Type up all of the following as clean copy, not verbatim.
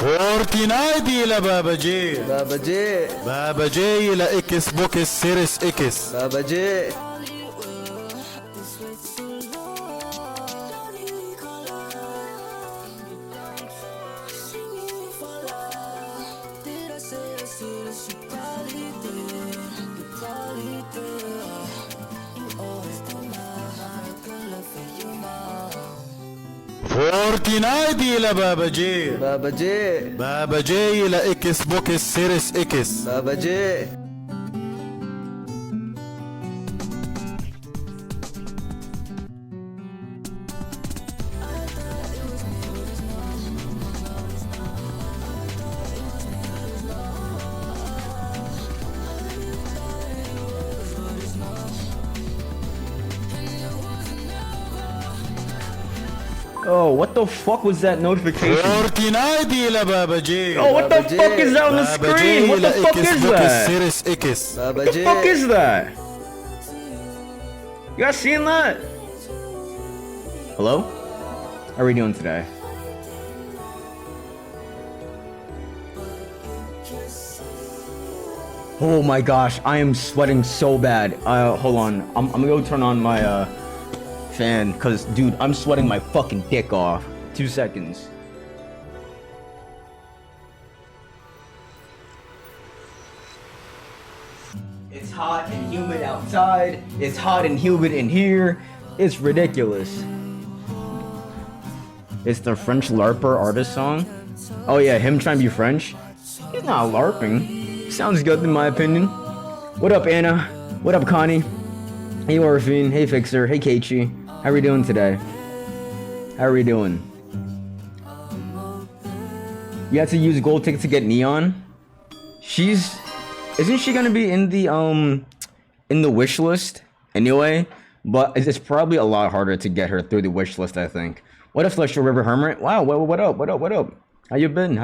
فورتنايت لبابا جي بابا جي بابا جي لاكس بوكس سيريس اكس بابا جي فورتنايت لبابا جي بابا جي بابا جي لاكس بوكس سيريس اكس بابا جي Oh, what the fuck was that notification? فورتنايت لبابا جي Oh, what the fuck is that on the screen? What the fuck is that? سيريس اكس بابا What the جي fuck is that? You guys seen that? Hello? How are we doing today? Oh my gosh, I am sweating so bad. Hold on. I'm gonna go turn on my fan, cause dude, I'm sweating my fucking dick off. 2 seconds. It's hot and humid outside. It's hot and humid in here. It's ridiculous. It's the French LARPer artist song. Oh yeah, him trying to be French. He's not LARPing. Sounds good in my opinion. What up, Anna? What up, Connie? Hey, Orphine. Hey, Fixer. Hey, Keiichi. How are we doing today? How are we doing? You have to use gold ticket to get Neon. Isn't she gonna be in the wish list anyway? But it's probably a lot harder to get her through the wish list, I think. What up, Celestial River Hermit? Wow, what up? What up? How you been?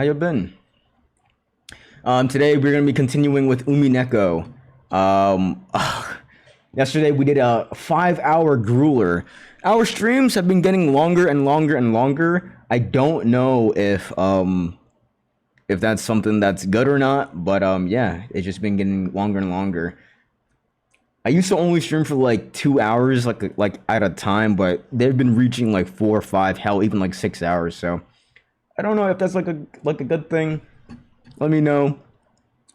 Today we're gonna be continuing with umineko. Yesterday we did a 5-hour grueler. Our streams have been getting longer and longer and longer. I don't know if that's something that's good or not, but yeah, it's just been getting longer and longer. I used to only stream for like 2 hours, like at a time, but they've been reaching like 4 or 5, hell, even like 6 hours. So I don't know if that's like a good thing. Let me know.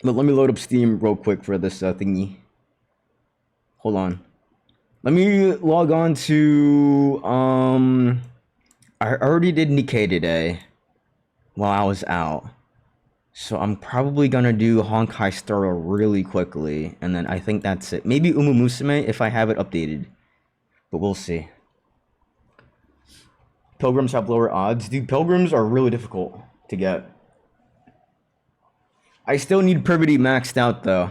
But let me load up Steam real quick for this thingy. Hold on. Let me log on to I already did Nikkei today while I was out. So I'm probably gonna do Honkai Star Rail really quickly, and then I think that's it. Maybe Umu Musume if I have it updated, but we'll see. Pilgrims have lower odds. Dude, Pilgrims are really difficult to get. I still need Privity maxed out though.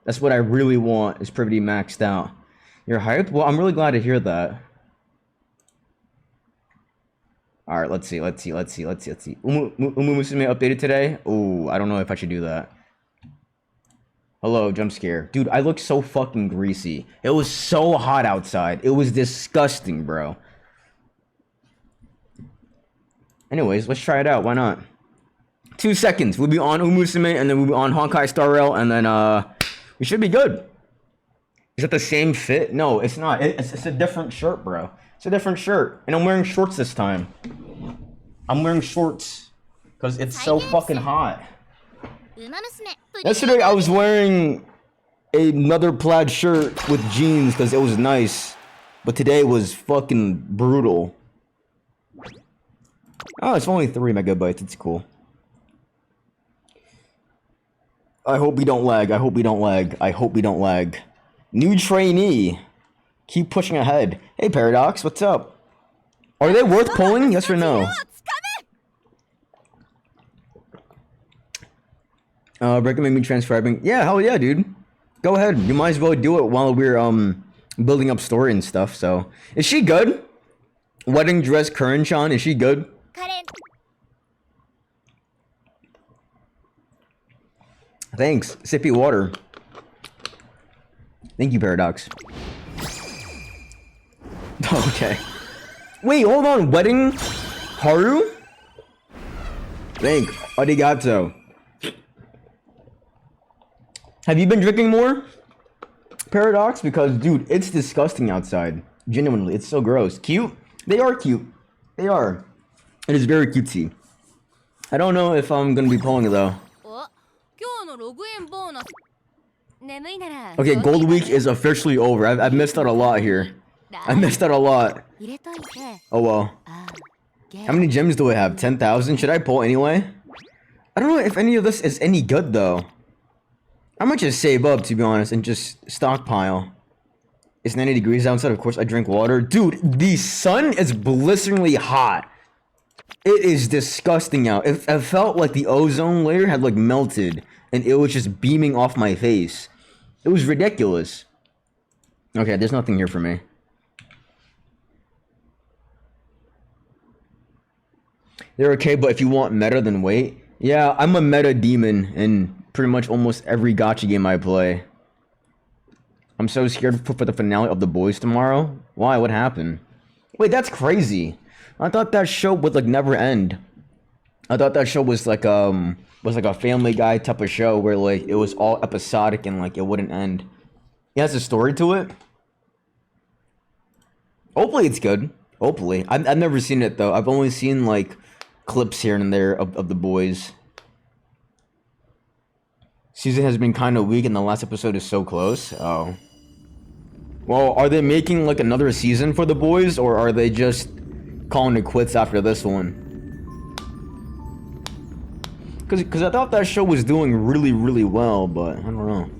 That's what I really want, is Privity maxed out. You're hyped? Well, I'm really glad to hear that. Alright, let's see. Umu Musume updated today? Ooh, I don't know if I should do that. Hello, jump scare. Dude, I look so fucking greasy. It was so hot outside. It was disgusting, bro. Anyways, let's try it out. Why not? 2 seconds. We'll be on Umu Musume, and then we'll be on Honkai Star Rail, and then, we should be good. Is it the same fit? No, it's not. It's a different shirt, bro. It's a different shirt. And I'm wearing shorts this time. I'm wearing shorts. Because it's so fucking hot. Yesterday, I was wearing another plaid shirt with jeans because it was nice. But today was fucking brutal. Oh, it's only 3 megabytes. It's cool. I hope we don't lag. I hope we don't lag. I hope we don't lag. New trainee. Keep pushing ahead. Hey, Paradox, what's up? Are they worth pulling? Yes or no? Recommend me transcribing. Yeah, hell yeah, dude. Go ahead. You might as well do it while we're building up story and stuff. So, is she good? Wedding dress Curran-chan, is she good? Thanks. Sippy water. Thank you, Paradox. Okay. Wait, hold on. Wedding Haru? Thank. Arigato. Have you been drinking more? Paradox? Because, dude, it's disgusting outside. Genuinely, it's so gross. Cute? They are cute. They are. It is very cutesy. I don't know if I'm gonna be pulling it though. Okay, Gold Week is officially over. I've missed out a lot here. I missed out a lot. Oh well. How many gems do I have? 10,000? Should I pull anyway? I don't know if any of this is any good though. I might just save up, to be honest, and just stockpile. It's 90 degrees outside. Of course, I drink water. Dude, the sun is blisteringly hot. It is disgusting out. It felt like the ozone layer had like melted and it was just beaming off my face. It was ridiculous. Okay, there's nothing here for me. They're okay, but if you want meta, then wait. Yeah, I'm a meta demon in pretty much almost every gacha game I play. I'm so scared for the finale of The Boys tomorrow. Why? What happened? Wait, that's crazy. I thought that show would like never end. I thought that show was like a Family Guy type of show where like it was all episodic and like it wouldn't end. It has a story to it. Hopefully it's good. Hopefully. I've never seen it though. I've only seen like clips here and there of The Boys. Season has been kind of weak and the last episode is so close. Oh. Well, are they making like another season for The Boys or are they just calling it quits after this one? Because I thought that show was doing really, really well, but I don't know.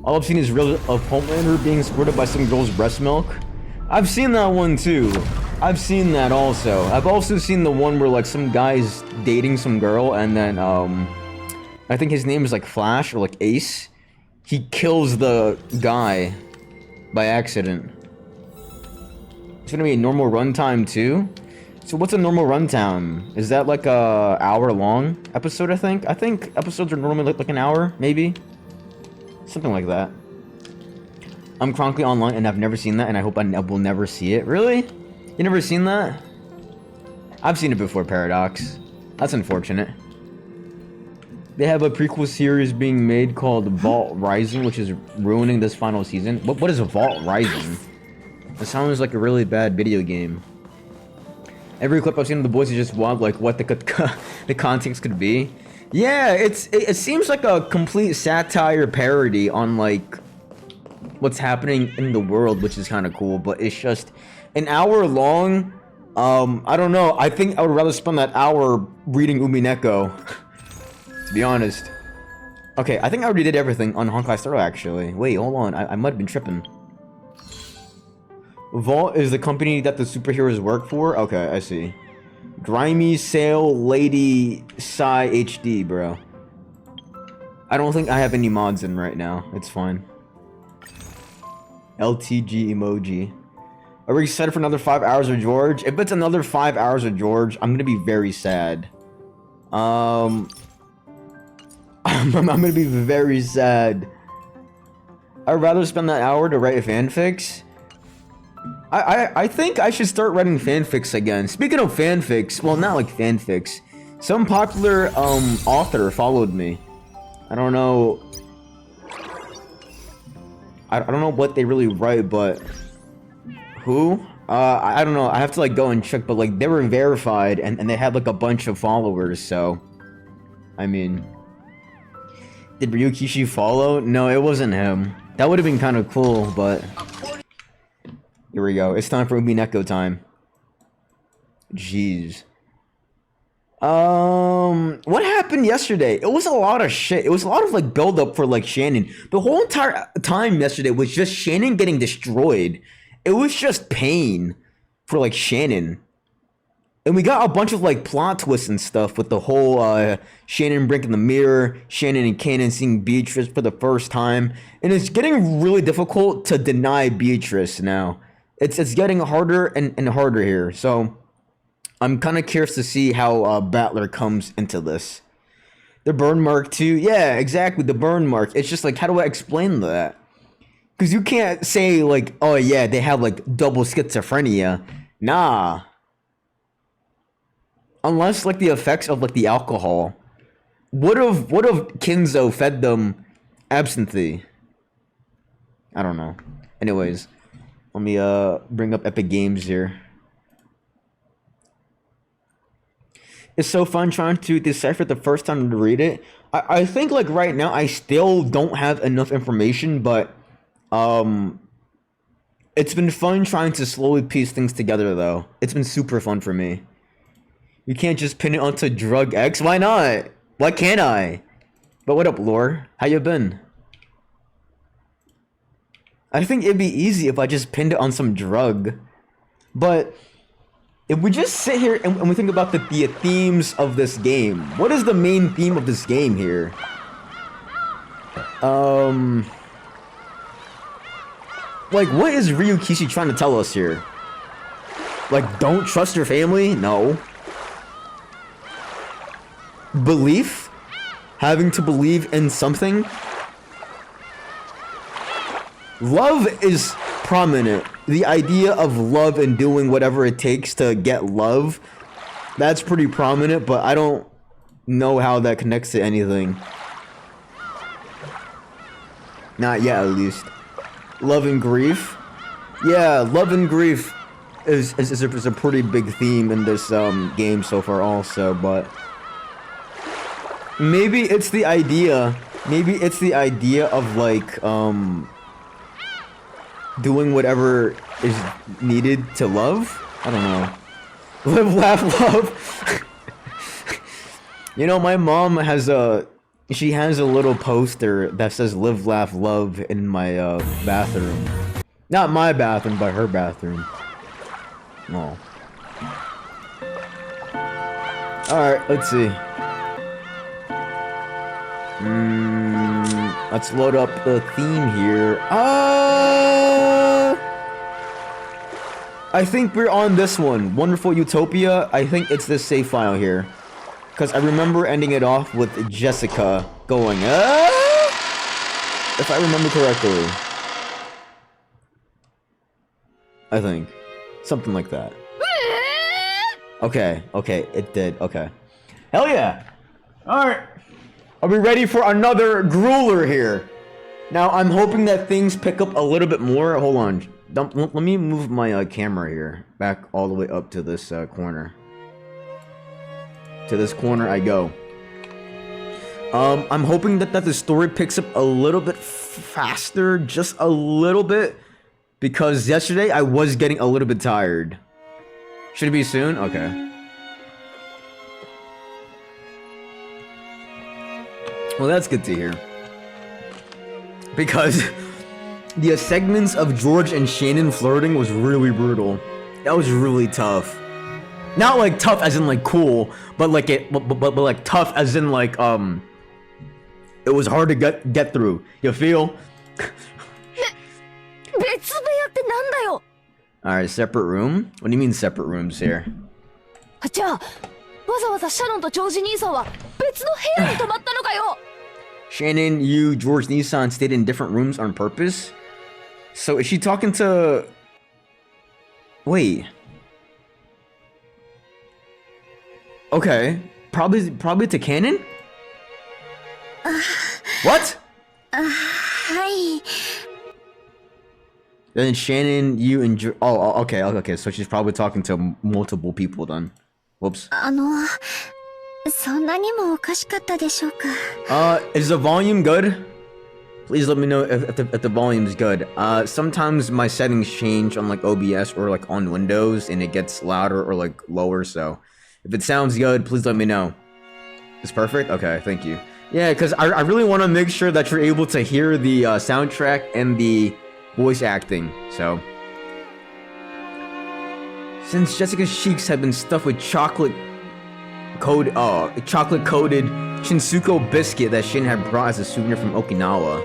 All I've seen is real of Homelander being squirted by some girl's breast milk. I've seen that one too. I've seen that also. I've also seen the one where like some guy's dating some girl and then I think his name is like Flash or like Ace. He kills the guy by accident. It's gonna be a normal runtime too. So what's a normal runtime? Is that like a hour-long episode? I think episodes are normally like an hour, maybe, something like that. I'm chronically online and I've never seen that, and I hope I will never see it. Really? You never seen that? I've seen it before, Paradox. That's unfortunate. They have a prequel series being made called Vault Rising, which is ruining this final season. What is a Vault Rising? It sounds like a really bad video game. Every clip I've seen of The Boys is just wild, like what the context could be. Yeah, it seems like a complete satire parody on like what's happening in the world, which is kind of cool. But it's just an hour long. I don't know. I think I would rather spend that hour reading Umineko. To be honest. Okay, I think I already did everything on Honkai Star actually. Wait, hold on. I might have been tripping. Vault is the company that the superheroes work for? Okay, I see. Grimy Sail Lady Psy HD, bro. I don't think I have any mods in right now. It's fine. LTG emoji. Are we excited for another 5 hours of George? If it's another 5 hours of George, I'm gonna be very sad. I'm gonna be very sad. I'd rather spend that hour to write fanfics. I think I should start writing fanfics again. Speaking of fanfics, well, not like fanfics. Some popular author followed me. I don't know. I don't know what they really write, but who? I don't know. I have to like go and check, but like they were verified and they had like a bunch of followers. So, I mean, did Ryukishi follow? No, it wasn't him. That would have been kind of cool, but Here we go. It's time for umineko time. Jeez. What happened yesterday? It was a lot of shit. It was a lot of like build up for like Shannon. The whole entire time yesterday was just Shannon getting destroyed. It was just pain for like Shannon. And we got a bunch of like plot twists and stuff with the whole Shannon breaking the mirror, Shannon and Kanan seeing Beatrice for the first time. And it's getting really difficult to deny Beatrice now. It's getting harder and harder here. So I'm kind of curious to see how Battler comes into this. The burn mark too. Yeah, exactly. The burn mark. It's just like, how do I explain that? Because you can't say like, oh yeah, they have like double schizophrenia. Nah. Unless like the effects of like the alcohol. What if Kinzo fed them absinthe? I don't know. Anyways, let me bring up Epic Games here. It's so fun trying to decipher the first time to read it. I think like right now I still don't have enough information, but it's been fun trying to slowly piece things together though. It's been super fun for me. You can't just pin it onto drug X. Why not? Why can't I? But what up, Lore? How you been? I think it'd be easy if I just pinned it on some drug. But if we just sit here and we think about the themes of this game, what is the main theme of this game here? Like, what is Ryukishi trying to tell us here? Like, don't trust your family? No. Belief? Having to believe in something? Love is prominent. The idea of love and doing whatever it takes to get love, that's pretty prominent, but I don't know how that connects to anything. Not yet, at least. Love and grief? Yeah, love and grief is a pretty big theme in this game so far also, but maybe it's the idea of like doing whatever is needed to love. I don't know. Live, laugh, love. You know, my mom has a little poster that says live, laugh, love in my bathroom. Not my bathroom, but her bathroom. Oh. Alright, let's see. Let's load up the theme here. I think we're on this one. Wonderful Utopia. I think it's this save file here. Because I remember ending it off with Jessica going, if I remember correctly. I think. Something like that. Okay, it did, okay. Hell yeah! Alright. Are we ready for another grueler here? Now, I'm hoping that things pick up a little bit more. Hold on. Let me move my camera here. Back all the way up to this corner. To this corner I go. I'm hoping that the story picks up a little bit faster. Just a little bit. Because yesterday I was getting a little bit tired. Should it be soon? Okay. Well, that's good to hear. Because the segments of George and Shannon flirting was really brutal. That was really tough. Not like tough as in like cool, but like but like tough as in like it was hard to get through. You feel? Alright, separate room? What do you mean separate rooms here? Shannon, you, George, Nissan stayed in different rooms on purpose? So is she talking to... Wait. Okay. Probably to Kanan? What? Then Shannon, you, and oh, okay. So she's probably talking to multiple people then. Whoops. Is the volume good? Please let me know if the volume's good. Sometimes my settings change on like OBS or like on Windows and it gets louder or like lower, so if it sounds good, please let me know. It's perfect? Okay, thank you. Yeah, because I really want to make sure that you're able to hear the soundtrack and the voice acting, so. Since Jessica's cheeks have been stuffed with chocolate-coated Shinsuko biscuit that Shin had brought as a souvenir from Okinawa,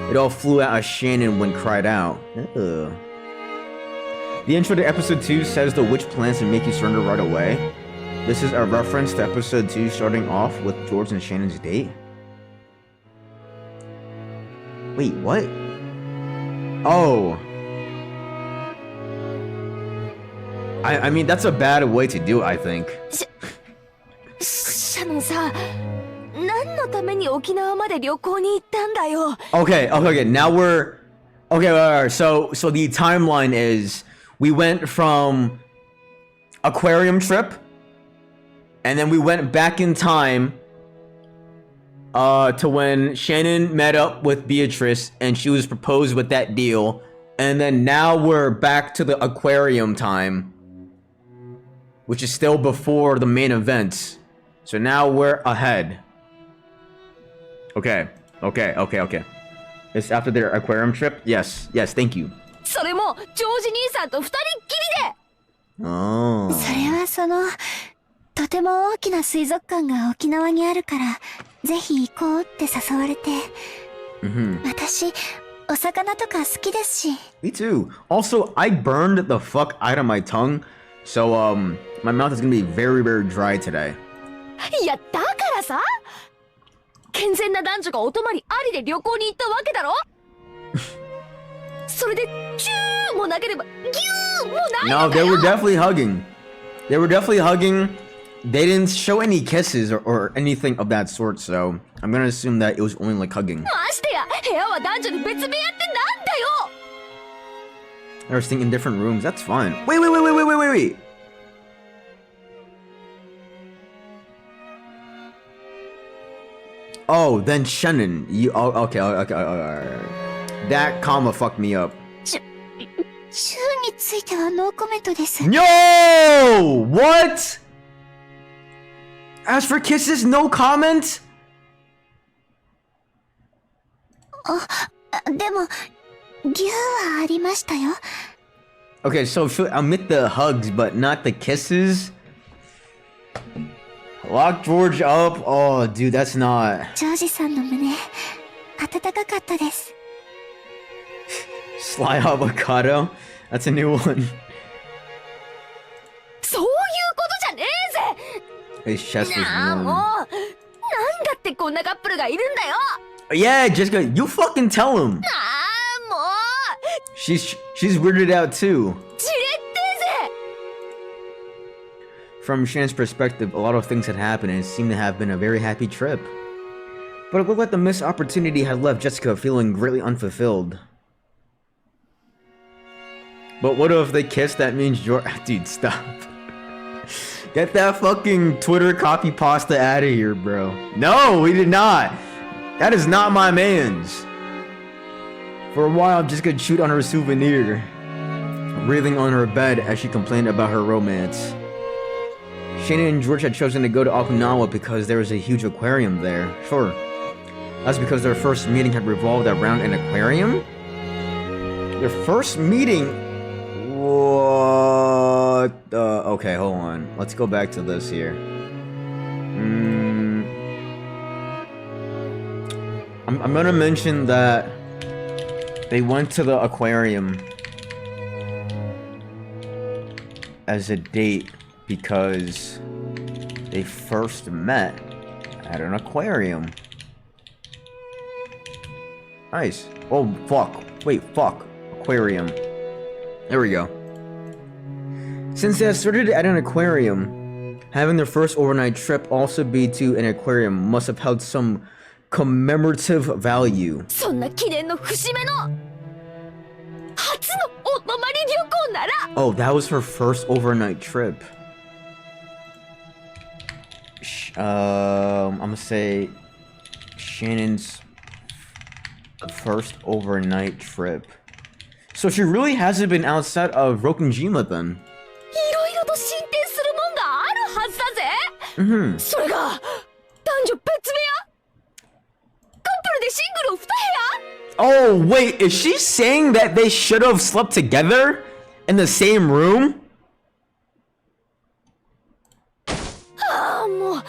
it all flew out of Shannon when cried out. Ugh. The intro to episode 2 says the witch plans to make you surrender right away. This is a reference to episode 2 starting off with George and Shannon's date. Wait, what? Oh. I mean, that's a bad way to do it, I think. シャノンさ、何のために沖縄まで旅行に行ったんだよ。Okay, now we're... Okay, alright, so the timeline is... We went from... Aquarium trip... And then we went back in time... to when Shannon met up with Beatrice and she was proposed with that deal. And then now we're back to the aquarium time. Which is still before the main events. So now we're ahead. Okay. It's after their aquarium trip? Yes, thank you. それもジョージ兄さんと二人っきりで。Oh. それはとても大きな水族館が沖縄にあるから、ぜひ行こうって誘われて。私、お魚とか好きですし。Me too. Also, I burned the fuck out of my tongue. So, my mouth is gonna be very, very dry today. いや、だからさ、健全な男女がお泊まりありで旅行に行ったわけだろ。それで、チューもなければ、ギューもないんだよ。 No, they were definitely hugging. They didn't show any kisses or anything of that sort, so I'm gonna assume that it was only like hugging. ましてや、部屋は男女に別部屋ってなんだよ。 They were staying in different rooms. That's fine. Wait. Oh, then Shannon. You okay. That comma fucked me up. チューについてはノーコメントです。 No! What? As for kisses, no comment? でも、ギューはありましたよ。 Okay, so she'll admit the hugs, but not the kisses? Lock George up? Oh, dude, that's not... ジョージさんの胸、温かかったです。 Sly avocado? That's a new one. そういうことじゃねえぜ。 His chest was なあ、もう、 warm. なんだってこんなカップルがいるんだよ。 Yeah, Jessica, you fucking tell him. ああ、もう。 She's weirded out too. じれってえぜ。 From Shannon's perspective, a lot of things had happened and it seemed to have been a very happy trip. But it looked like the missed opportunity had left Jessica feeling greatly unfulfilled. But what if they kiss? That means George... Dude, stop. Get that fucking Twitter copy pasta out of here, bro. No, we did not. That is not my man's. For a while, Jessica chewed on her souvenir, breathing on her bed as she complained about her romance. Shannon and George had chosen to go to Okinawa because there was a huge aquarium there. Sure. That's because their first meeting had revolved around an aquarium? Their first meeting? What? Okay, hold on. Let's go back to this here. I'm gonna mention that they went to the aquarium as a date because they first met at an aquarium. Nice. Oh, fuck. Wait, fuck. Aquarium. There we go. Since they had started at an aquarium, having their first overnight trip also be to an aquarium must have held some commemorative value. そんな記念の節目の初のお泊まり旅行なら。 Oh, that was her first overnight trip. I'm gonna say Shannon's First overnight trip. So she really hasn't been outside of Rokunjima then. いろいろと進展するもんがあるはずだぜ。Mm-hmm. それが男女別部屋、カップルでシングルを2部屋。 Oh, wait, is she saying that they should have slept together in the same room? ああ、もう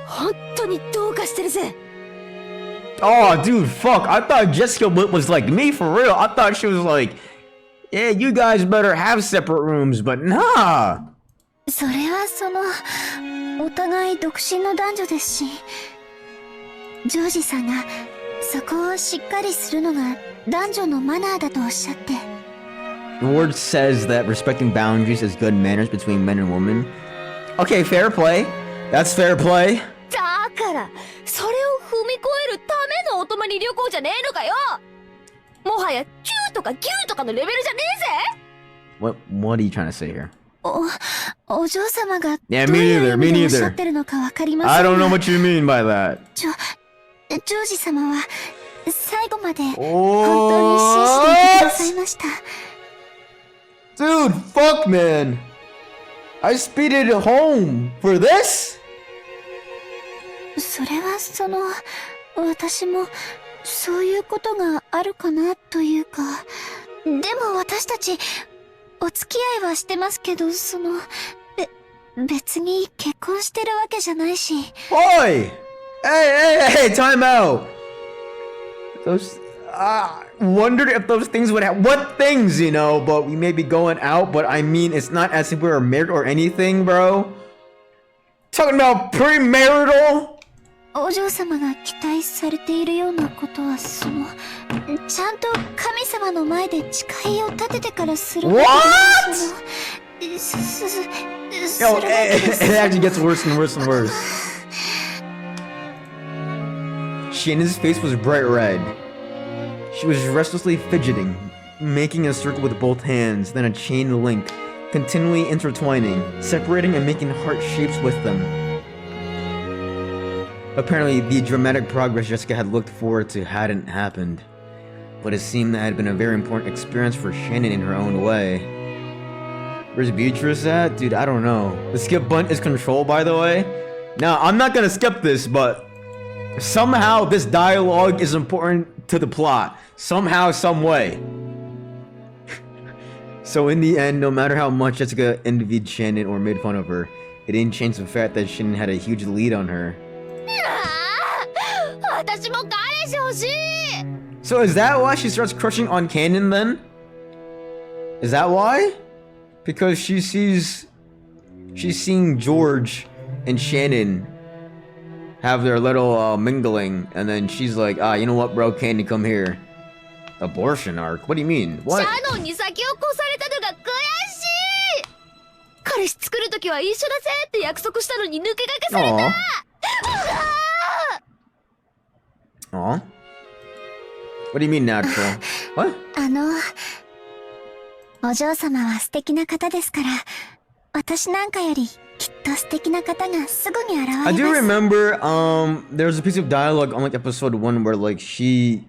本当にどうかしてるぜ。 Oh, dude, fuck. I thought Jessica was like me for real. I thought she was like, yeah, you guys better have separate rooms, but nah. それはお互い独身の男女ですし、ジョージさんがそこをしっかりするのが男女のマナーだとおっしゃって。 The word says that respecting boundaries is good manners between men and women. Okay, fair play. That's fair play. だからそれを踏み越えるためのお泊まり旅行じゃねえのかよ。もはやキューとかギューとかのレベルじゃねえぜ。 What are you trying to say here? お嬢様がどう Yeah, me いう neither, 意 me 味でおっしゃ neither. ってるのかわかりません I が、 don't know what you mean by that. ジョージ様は最後まで本当に信じていてくださいました。 Dude, fuck, man. I speeded home for this? それは私もそういうことがあるかなというか、でも私たちお付き合いはしてますけど、別に結婚してるわけじゃないし。 Oi! Hey, time out! Those, wondered if those things would have, what things, you know, but we may be going out, but I mean, it's not as if we were married or anything, bro. Talking about premarital? お嬢様が期待されているようなことはちゃんと神様の前で誓いを立ててからする。 What? す Yo, るわけです。 it actually gets worse and worse and worse. Shannon's face was bright red. She was restlessly fidgeting, making a circle with both hands, then a chain link, continually intertwining, separating and making heart shapes with them. Apparently, the dramatic progress Jessica had looked forward to hadn't happened, but it seemed that had been a very important experience for Shannon in her own way. Where's Beatrice at? Dude, I don't know. The skip button is controlled, by the way. Now, I'm not gonna skip this, but somehow this dialogue is important to the plot. Somehow, some way. So in the end, no matter how much Jessica envied Shannon or made fun of her, it didn't change the fact that Shannon had a huge lead on her. 私も彼氏欲しい。 So is that why she starts crushing on Cannon then? Is that why? Because she's seeing George and Shannon have their little mingling, and then she's like, you know what, bro, Candy, come here. Abortion arc? What do you mean? シ What? ャノンに先を越されたのが悔しい。彼氏作るときは一緒だぜって約束したのに抜け駆けされた。 Aw. What do you mean natural? What? お嬢様は素敵な方ですから、私なんかよりきっと素敵な方がすぐに現れます。 I do remember there's a piece of dialogue on like episode 1 where like she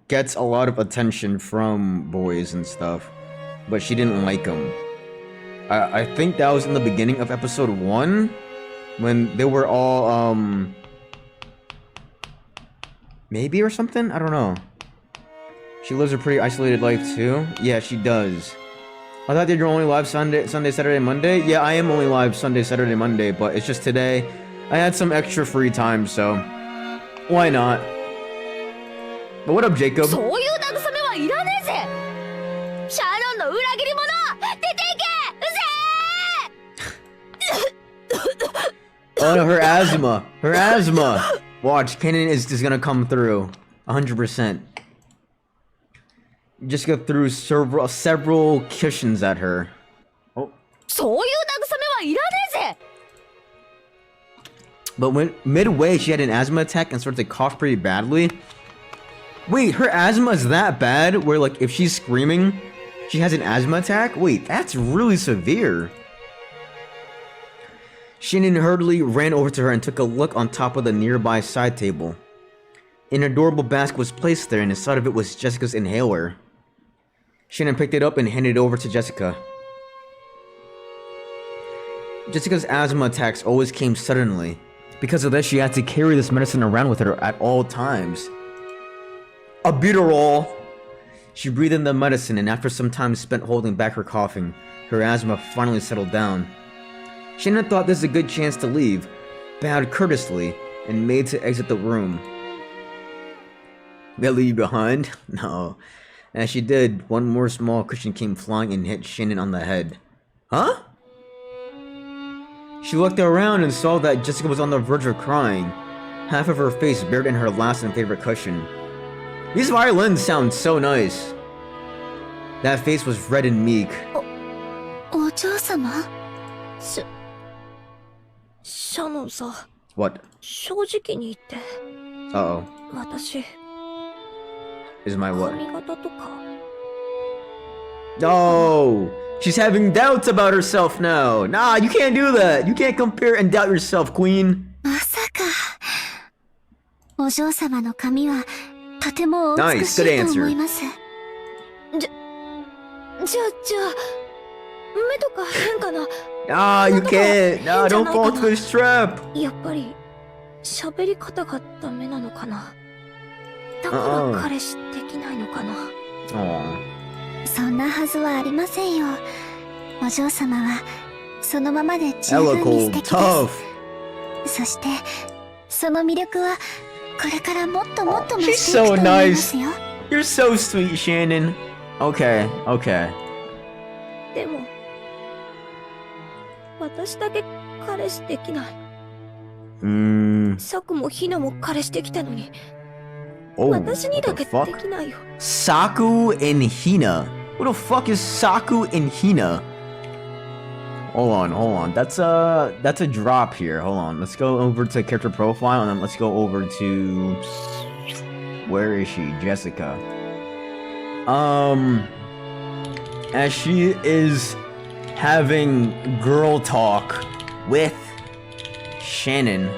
gets a lot of attention from boys and stuff, but she didn't like them. I think that was in the beginning of episode 1 when they were all maybe or something? I don't know. She lives a pretty isolated life too. Yeah, she does. I thought that you're only live Sunday, Saturday, Monday. Yeah, I am only live Sunday, Saturday, Monday, but it's just today I had some extra free time, so why not? But what up, Jacob? そういう慰めはいらねえぜ。シャノンの裏切り者、出ていけ。うぜ Oh no, her asthma. Her asthma. Watch, Kenan is just gonna come through. 100%. Just go through several cushions at her. Oh. そういう慰めはいらねえぜ。 But when midway she had an asthma attack and started to cough pretty badly. Wait, her asthma is that bad where like if she's screaming, she has an asthma attack? Wait, that's really severe. Shannon hurriedly ran over to her and took a look on top of the nearby side table. An adorable basket was placed there, and inside of it was Jessica's inhaler. Shannon picked it up and handed it over to Jessica. Jessica's asthma attacks always came suddenly. Because of this, she had to carry this medicine around with her at all times. Albuterol! She breathed in the medicine, and after some time spent holding back her coughing, her asthma finally settled down. Shannon thought this was a good chance to leave, bowed courteously, and made to exit the room. May I leave you behind? No. As she did, one more small cushion came flying and hit Shannon on the head. Huh? She looked around and saw that Jessica was on the verge of crying, half of her face buried in her last and favorite cushion. These violins sound so nice. That face was red and meek. お嬢様シャノンさ、 What? 正直に言って、 Uh-oh. 私、 Is my what? 髪型とか、 No! She's having doubts about herself now! Nah, you can't do that! You can't compare and doubt yourself, queen! まさか。お嬢様の髪はとても美しいと思います。じゃあ、目とか変かな。 Ah, you can't! Nah, don't fall into this trap! やっぱり、喋り方がダメなのかな。だから彼氏できないのかな。Aww. そんなはずはありませんよ。お嬢様はそのままで十分に素敵です。そしてその魅力はこれからもっともっと増していくと思いますよ。You're so sweet, Shannon. Okay, okay. でも、私だけ彼氏できない。サクもヒナも彼氏できたのに、私にだけできないよ。Saku and Hina. What the fuck is Saku and Hina? Hold on. That's a drop here. Hold on. Let's go over to character profile and then let's go over to where is she? Jessica. As she is having girl talk with Shannon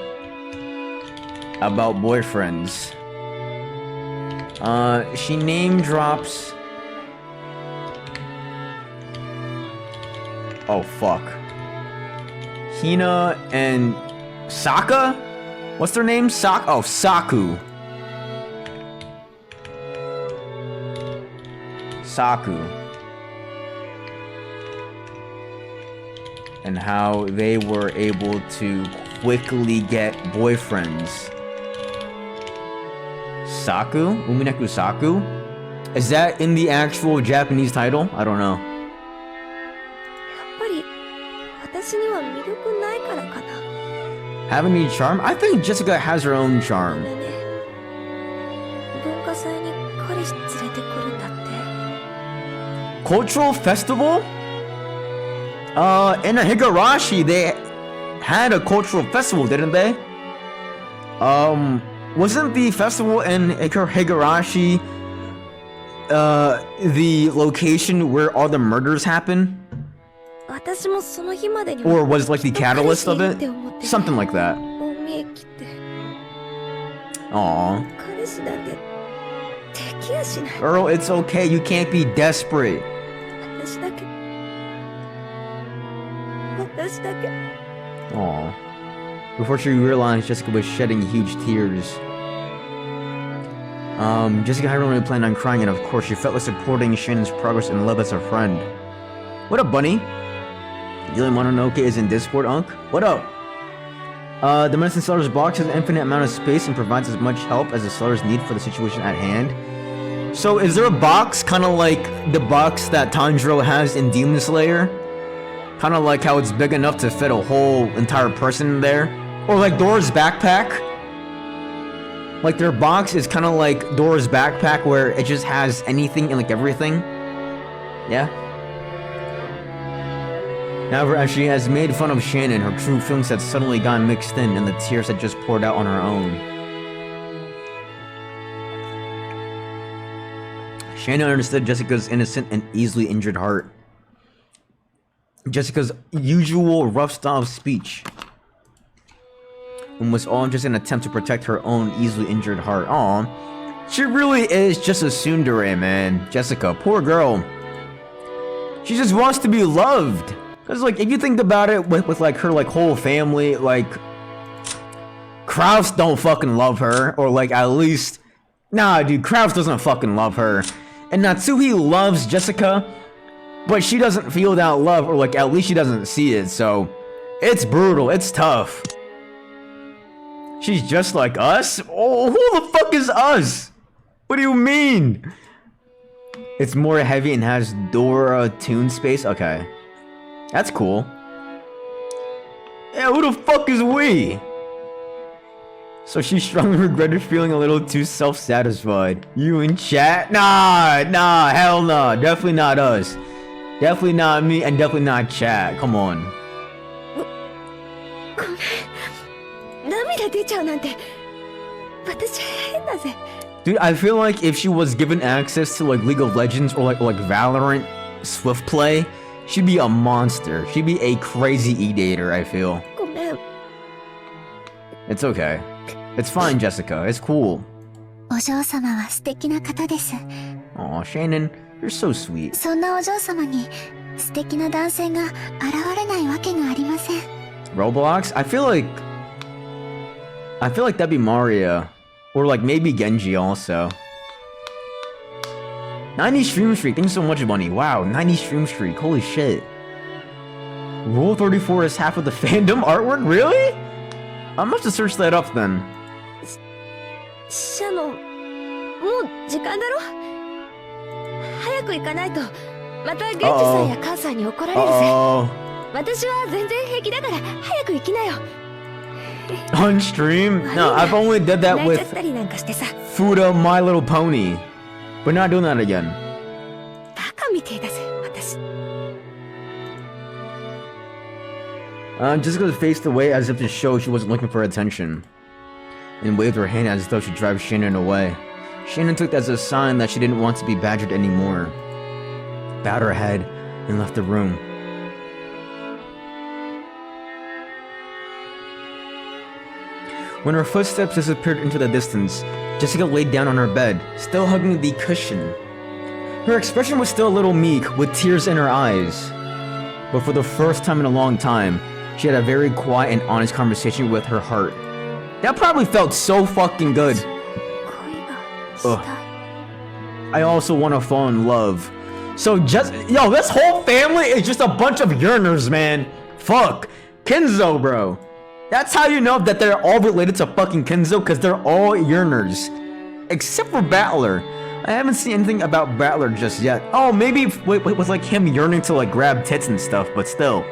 about boyfriends. She name drops. Oh fuck. Hina and Saka? What's their name? Oh, Saku. Saku. And how they were able to quickly get boyfriends. Saku? Umineko Saku? Is that in the actual Japanese title? I don't know. やっぱり私には魅力ないからかな。Have any charm? I think Jessica has her own charm. ね、文化祭に彼氏連れてくるんだって。Cultural festival? In a Higurashi, they had a cultural festival, didn't they? Wasn't the festival in Higurashi the location where all the murders happen? 私もその日までに Or was like the catalyst of it? Something like that. 大見駅って Aww. 彼氏だけできやしない。 Girl, it's okay. You can't be desperate. 私だけ Aww. Before she realized, Jessica was shedding huge tears. Jessica hadn't really planned on crying, and of course, she felt like supporting Shannon's progress and love as a friend. What up, Bunny? Dylan Mononoke is in Discord, Unk. What up? The medicine seller's box has an infinite amount of space and provides as much help as the sellers need for the situation at hand. So, is there a box kind of like the box that Tanjiro has in Demon Slayer? Kind of like how it's big enough to fit a whole entire person in there? Or like Dora's backpack? Like their box is kind of like Dora's backpack where it just has anything and like everything? Yeah? However, as she has made fun of Shannon, her true feelings had suddenly gotten mixed in and the tears had just poured out on her own. Shannon understood Jessica's innocent and easily injured heart. Jessica's usual rough style of speech. and was all just an attempt to protect her own easily injured heart. Aw. She really is just a tsundere, man. Jessica, poor girl. She just wants to be loved. Cause like, if you think about it, with like her like whole family, like Kraus don't fucking love her, or like at least, nah, dude, Kraus doesn't fucking love her, and Natsuhi loves Jessica, but she doesn't feel that love, or like at least she doesn't see it. So it's brutal. It's tough. She's just like us. Oh, who the fuck is us? What do you mean? It's more heavy and has Dora tune space? Okay. That's cool. Yeah, who the fuck is we? So she strongly regretted feeling a little too self-satisfied. You in chat? Nah, hell nah. Definitely not us. Definitely not me, and definitely not chat. Come on. ごめん。涙出ちゃうなんて。私変だぜ。 Dude, I feel like if she was given access to like League of Legends or like Valorant Swift play, she'd be a monster. She'd be a crazy E-dater, I feel. ごめん。 It's okay. It's fine, Jessica. It's cool. お嬢様は素敵な方です。 Aw, Shannon, you're so sweet. そんなお嬢様に素敵な男性が現れないわけがありません。 Roblox? I feel like that'd be Mario. Or like maybe Genji also. 90 stream streak. Thanks so much, Bunny. Wow, 90 stream streak. Holy shit. Rule 34 is half of the fandom artwork? Really? I'm gonna have to search that up then. シャノン、もう時間だろ？早く行かないと、またゲンジさんやカンさんに怒られるぜ。私は全然平気だから早く行きなよ。 On stream? No, I've only did that with Fuda My Little Pony. We're not doing that again. バカみてえだぜ、私。Jessica faced away as if to show she wasn't looking for attention, and waved her hand as though to drive Shannon away. Shannon took that as a sign that she didn't want to be badgered anymore, bowed her head, and left the room. When her footsteps disappeared into the distance, Jessica laid down on her bed, still hugging the cushion. Her expression was still a little meek, with tears in her eyes. But for the first time in a long time, she had a very quiet and honest conversation with her heart. That probably felt so fucking good. Ugh. I also want to fall in love. So yo, this whole family is just a bunch of yearners, man. Fuck. Kenzo, bro. That's how you know that they're all related to fucking Kenzo, because they're all yearners. Except for Battler. I haven't seen anything about Battler just yet. Oh, maybe with like him yearning to like grab tits and stuff, but still.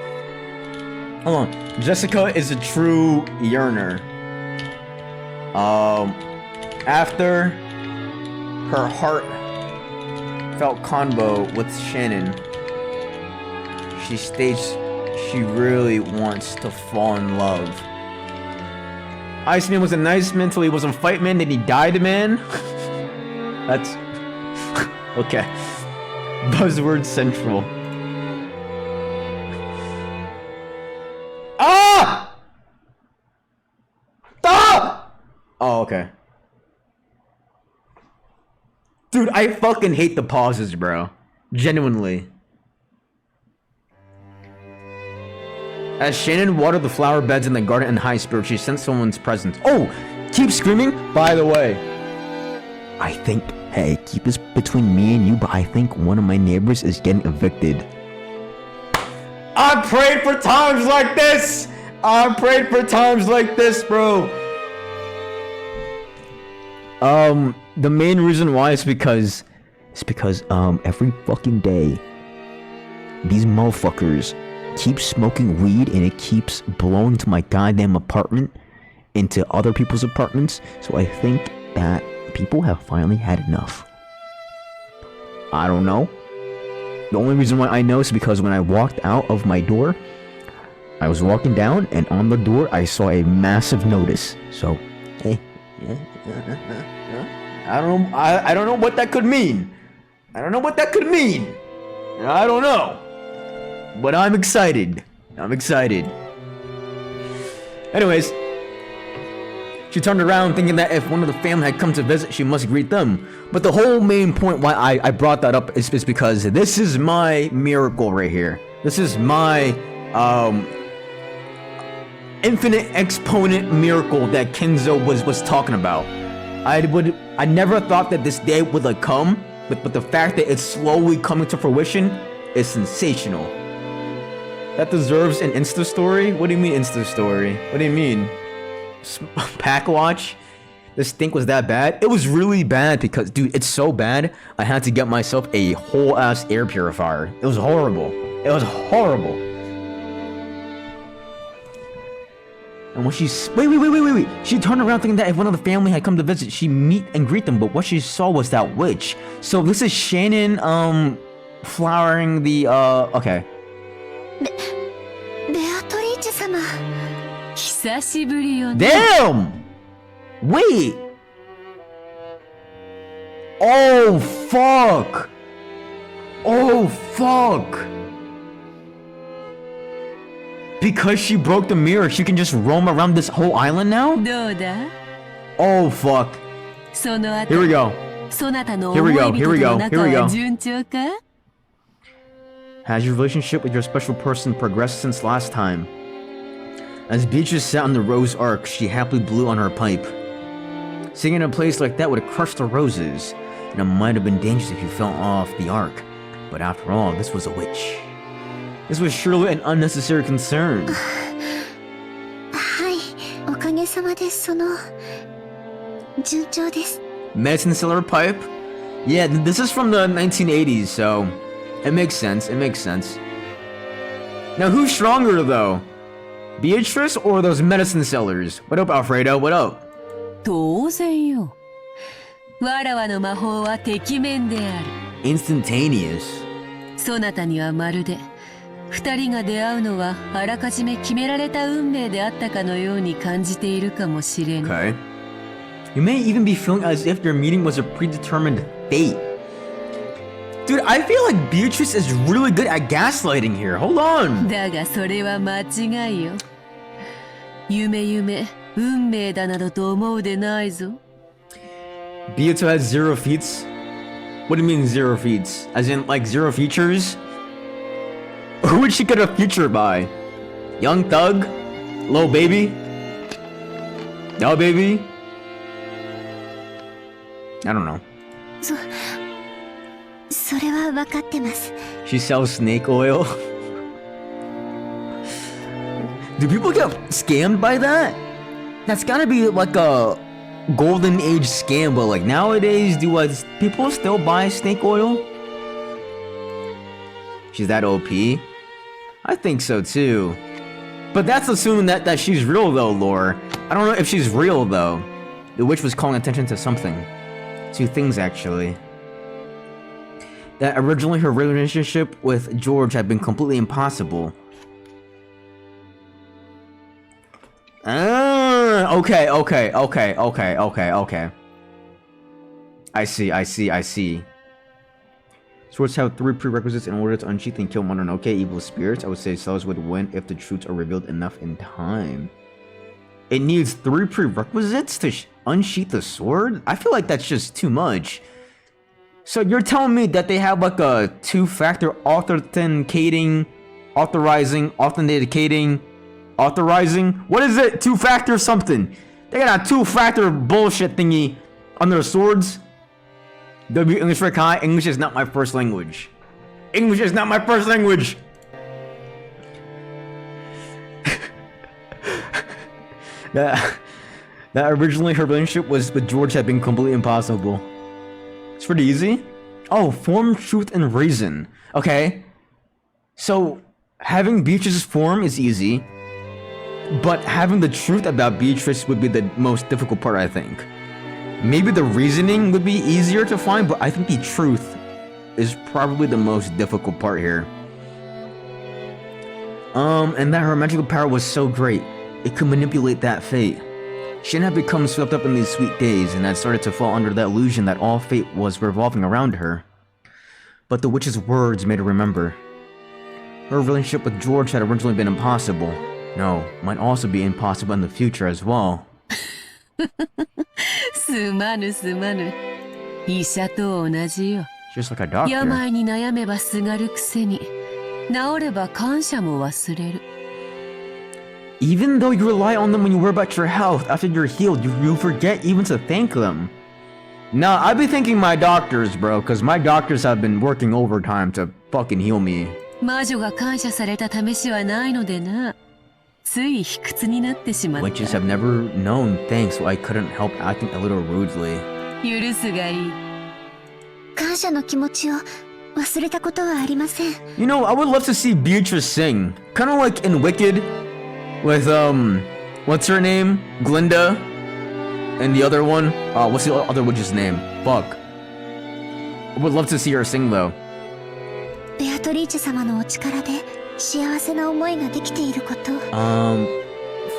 Hold on. Jessica is a true yearner. After her heart felt convo with Shannon, she states she really wants to fall in love. Iceman was a nice man till he wasn't fight man, then he died man. That's okay. Buzzword central. Ah! Ah! Oh, okay. Dude, I fucking hate the pauses, bro. Genuinely. As Shannon watered the flower beds in the garden in high spirits, she sensed someone's presence. Oh! Keep screaming! By the way, I think, hey, keep this between me and you, but I think one of my neighbors is getting evicted. I prayed for times like this! I prayed for times like this, bro! The main reason why is because every fucking day, these motherfuckers keep smoking weed and it keeps blowing to my goddamn apartment, into other people's apartments, so I think that people have finally had enough. I don't know. The only reason why I know is because when I walked out of my door, I was walking down and on the door I saw a massive notice. So, hey, I don't know what that could mean. I don't know what that could mean. I don't know. But I'm excited. I'm excited. Anyways, She turned around thinking that if one of the family had come to visit, she must greet them. But the whole main point why I brought that up is because this is my miracle right here. This is my infinite exponent miracle that Kenzo was talking about. I never thought that this day would like come, but the fact that it's slowly coming to fruition is sensational. That deserves an Insta story? What do you mean Insta story? What do you mean? Pack watch? This stink was that bad? It was really bad because, dude, it's so bad, I had to get myself a whole ass air purifier. It was horrible. It was horrible. And when she wait. She turned around thinking that if one of the family had come to visit, she'd meet and greet them, but what she saw was that witch. So this is Shannon flowering the okay. ベアトリーチェ様。久しぶりよね。 Damn! Wait! Oh fuck! Oh fuck! Because she broke the mirror, she can just roam around this whole island now? どうだ Oh fuck. その後 Here we go. そなたの Here 思 we い go, 人 here we と go, の仲 here we は go. 順調か Has your relationship with your special person progressed since last time? As Beatrice sat on the rose arc, she happily blew on her pipe. Singing in a place like that would have crushed the roses, and it might have been dangerous if you fell off the arc. But after all, this was a witch. This was surely an unnecessary concern. はい、おかげさまで順調です。 Medicine seller pipe? Yeah, this is from the 1980s, so it makes sense, it makes sense. Now who's stronger though? Beatrice or those medicine sellers? What up, Alfredo? What up? 当然よ。わらわの魔法はてきめんである。 Instantaneous. そなたにはまるで二人が出会うのはあらかじめ決められた運命であったかのように感じているかもしれぬ。 Okay. You may even be feeling as if your meeting was a predetermined fate. Dude, I feel like Beatrice is really good at gaslighting here. Hold on. だがそれは間違いよ。夢、運命だなどと思うでないぞ。Beatrice has 0 feats? What do you mean 0 feats? As in, like, 0 features? Who would she get a feature by? Young Thug? Lil Baby? Yo Baby? I don't know. それは分かってます。 She sells snake oil? Do people get scammed by that? That's gotta be like a golden age scam, but like nowadays, people still buy snake oil? She's that OP? I think so too. But that's assuming that she's real though, lore. I don't know if she's real though. The witch was calling attention to something. 2 things actually. That originally her relationship with George had been completely impossible. Okay. I see. Swords have 3 prerequisites in order to unsheath and kill Mononoke evil spirits. I would say sellers would win if the truths are revealed enough in time. It needs 3 prerequisites to unsheath the sword? I feel like that's just too much. So you're telling me that they have like a 2-factor authorizing? What is it? 2-factor something. They got a 2-factor bullshit thingy on their swords. W English for Kai. English is not my first language. English is not my first language. that originally her relationship with George had been completely impossible. It's pretty easy. Oh, form, truth, and reason. Okay. So having Beatrice's form is easy, but having the truth about Beatrice would be the most difficult part, I think. Maybe the reasoning would be easier to find, but I think the truth is probably the most difficult part here. And that her magical power was so great, it could manipulate that fate. She had become swept up in these sweet days and had started to fall under that illusion that all fate was revolving around her. But the witch's words made her remember. Her relationship with George had originally been impossible. No, might also be impossible in the future as well. すまぬすまぬ。医者と同じよ。Just like a doctor. 病に悩めばすがるくせに、治れば感謝も忘れる。Even though you rely on them when you worry about your health, after you're healed, you forget even to thank them. Nah, I be thanking my doctors, bro, because my doctors have been working overtime to fucking heal me. 魔女が感謝された試しはないのでな。つい卑屈になってしまった。Witches have never known thanks, so I couldn't help acting a little rudely. 許すがいい。感謝の気持ちを忘れたことはありません。You know, I would love to see Beatrice sing. Kind of like in Wicked, with, what's her name? Glinda? And the other one? What's the other witch's name? Fuck. I would love to see her sing, though. ベアトリーチェ様のお力で幸せな思いができていること。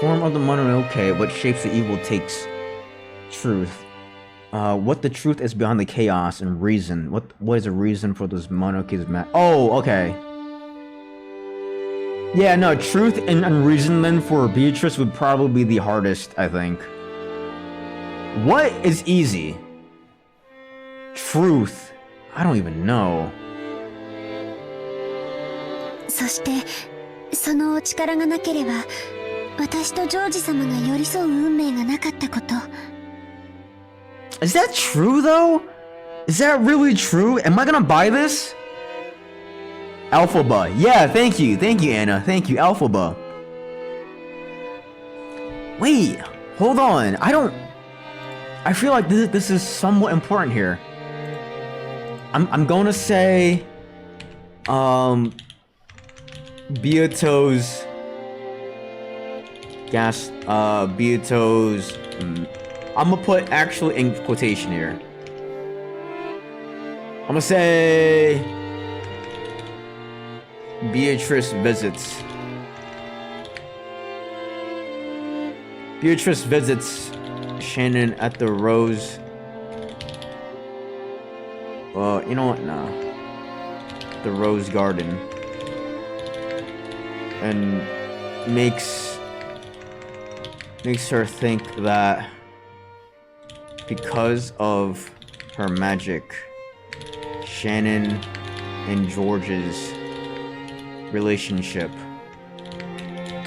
Form of the mononoke, what shapes the evil takes. Truth. What the truth is behind the chaos and reason. What is the reason for those monarchies? Oh, okay. Yeah, no, truth and reason then for Beatrice would probably be the hardest, I think. What is easy? Truth. I don't even know. そしてそのお力がなければ私とジョージ様が寄り添う運命がなかったこと。Is that true though? Is that really true? Am I gonna buy this? Alphaba. Yeah, thank you, Anna. Thank you, Alphaba. Wait, hold on. I feel like this is somewhat important here. I'm gonna say, Beato's gas. Beato's. I'm gonna put actually in quotation here. I'm gonna say Beatrice visits. Beatrice visits Shannon at the Rose. You know what? Nah. The Rose Garden. And makes her think that because of her magic, Shannon and George's relationship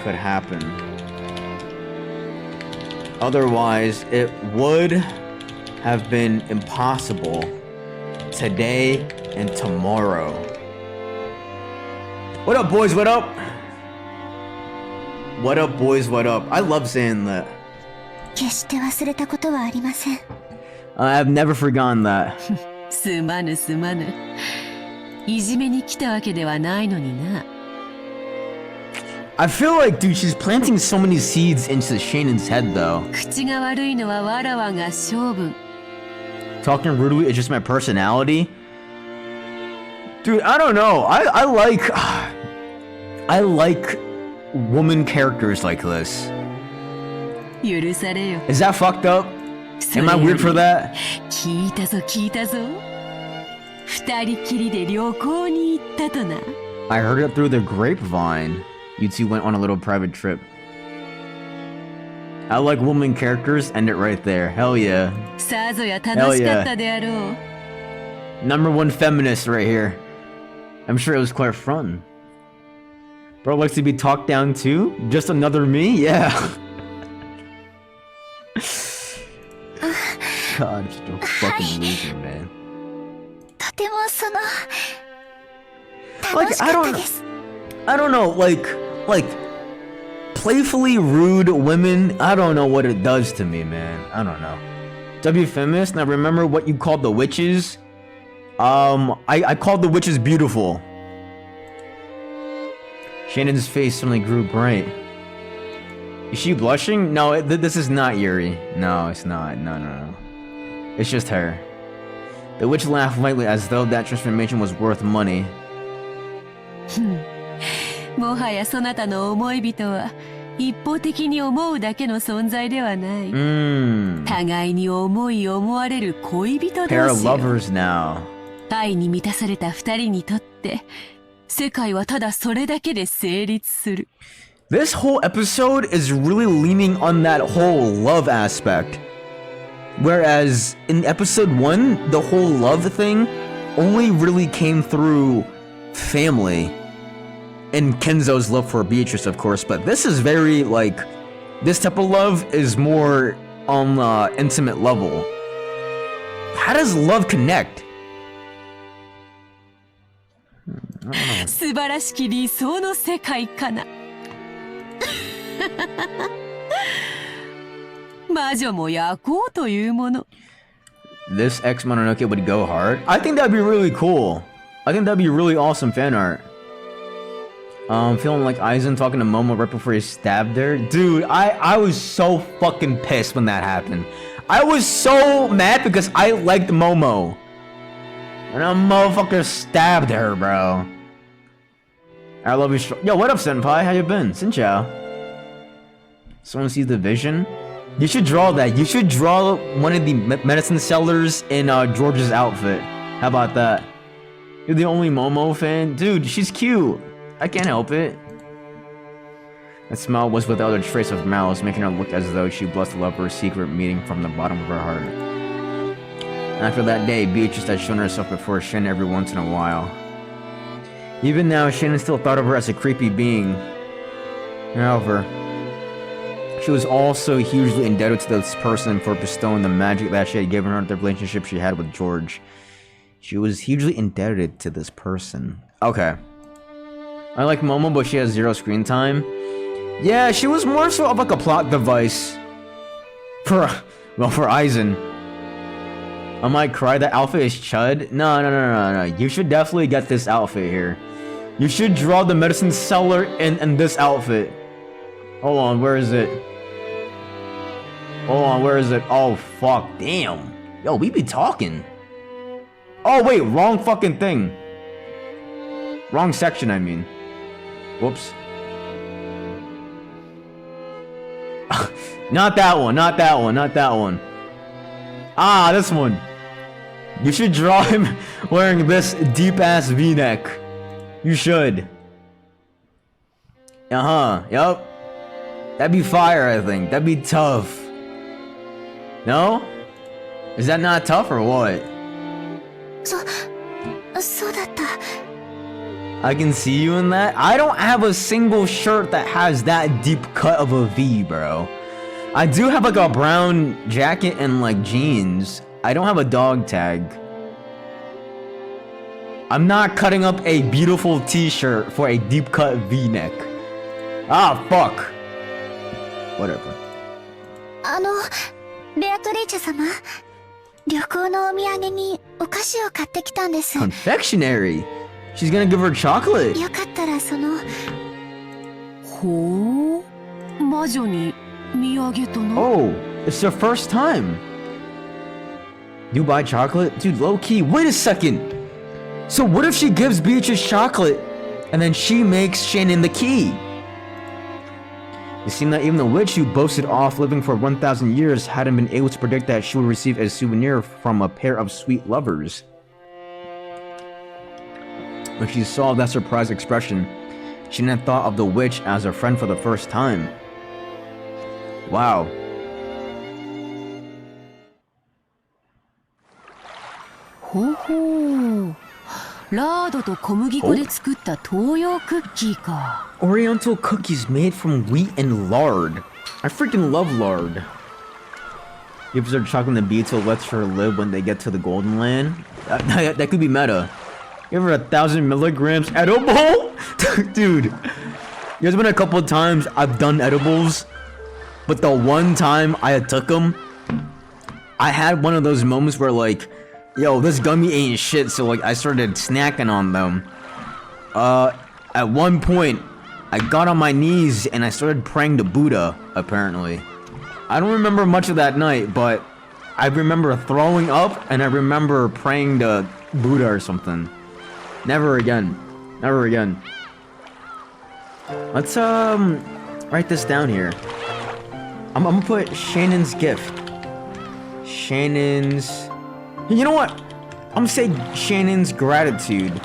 could happen. Otherwise, it would have been impossible today and tomorrow. What up, boys? What up? What up, boys? What up? I love saying that. 決して忘れたことはありません。I've never forgotten that. すまぬすまぬ。いじめに来たわけではないのにな。I feel like, dude, she's planting so many seeds into Shannon's head, though. 口が悪いのはわらわが性分。Talking rudely is just my personality. Dude, I don't know. I like woman characters like this. 許されよ。 Is that fucked up? Am I weird for that? 聞いたぞ聞いたぞ。二人きりで旅行に行ったとな。I heard it through the grapevine. You two went on a little private trip. I like woman characters. End it right there. Hell yeah. さぞや楽しかったであろう。Number one feminist right here. I'm sure it was quite fun. Bro likes to be talked down too? Just another me? Yeah. God, I'm such a fucking loser, man. とても楽 Like, しかったです。I don't know, like playfully rude women, I don't know what it does to me, man. I don't know. W feminist, now remember what you called the witches? I called the witches beautiful. Shannon's face suddenly grew bright. Is she blushing? No, this is not Yuri. No, it's not. No. It's just her. The witch laughed lightly as though that transformation was worth money. もはやそなたの思い人は一方的に思うだけの存在ではない。互いに思い思われる恋人同士よ。Pair of lovers now. 愛に満たされた二人にとって世界はただそれだけで成立する。This whole episode is really leaning on that whole love aspect. Whereas in episode 1, the whole love thing only really came through family. And Kenzo's love for Beatrice, of course, but this is very, like, this type of love is more on the intimate level. How does love connect? 素晴らしき理想の世界かな。魔女も焼こうというもの。 This ex Mononoke would go hard? I think that'd be really cool. I think that'd be really awesome fan art. Feeling like Aizen talking to Momo right before he stabbed her. Dude, I was so fucking pissed when that happened. I was so mad because I liked Momo. And a motherfucker stabbed her, bro. I love you. Yo, what up, senpai? How you been? Sinchao. Someone sees the vision? You should draw that. You should draw one of the medicine sellers in George's outfit. How about that? You're the only Momo fan? Dude, she's cute. I can't help it. That smile was without a trace of malice, making her look as though she blessed the lover's secret meeting from the bottom of her heart. After that day, Beatrice had shown herself before Shin every once in a while. Even now, Shannon still thought of her as a creepy being. However, she was also hugely indebted to this person for bestowing the magic that she had given her in the relationship she had with George. She was hugely indebted to this person. Okay. I like Momo, but she has 0 screen time. Yeah, she was more so of like a plot device. For Aizen. I might cry, that outfit is chud. No. You should definitely get this outfit here. You should draw the medicine seller in this outfit. Hold on, where is it? Hold on, where is it? Oh, fuck, damn. Yo, we be talking. Oh, wait, wrong fucking thing. Wrong section, I mean. Whoops. Not that one, not that one, not that one. Ah, this one. You should draw him wearing this deep-ass V-neck. You should. Uh-huh, yup. That'd be fire, I think. That'd be tough. No? Is that not tough or what? そうだった。 I can see you in that. I don't have a single shirt that has that deep cut of a V, bro. I do have like a brown jacket and like jeans. I don't have a dog tag. I'm not cutting up a beautiful t-shirt for a deep cut V-neck. Ah, fuck. Whatever. ベアトリーチェ様、旅行のお土産にお菓子を買ってきたんです。 Confectionery. She's gonna give her chocolate. よかったらほう、魔女に土産とな。 Oh, it's the first time. You buy chocolate? Dude, low key. Wait a second. So what if she gives Beatrice chocolate and then she makes Shannon the key? It seemed that even the witch who boasted off living for 1,000 years hadn't been able to predict that she would receive a souvenir from a pair of sweet lovers. When she saw that surprised expression, Shannon thought of the witch as a friend for the first time. Wow. ほうほう。ラードと小麦粉で作った東洋クッキーか。Oriental cookies made from wheat and lard. I freaking love lard. Gives her chocolate the bead so lets her live when they get to the Golden Land. That could be meta. Give her 1,000 milligrams edible? Dude, there's been a couple of times I've done edibles, but the one time I took them, I had one of those moments where like, yo, this gummy ain't shit, so like I started snacking on them. At one point, I got on my knees and I started praying to Buddha, apparently. I don't remember much of that night, but I remember throwing up and I remember praying to Buddha or something. Never again. Never again. Let's write this down here. I'm gonna put Shannon's gift. Shannon's... You know what? I'm gonna say Shannon's gratitude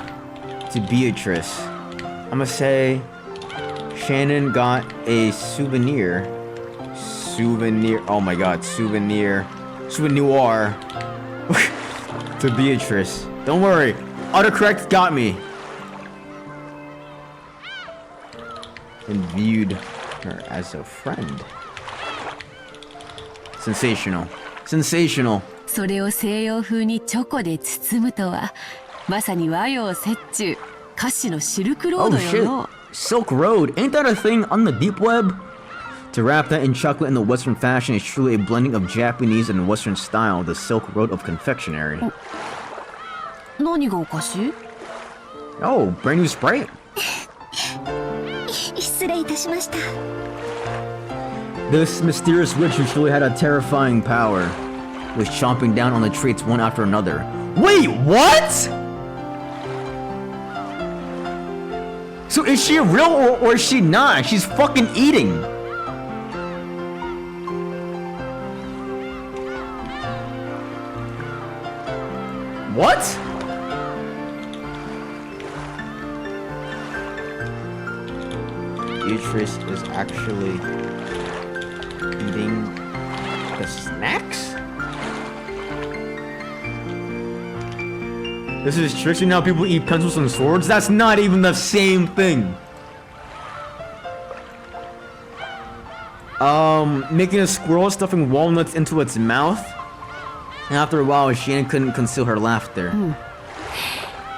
to Beatrice. I'm gonna say Shannon got a souvenir. Oh my god, souvenir. Souvenir. To Beatrice. Don't worry. Autocorrect got me. And viewed her as a friend. Sensational. Sensational. それを西洋風にチョコで包むとは、まさに和洋折衷、菓子のシルクロー Oh ド shit. よの。Silk Road. Ain't that a thing on the deep web? To wrap that in chocolate in the Western fashion is truly a blending of Japanese and Western style, the Silk Road of confectionery. 何がおかしい？ Oh, brand new Sprite. 失礼いたしました。 This mysterious witch who truly had a terrifying power was chomping down on the treats one after another. Wait, what? So is she real or is she not? She's fucking eating. What? Beatrice is actually eating the snacks? This is Trixie. Now people eat pencils and swords? That's not even the same thing. Making a squirrel stuffing walnuts into its mouth. And after a while, Shannon couldn't conceal her laughter.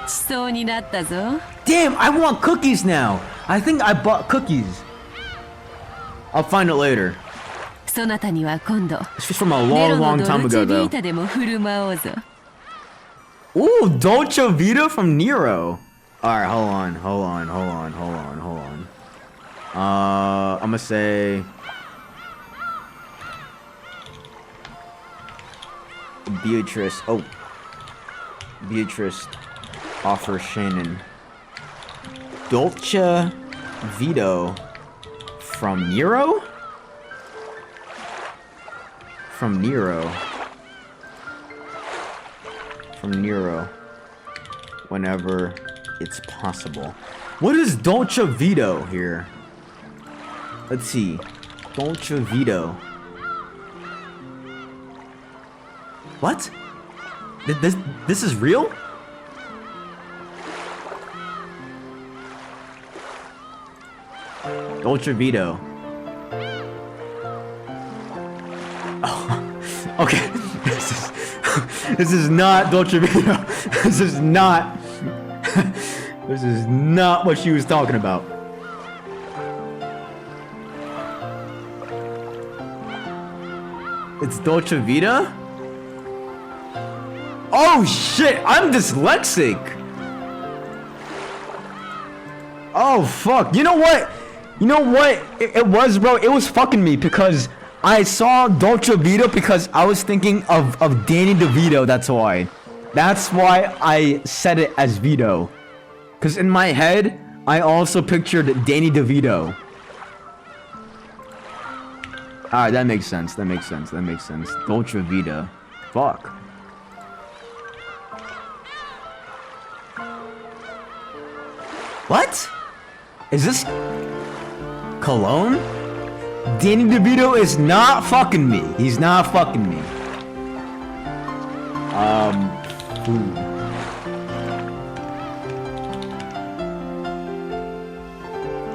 しそうになったぞ。 Damn, I want cookies now. I think I bought cookies. I'll find it later. そなたには今度、 It's just from a ネ long, ロの long ド time ルチ ago, ェビ though. ータでも振る舞おうぞ。 Ooh, Dolce Vita from Nero. Alright, hold on. I'm gonna say... Beatrice. Oh. Beatrice offers Shannon Dolce Vito from Nero? From Nero. Whenever it's possible. What is Dolce Vito here? Let's see. Dolce Vito. What? This is real? Dolce Vito. Oh, okay. This is not Dolce Vito. This is not. This is not what she was talking about. It's Dolce Vita? Oh shit, I'm dyslexic. Oh fuck. You know what? It was, bro. It was fucking me because I saw Dolce Vita because I was thinking of Danny DeVito. That's why. That's why I said it as Vito. Because in my head, I also pictured Danny DeVito. Alright, that makes sense. Dolce Vita. Fuck. What? Is this cologne? Danny DeVito is not fucking me. He's not fucking me. Food.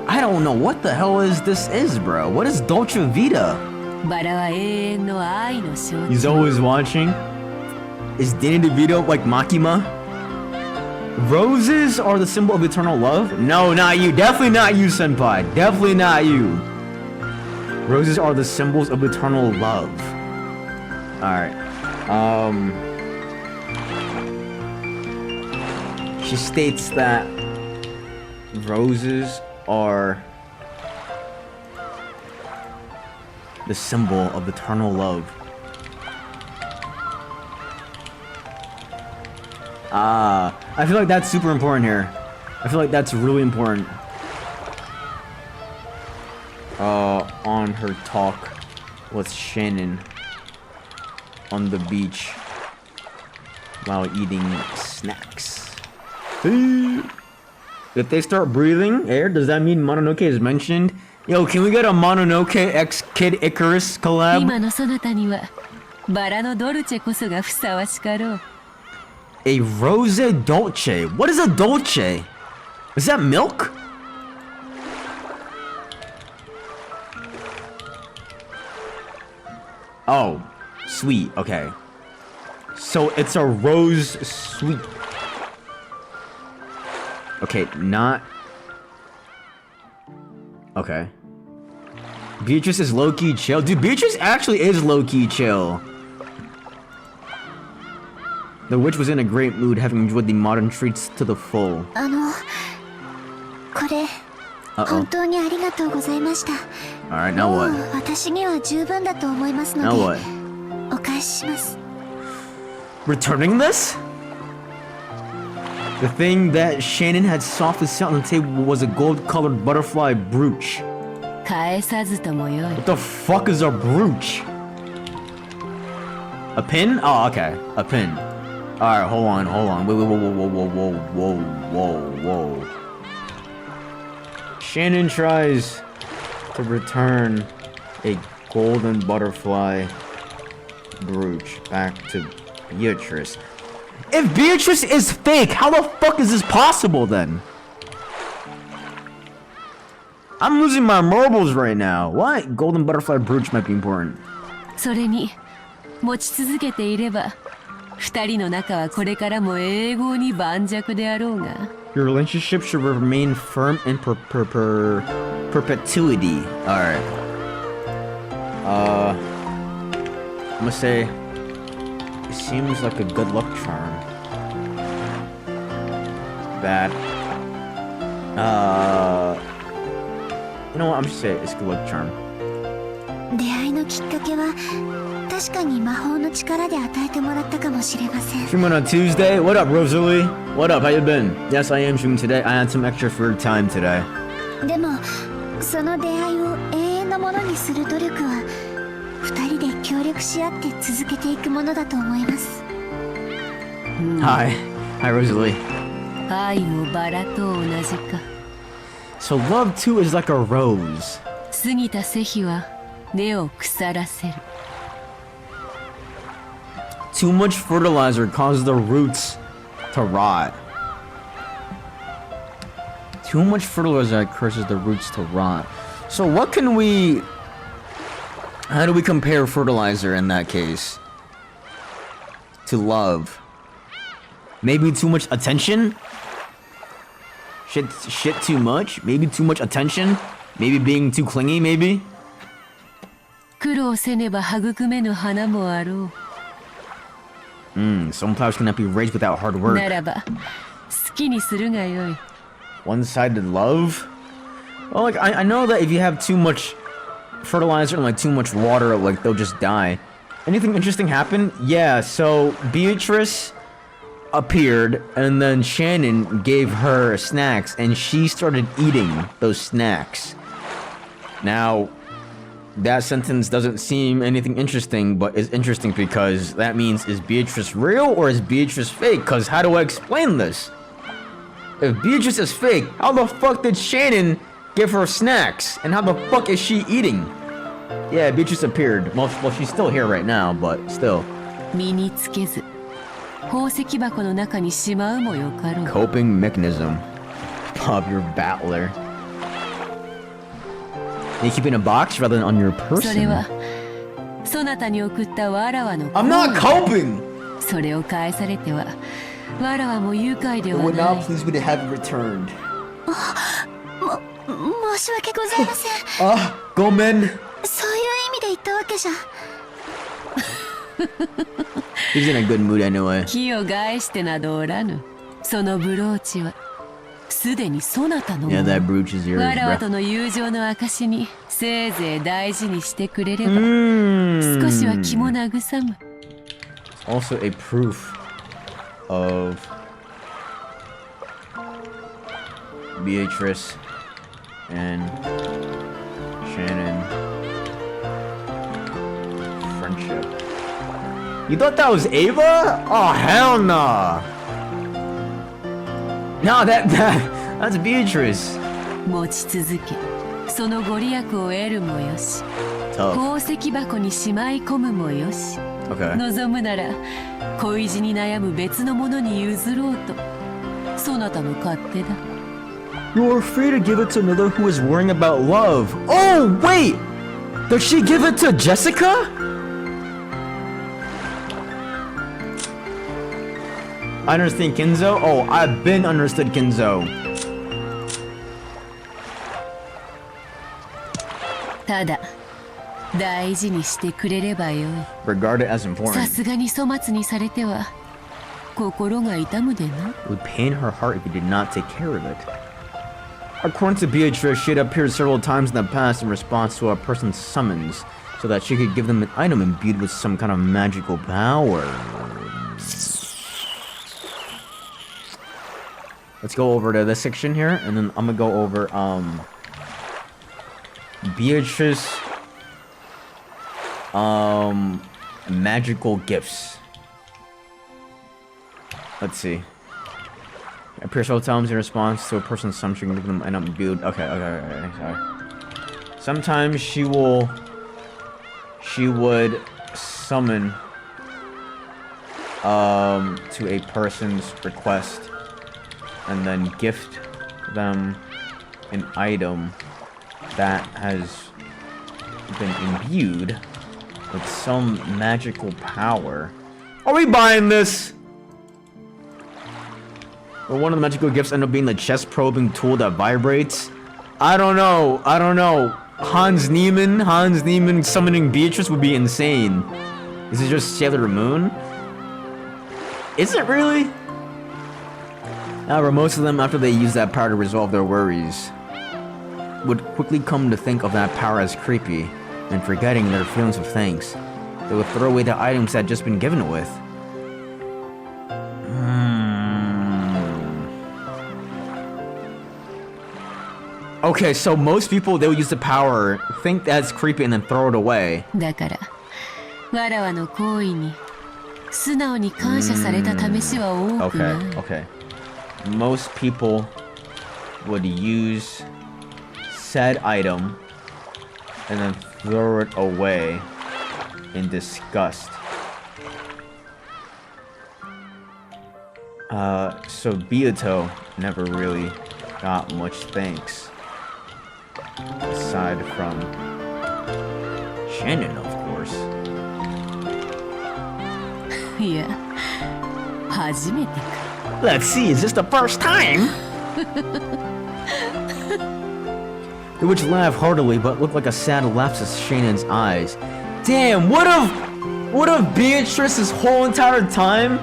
I don't know what the hell this is, bro. What is Dolce Vita? バラは永遠の愛の象 He's 徴。 always watching. Is Danny DeVito like Makima? Roses are the symbol of eternal love? No, not you. Definitely not you, senpai. Definitely not you. Roses are the symbols of eternal love. Alright. She states that roses are the symbol of eternal love. I feel like that's super important here. I feel like that's really important. On her talk with Shannon on the beach while eating snacks. If they start breathing air, does that mean Mononoke is mentioned? Yo, can we get a Mononoke X Kid Icarus collab? 今のそなたにはバラのドルチェこそがふさわしかろう。 A rose dolce. What is a dolce? Is that milk? Oh, sweet. Okay. So it's a rose sweet. Okay, not... Okay. Beatrice is low-key chill. Dude, Beatrice actually is low-key chill. The witch was in a great mood, having enjoyed the modern treats to the full. これ、本当にありがとうございました。 Alright, now what? 私には十分だと思いますの Now で、 what? お返しします。 Returning this? The thing that Shannon had softly set on the table was a gold-colored butterfly brooch. 返さずともよい。 What the fuck is a brooch? A pin? Oh, okay. A pin. Alright, hold on. Wait, whoa. Shannon tries to return a golden butterfly brooch back to Beatrice. If Beatrice is fake, how the fuck is this possible then? I'm losing my marbles right now. Why? Golden butterfly brooch might be important. それに持ち続けていれば二人の仲はこれからも永劫に盤石であろうが。 Your relationship should remain firm in perpetuity. Alright. I'm gonna say it seems like a good luck charm. That you know what, I'm just saying it's a good luck charm. 出会いのきっかけは確かに魔法の力で与えてもらったかもしれません。 Streaming on Tuesday. What up, Rosalie? What up? How you been? Yes, I am streaming today. I had some extra free time today. でもその出会いを永遠のものにする努力は二人で協力し合って続けていくものだと思います。 Hi, Rosalie. 愛もバラと同じか。 So love too is like a rose. 過ぎた世日は根を腐らせる。 Too much fertilizer causes the roots to rot. Too much fertilizer causes the roots to rot. So what can we... How do we compare fertilizer in that case? To love? Maybe too much attention? Shit too much? Maybe too much attention? Maybe being too clingy, maybe? 苦労せねば育めぬ花もあろう。 Some flowers cannot be raised without hard work. ならば好きにするがよい。 One-sided love? Well, like, I know that if you have too much fertilizer and, like, too much water, like, they'll just die. Anything interesting happen? Yeah, so Beatrice appeared, and then Shannon gave her snacks, and she started eating those snacks. Now, that sentence doesn't seem anything interesting, but is interesting because that means, is Beatrice real or is Beatrice fake? Because how do I explain this? If Beatrice is fake, how the fuck did Shannon give her snacks? And how the fuck is she eating? Yeah, Beatrice appeared. Well, she's still here right now, but still. 身につけず宝石箱の中にしまうもよかろう。 Coping mechanism. Bob, your battler. You keep it in a box rather than on your それ person. はそなたに送ったわらわの I'm not coping! それを返されてはわらわも愉快で It は would な not い。 please me to have it returned. 申し訳ございません。 Ah, go men. そういう意味で言ったわけじゃ。 He's in a good mood anyway. 気を害してなどおらぬ。そのブローチはすでにそなたのも Yeah, の。 that brooch is yours, わらわ bro. との友情の証にせいぜい大事にしてくれれば、少しは気も慰む。 Also a proof of Beatrice and Shannon friendship. You thought that was Ava? Oh hell nah. No, that That's Beatrice. 持ち続け、そのご利益を得るもよし、 Tough. 宝石箱にしまい込むもよし、 Okay. 望むなら恋路に悩む別の者に譲ろうと、そなたの勝手だ。 You're free to give it to another who is worrying about love. Oh, wait! Does she give it to Jessica? I understand Kinzo? Oh, I've been understood Kinzo. ただ大事にしてくれればよい。 Regarded as さ important. すがに粗末にされては心が痛むでな。 It would pain her heart if you did not take care of it. According to Beatrice, she had appeared several times in the past in response to a person's summons, so that she could give them an item imbued with some kind of magical power. Let's go over to this section here, and then I'm gonna go over, Beatrice, magical gifts. Let's see. Appears several times in response to a person's assumption, give them an item imbued. Okay, sorry. Sometimes she would summon, to a person's request, and then gift them an item that has been imbued with some magical power. Are we buying this? Or one of the magical gifts end up being the chest probing tool that vibrates? I don't know. Hans Niemann summoning Beatrice would be insane. Is it just Sailor Moon? Is it really? However, most of them, after they use that power to resolve their worries, would quickly come to think of that power as creepy, and forgetting their feelings of thanks, they would throw away the items that had just been given with. Okay, so most people, they would use the power, think that's creepy, and then throw it away. だからわらわの行為に素直に感謝された試しは多くない。 Okay. Most people would use said item and then throw it away in disgust. So Beato never really got much thanks. Aside from Shannon, of course. いや、初めてか。 Let's see, is this the first time? The witch laughed heartily, but looked like a sad lapse in Shannon's eyes. Damn, what of Beatrice's whole entire time?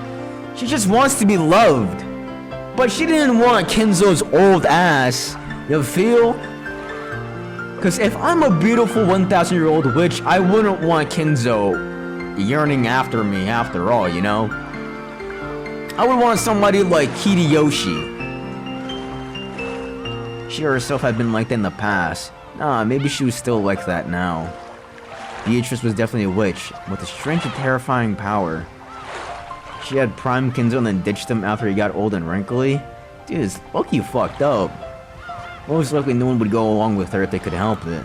She just wants to be loved. But she didn't want Kenzo's old ass. You feel? Cause if I'm a beautiful 1,000-year-old witch, I wouldn't want Kenzo yearning after me after all, you know? I would want somebody like Hideyoshi. She herself had been like that in the past. Nah, maybe she was still like that now. Beatrice was definitely a witch, with a strange and terrifying power. She had primed Kenzo and then ditched him after he got old and wrinkly. Dude, it's fucking fucked up. Most likely no one would go along with her if they could help it.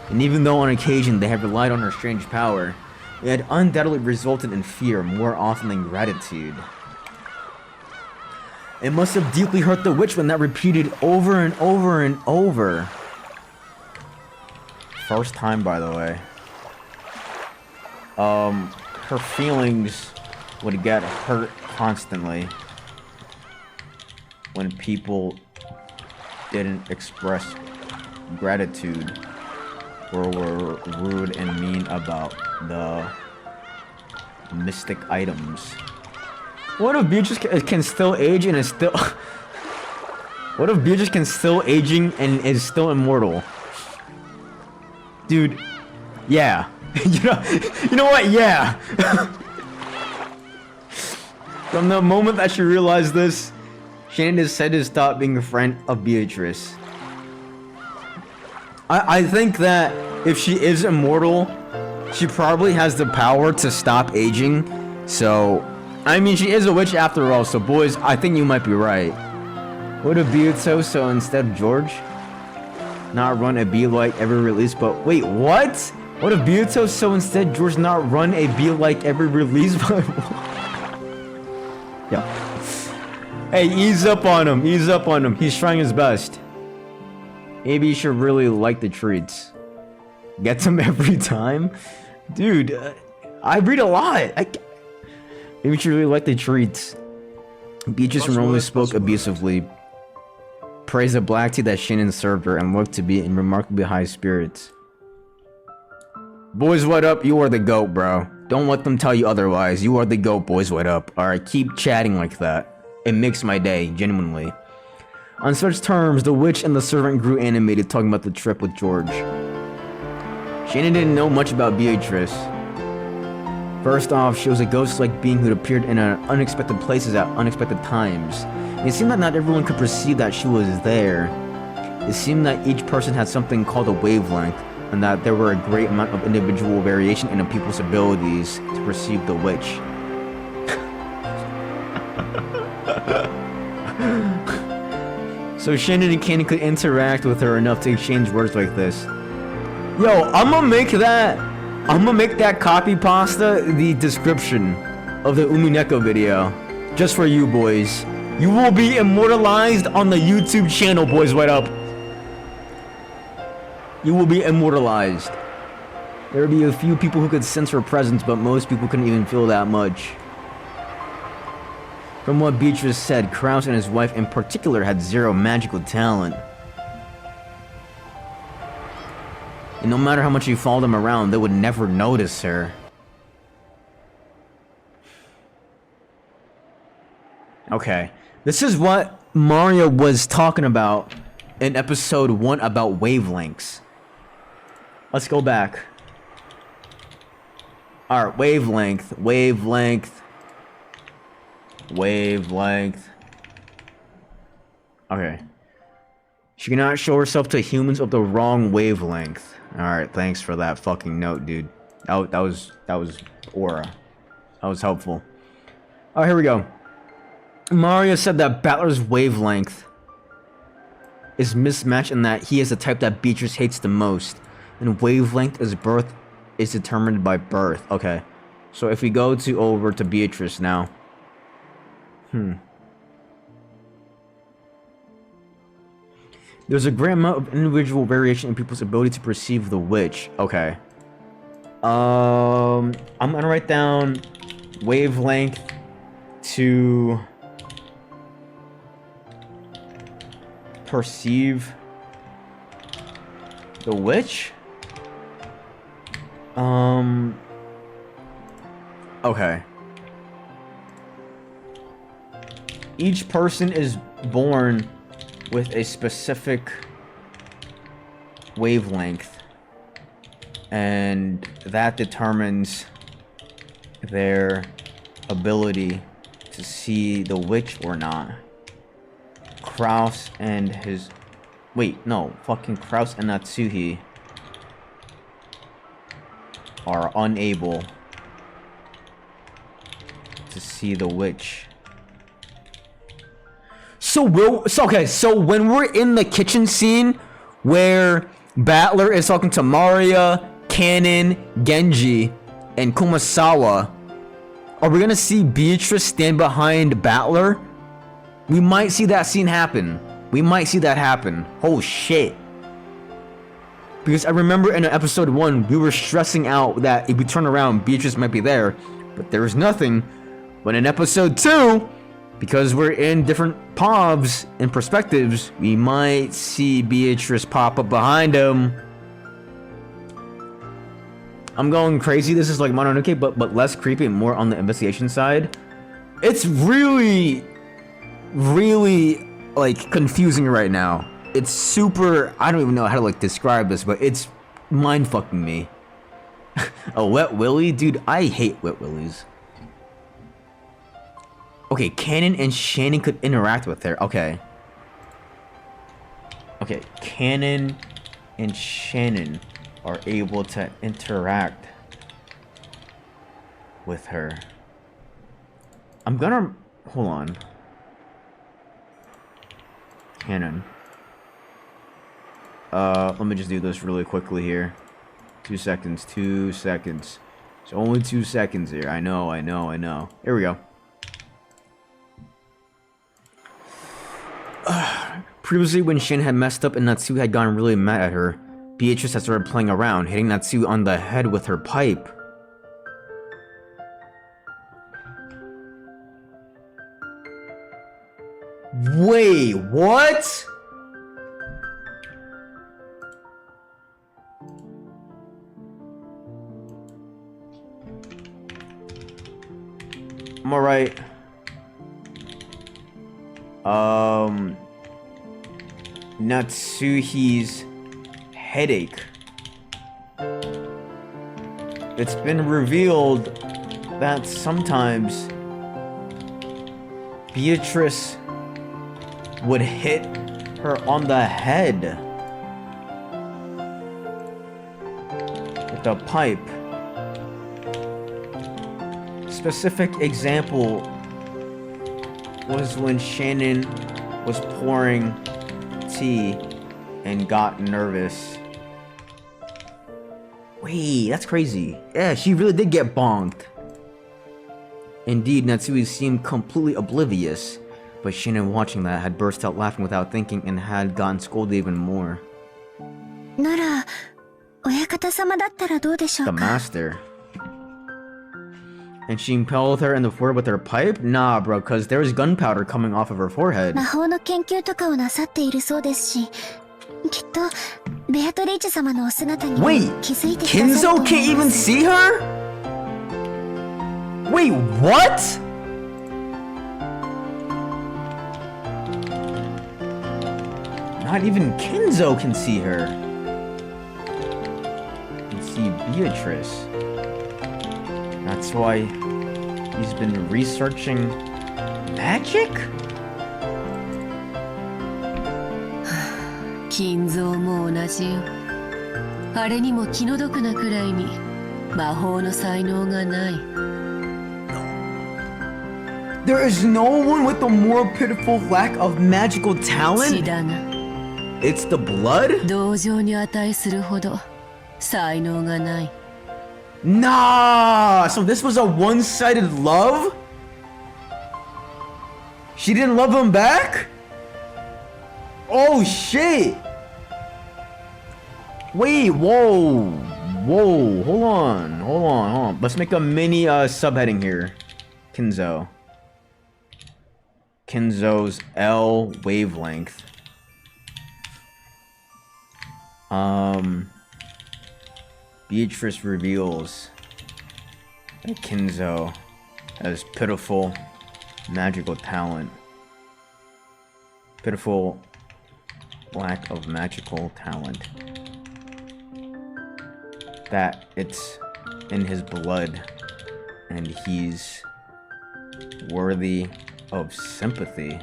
And even though on occasion they had relied on her strange power, it had undoubtedly resulted in fear more often than gratitude. It must have deeply hurt the witch when that repeated over and over and over. First time, by the way. Her feelings would get hurt constantly when people didn't express gratitude or were rude and mean about the mystic items. What if Beatrice can still age and is still... What if Beatrice can still aging and is still immortal? Dude, yeah. you know what? Yeah. From the moment that she realized this, Shannon is said to stop being a friend of Beatrice. I think that if she is immortal, she probably has the power to stop aging. So, I mean, she is a witch after all, so boys, I think you might be right. What if Biyuto so instead of George? Not run a be like every release, but wait, what? What if Biyuto so instead George not run a be like every release? Yeah. Hey, ease up on him. Ease up on him. He's trying his best. Maybe you should really like the treats. Gets him every time? Dude, I read a lot. Maybe you should really like the treats. Beatrice normally spoke abusively. Praised the black tea that Shannon served her and looked to be in remarkably high spirits. Boys, what up? You are the GOAT, bro. Don't let them tell you otherwise. You are the GOAT, boys, what up? Alright, keep chatting like that. It makes my day, genuinely. On such terms, the witch and the servant grew animated talking about the trip with George. Shannon didn't know much about Beatrice. First off, she was a ghost-like being who'd appeared in unexpected places at unexpected times. It seemed that not everyone could perceive that she was there. It seemed that each person had something called a wavelength, and that there were a great amount of individual variation in a people's abilities to perceive the witch. So Shannon and Candy could interact with her enough to exchange words like this. Yo, I'ma make that copy pasta the description of the Umineko video. Just for you boys. You will be immortalized on the YouTube channel, boys. What up? You will be immortalized. There would be a few people who could sense her presence, but most people couldn't even feel that much. From what Beatrice said, Krause and his wife in particular had zero magical talent. And no matter how much you followed them around, they would never notice her. Okay. This is what Mario was talking about in episode 1 about wavelengths. Let's go back. Alright, wavelength. Okay. She cannot show herself to humans of the wrong wavelength. Alright, thanks for that fucking note, dude. That was aura. That was helpful. Oh, here we go. Mario said that Battler's wavelength is mismatched in that he is the type that Beatrice hates the most. And wavelength is determined by birth. Okay. So if we go over to Beatrice now. There's a great amount of individual variation in people's ability to perceive the witch. Okay. I'm gonna write down wavelength to perceive the witch. Okay. Each person is born with a specific wavelength, and that determines their ability to see the witch or not. Krause and his... Wait, no. Fucking Krause and Natsuhi are unable to see the witch. So when we're in the kitchen scene where Battler is talking to Maria, Kanon, Genji, and Kumasawa, are we gonna see Beatrice stand behind Battler? We might see that scene happen. We might see that happen. Oh shit. Because I remember in episode 1, we were stressing out that if we turn around, Beatrice might be there, but there was nothing. But in episode 2, because we're in different POVs and perspectives, we might see Beatrice pop up behind him. I'm going crazy. This is like Mononoke, but less creepy and more on the investigation side. It's really like confusing right now. It's super, I don't even know how to like describe this, but it's mind fucking me. A wet willy? Dude, I hate wet willies. Okay, Kanon and Shannon could interact with her. Okay. Okay, Kanon and Shannon are able to interact with her. I'm gonna... Hold on. canon. Let me just do this really quickly here. 2 seconds, 2 seconds. It's only 2 seconds here. I know. Here we go. Previously, when Shin had messed up and Natsu had gotten really mad at her, Beatrice had started playing around, hitting Natsu on the head with her pipe. Wait, what? I'm alright. Natsuhi's headache. It's been revealed that sometimes Beatrice would hit her on the head with a pipe. Specific example was when Shannon was pouring tea and got nervous. Wait, that's crazy. Yeah, she really did get bonked. Indeed, Natsui seemed completely oblivious, but Shannon, watching that, had burst out laughing without thinking and had gotten scolded even more. The master. And she impaled her in the forehead with her pipe? Nah, bro, cause there's gunpowder coming off of her forehead. Wait, Kinzo can't even see her? Wait, what? Not even Kinzo can see her. You can see Beatrice. That's why he's been researching magic? 金蔵も同じよ。あれにも気の毒なくらいに魔法の才能がない。There is no one with a more pitiful lack of magical 血 talent? だな。 It's the blood? 同情に値するほど才能がない。 Nah! So this was a one-sided love? She didn't love him back? Oh shit! Wait, whoa. Whoa, hold on. Let's make a mini subheading here. Kinzo. Kinzo's L wavelength. Beatrice reveals that Kinzo has pitiful magical talent. Pitiful lack of magical talent. That it's in his blood and he's worthy of sympathy.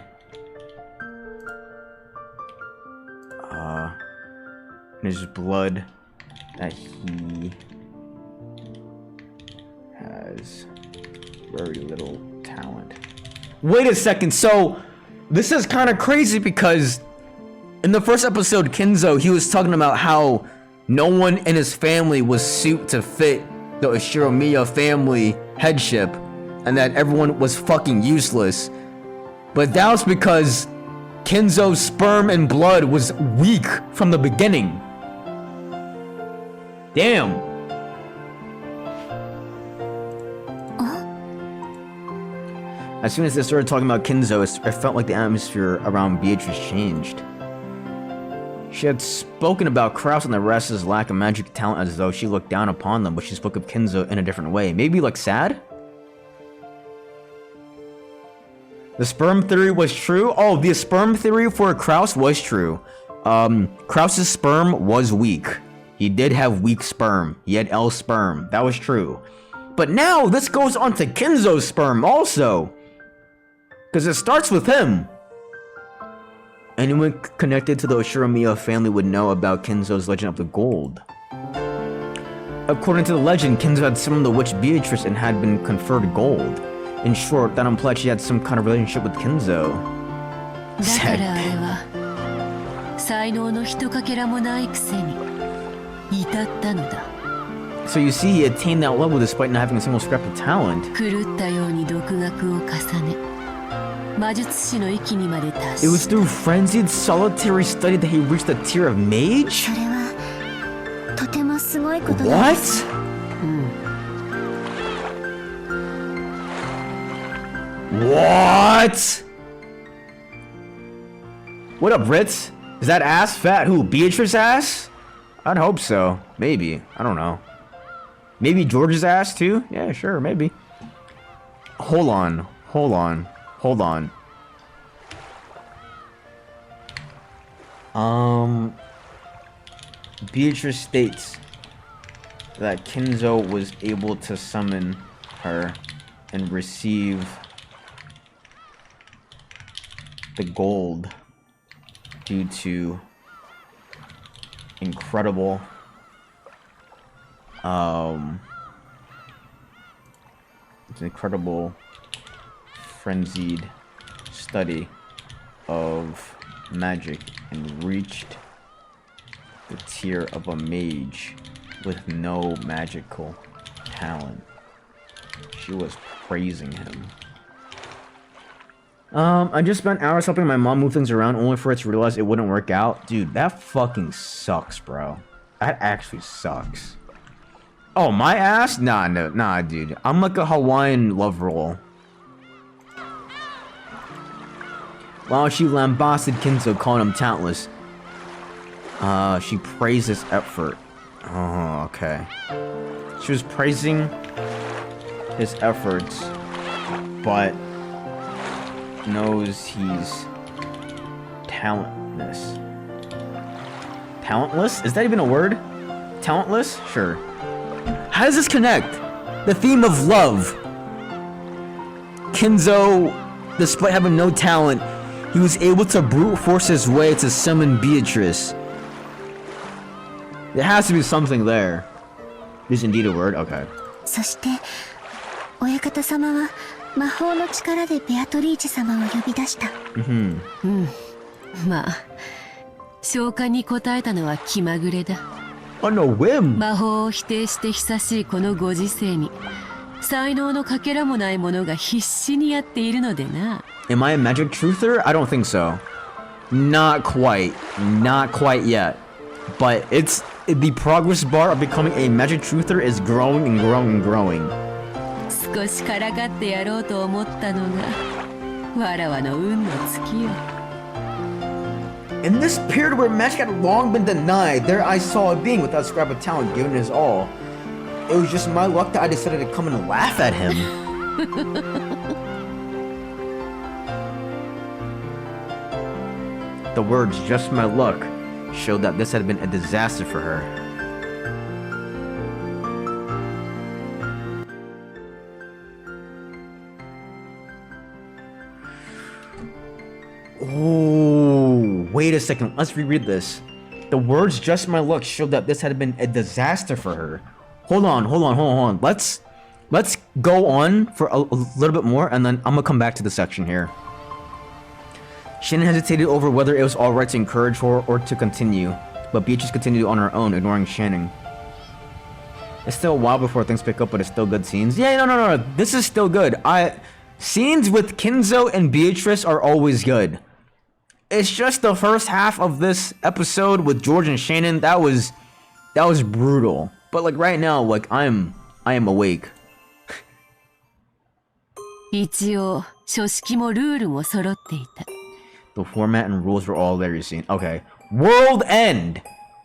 In his blood that he has very little talent. Wait a second, so this is kind of crazy because in the first episode, Kinzo, he was talking about how no one in his family was suited to fit the Oshiromiya family headship and that everyone was fucking useless. But that was because Kinzo's sperm and blood was weak from the beginning. Damn. As soon as they started talking about Kinzo, it felt like the atmosphere around Beatrice changed. She had spoken about Kraus and the rest's lack of magic talent as though she looked down upon them, but she spoke of Kinzo in a different way. Maybe like sad? The sperm theory was true? Oh, the sperm theory for Kraus was true. Kraus's sperm was weak. He did have weak sperm. He had L sperm. That was true. But now this goes on to Kinzo's sperm also. Because it starts with him. Anyone connected to the Oshiromiya family would know about Kinzo's legend of the gold. According to the legend, Kinzo had summoned the witch Beatrice and had been conferred gold. In short, that implied she had some kind of relationship with Kinzo. Sad. 才能のひとかけらもないくせに至ったのだ。 So you see, he attained that level despite not having a single scrap of talent. 狂ったように独学を重ね、魔術師の域にまで達 It was し through frenzied solitary study that he reached the tier of mage? それはとてもすごいことだ。 What? うん。 What? What up, Ritz? Is that ass fat? Who? Beatrice's ass? I'd hope so. Maybe. I don't know. Maybe George's ass too? Yeah, sure, maybe. Hold on. Hold on. Hold on. Beatrice states that Kinzo was able to summon her and receive the gold due to incredible it's an incredible frenzied study of magic and reached the tier of a mage with no magical talent. She was praising him. I just spent hours helping my mom move things around only for it to realize it wouldn't work out. Dude, that fucking sucks, bro. That actually sucks. Oh, my ass? Nah, dude. I'm like a Hawaiian love roll. While she lambasted Kinzo, calling him talentless, she praised his effort. Oh, okay. She was praising his efforts, but knows he's talentless. Talentless? Is that even a word? Talentless? Sure. How does this connect? The theme of love. Kinzo, despite having no talent, he was able to brute force his way to summon Beatrice. There has to be something there. Is indeed a word? Okay. そして親方様は魔法の力でベアトリーチェ様を呼び出した。うん。まあ、召喚に応えたのは気まぐれだ。On a whim. 魔法を否定して久しいこのご時世に、才能のかけらもない者が必死にやっているのでな。Am I a magic truther? I don't think so. Not quite. Not quite yet. But it's the progress bar of becoming a magic truther is growing and growing and growing. 少しからかってやろうと思ったのが、わらわの運の尽きよ。In this period where magic had long been denied, there I saw a being without a scrap of talent given his all. It was just my luck that I decided to come and laugh at him. The words "just my luck" showed that this had been a disaster for her. Oh, wait a second. Let's reread this. The words "just my luck" showed that this had been a disaster for her. Hold on. Let's go on for a little bit more, and then I'm gonna come back to the section here. Shannon hesitated over whether it was alright to encourage her or to continue, but Beatrice continued on her own, ignoring Shannon. It's still a while before things pick up, but it's still good scenes. Yeah, no. This is still good. Scenes with Kinzo and Beatrice are always good. It's just the first half of this episode with George and Shannon that was brutal. But like right now, like I am awake. 一応、書式もルールも揃っていた。The format and rules were all there, you see. Okay. World End!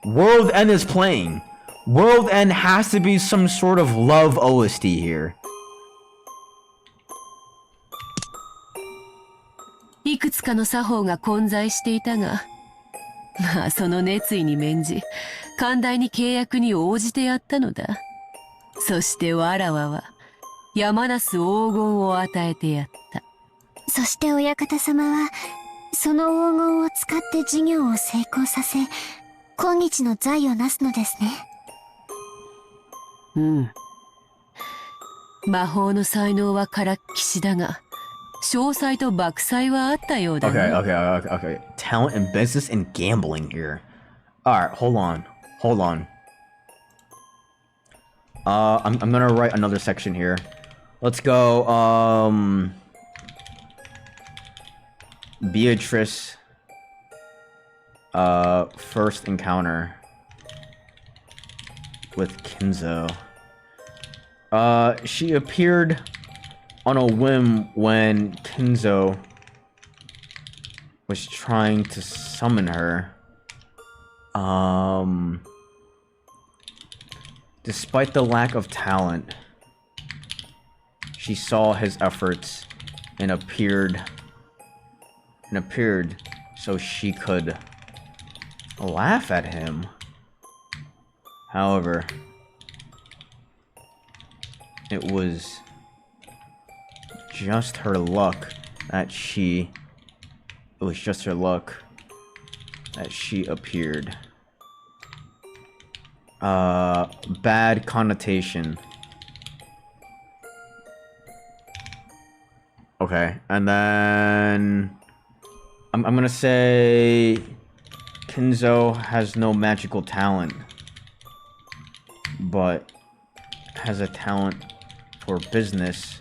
World End is playing. World End has to be some sort of love OST here. いくつかの作法が混在していたが、まあその熱意に免じ、寛大に契約に応じてやったのだ。そしてわらわは、山なす黄金を与えてやった。そして親方様はその黄金を使って事業を成功させ、今日の財をなすのですね。うん。魔法の才能はからっきしだが、商才と爆才はあったようだ Okay, な。 okay. Talent in business and gambling here. Alright, hold on. I'm gonna write another section here. Let's go, Beatrice, first encounter with Kinzo. She appeared on a whim when Kinzo was trying to summon her. Despite the lack of talent, she saw his efforts and appeared so she could laugh at him. However, it was just her luck that she appeared. Bad connotation. Okay, and then I'm gonna say Kinzo has no magical talent, but has a talent for business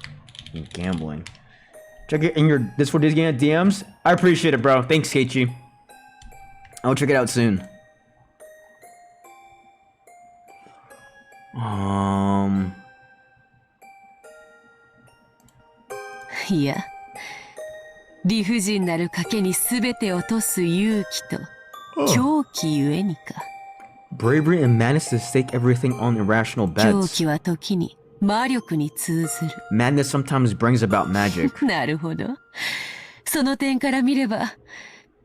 and gambling. Check it in your Discord DMs. I appreciate it, bro. Thanks, Keiichi. I'll check it out soon. いや、理不尽なる賭けに全て落とす勇気と狂気ゆえにか。Bravery and madness to stake everything on irrational 狂 bets. 気は時に魔力に通ずる。 Madness sometimes brings about magic. なるほど。その点から見れば、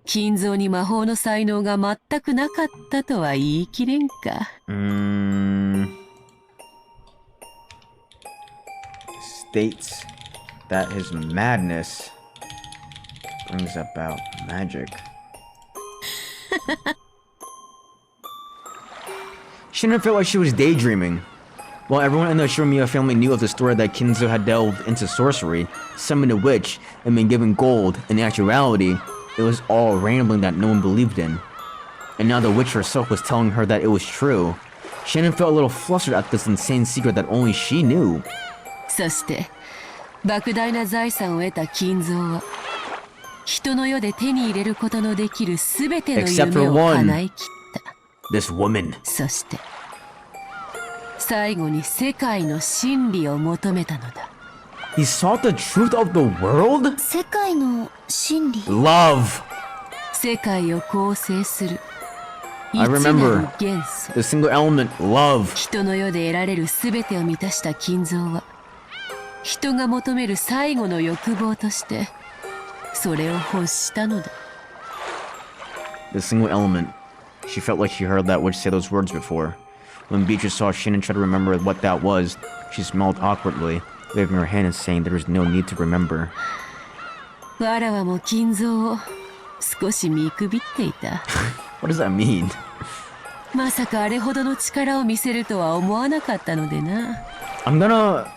金蔵に魔法の才能が全くなかったとは言い切れんか。States that his madness brings about magic. She didn't feel like she was daydreaming. While everyone in the Shiromiya family knew of the story that Kinzo had delved into sorcery, summoned a witch, and been given gold, in actuality, it was all rambling that no one believed in. And now the witch herself was telling her that it was true. Shannon felt a little flustered at this insane secret that only she knew. そして、莫大な財産を得た金蔵は、人の世で手に入れることのできるすべての夢を叶えきった。This woman. そして、最後に世界の真理を求めたのだ。He sought the truth of the world? 世界の真理。 Love. 世界を構成する。 I remember 元素。 the single element, love. 人の世で得られるすべてを満たした金蔵は、人が求める最後の欲望として、それを欲したのだ。The single element. She felt like she heard that witch say those words before. When Beatrice saw Shannon try to remember what that was, she smiled awkwardly, waving her hand and saying there was no need to remember. わらわも金蔵を少し見くびっていた。What does that mean? まさかあれほどの力を見せるとは思わなかったのでな。I'm gonna...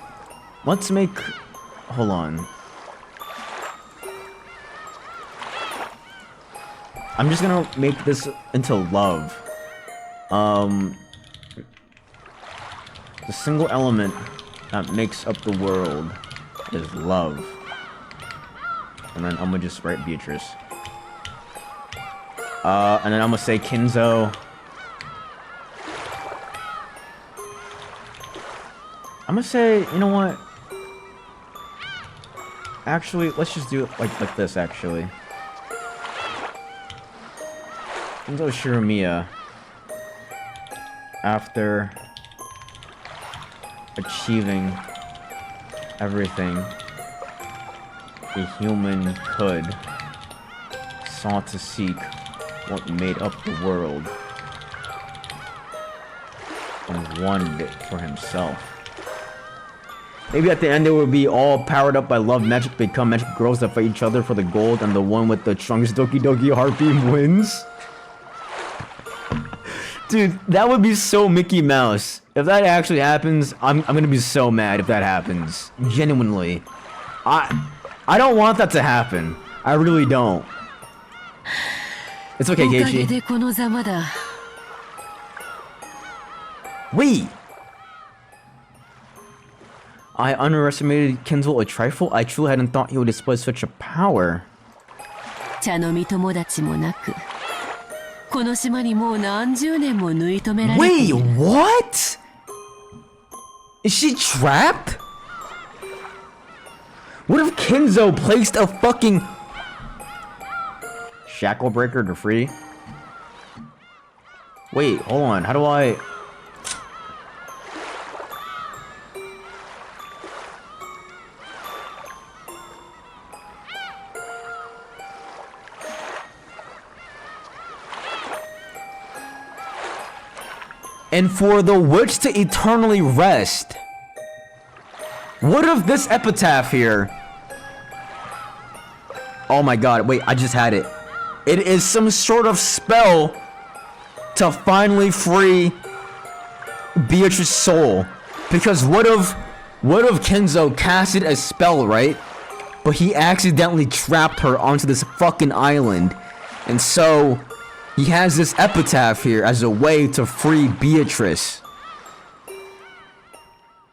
Let's make... Hold on. I'm just gonna make this into love. The single element that makes up the world is love. And then I'm gonna just write Beatrice. And then I'm gonna say Kinzo. I'm gonna say, you know what? Actually, let's just do it like this, actually. Kinzo Shiromiya, after achieving everything a human could, sought to seek what made up the world and wanted it for himself. Maybe at the end they will be all powered up by love magic, become magic girls that fight each other for the gold, and the one with the strongest Doki Doki heart beam wins. Dude, that would be so Mickey Mouse. If that actually happens, I'm gonna be so mad if that happens. Genuinely. I I don't want that to happen. I really don't. It's okay, おかげ Keiichi. でこのざまだ。 Wait! I underestimated Kenzo a trifle? I truly hadn't thought he would display such a power. 茶飲み友達もなく、この島にもう何十年も縫い止められてい Wait, る。 what? Is she trapped? What if Kenzo placed a fucking shackle breaker to free? Wait, hold on. How do I... And for the witch to eternally rest. What if this epitaph here? Oh my god, wait, I just had it. It is some sort of spell to finally free Beatrice's soul. Because what if Kenzo casted a spell, right? But he accidentally trapped her onto this fucking island. And so he has this epitaph here as a way to free Beatrice.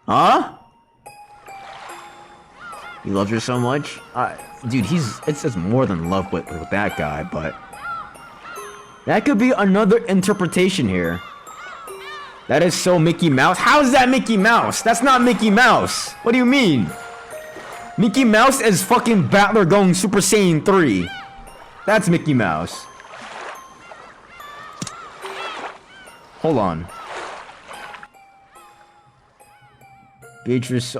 Huh? He loves her so much? Dude, it's more than love with that guy, but... That could be another interpretation here. That is so Mickey Mouse. How is that Mickey Mouse? That's not Mickey Mouse. What do you mean? Mickey Mouse is fucking Battler going Super Saiyan 3. That's Mickey Mouse. Hold on. Beatrice...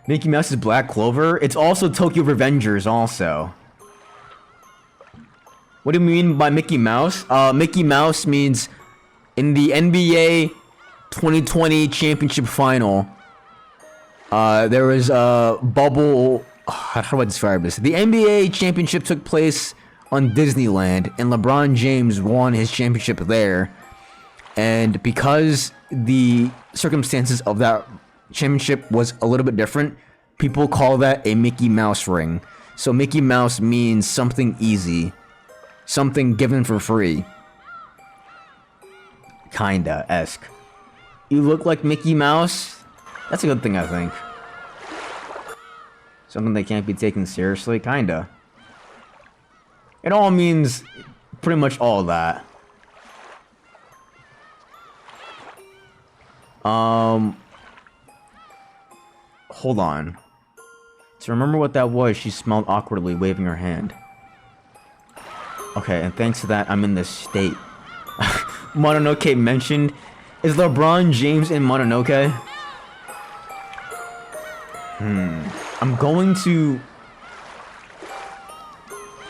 Mickey Mouse is Black Clover. It's also Tokyo Revengers also. What do you mean by Mickey Mouse? Mickey Mouse means in the NBA 2020 championship final, there was a bubble... How do I describe this? The NBA championship took place on Disneyland, and LeBron James won his championship there. And because the circumstances of that championship was a little bit different, people call that a Mickey Mouse ring. So Mickey Mouse means something easy, something given for free. Kinda-esque. You look like Mickey Mouse? That's a good thing, I think. Something that can't be taken seriously? Kinda. It all means pretty much all that. Hold on. To remember what that was, she smiled awkwardly, waving her hand. Okay, and thanks to that, I'm in this state. Mononoke mentioned. Is LeBron James in Mononoke? I'm going to...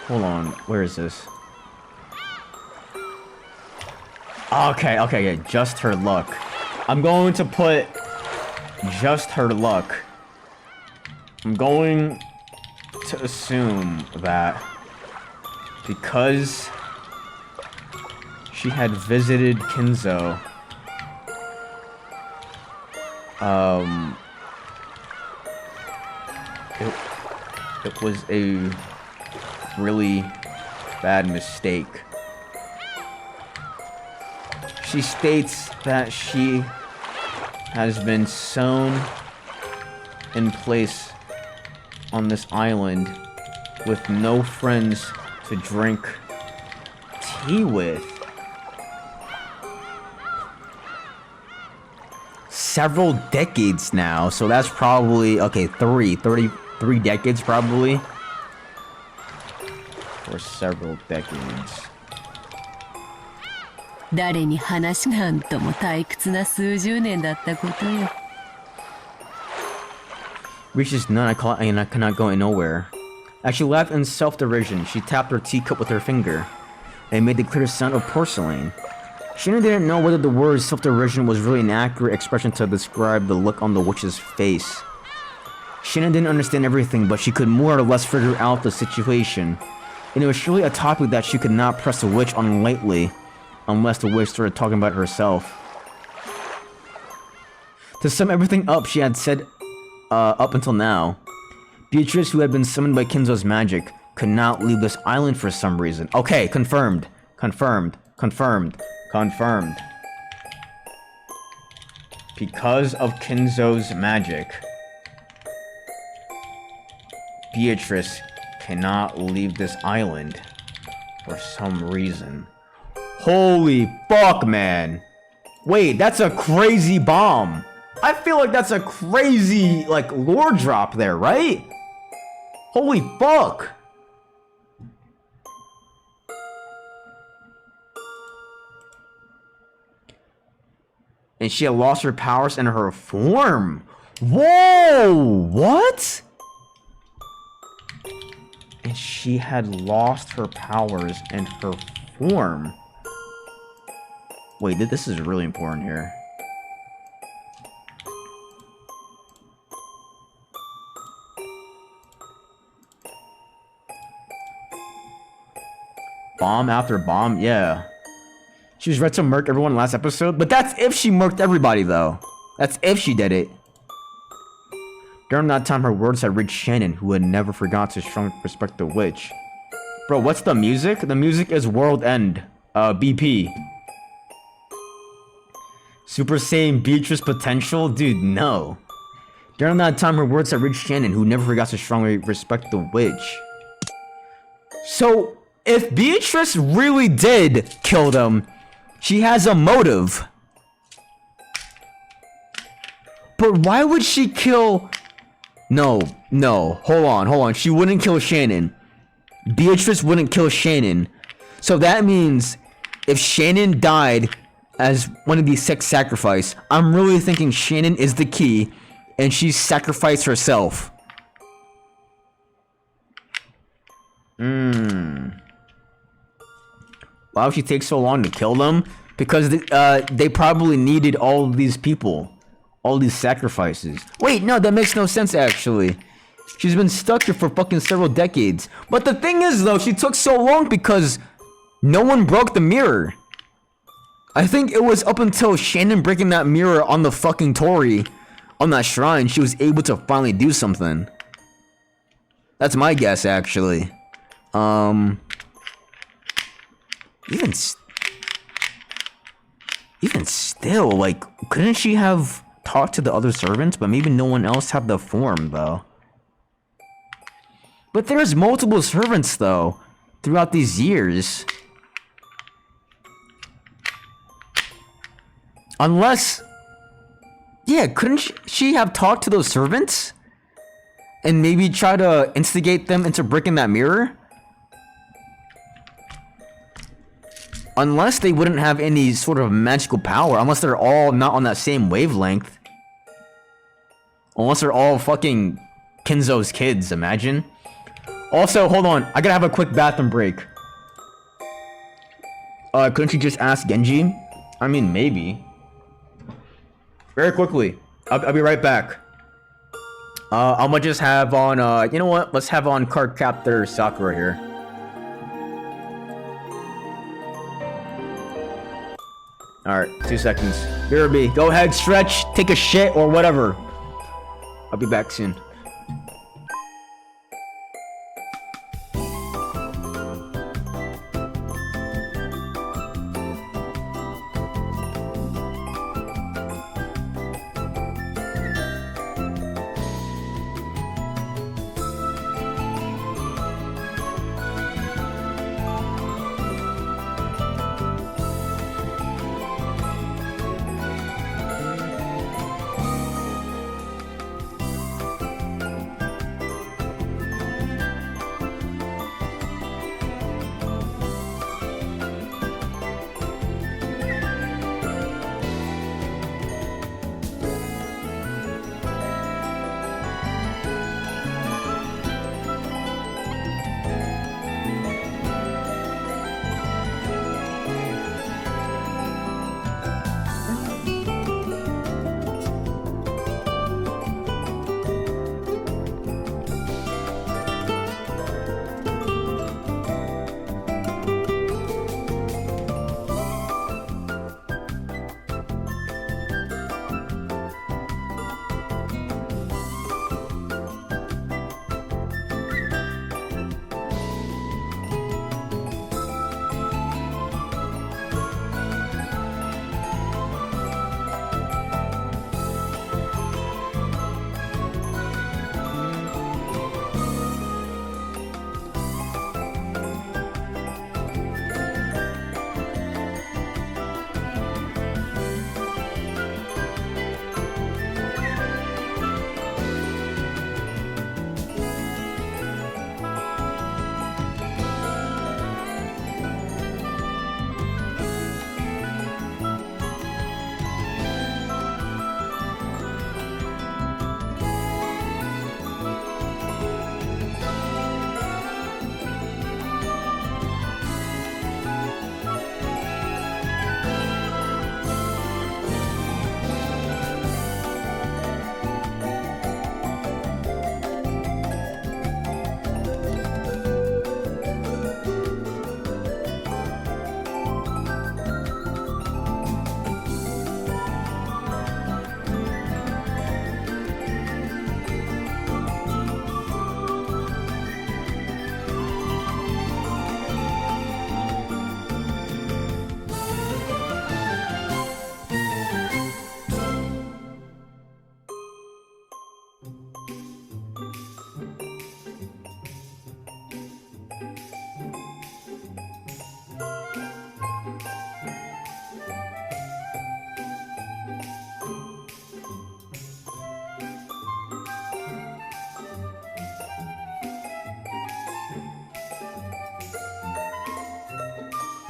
Hold on, where is this? Okay, yeah, just her luck. I'm going to put just her luck. I'm going to assume that because she had visited Kenzo, it was a really bad mistake. She states that she has been sewn in place on this island with no friends to drink tea with. Several decades now, so that's probably, okay, 33 decades probably. For several decades. 誰に話がんとも退屈な数十年だったことよ。Reaches none, I call it, and I cannot go nowhere. As she laughed in self-derision, she tapped her teacup with her finger, and made the clear sound of porcelain. Shannon didn't know whether the word self-derision was really an accurate expression to describe the look on the witch's face. Shannon didn't understand everything, but she could more or less figure out the situation, and it was surely a topic that she could not press the witch on lightly, unless the witch started talking about herself. To sum everything up she had said up until now, Beatrice, who had been summoned by Kinzo's magic, could not leave this island for some reason. Okay, confirmed. Confirmed. Confirmed. Confirmed. Because of Kinzo's magic, Beatrice cannot leave this island for some reason. Holy fuck, man. Wait, that's a crazy bomb. I feel like that's a crazy, like, lore drop there, right? Holy fuck. And she had lost her powers and her form. Whoa, what? And she had lost her powers and her form. Wait, this is really important here. Bomb after bomb, yeah. She was ready to murk everyone last episode, but that's if she murked everybody, though. That's if she did it. During that time, her words had reached Shannon, who had never forgot to strongly respect the witch. Bro, what's the music? The music is World End, BP. Super Saiyan Beatrice potential? Dude, no. During that time, her words had reached Shannon, who never forgot to strongly respect the witch. So, if Beatrice really did kill them, she has a motive. But why would she kill... No, hold on. She wouldn't kill Shannon. Beatrice wouldn't kill Shannon. So that means if Shannon died as one of these sex sacrifice, I'm really thinking Shannon is the key and she sacrificed herself. Why would she take so long to kill them? Because they probably needed all of these people. All these sacrifices. Wait, no, that makes no sense, actually. She's been stuck here for fucking several decades. But the thing is, though, she took so long because no one broke the mirror. I think it was up until Shannon breaking that mirror on the fucking Tori, on that shrine, she was able to finally do something. That's my guess, actually. Even still, like, couldn't she have talked to the other servants? But maybe no one else had the form, though. But there's multiple servants, though, throughout these years. Unless... Yeah, couldn't she have talked to those servants? And maybe try to instigate them into breaking that mirror? Unless they wouldn't have any sort of magical power. Unless they're all not on that same wavelength. Unless they're all fucking Kinzo's kids, imagine. Also, hold on. I gotta have a quick bathroom break. Couldn't you just ask Genji? I mean, maybe. Very quickly. I'll be right back. I'm gonna just have on, you know what? Let's have on Card Captor Sakura here. Alright, 2 seconds. BRB, go ahead, stretch, take a shit, or whatever. I'll be back soon.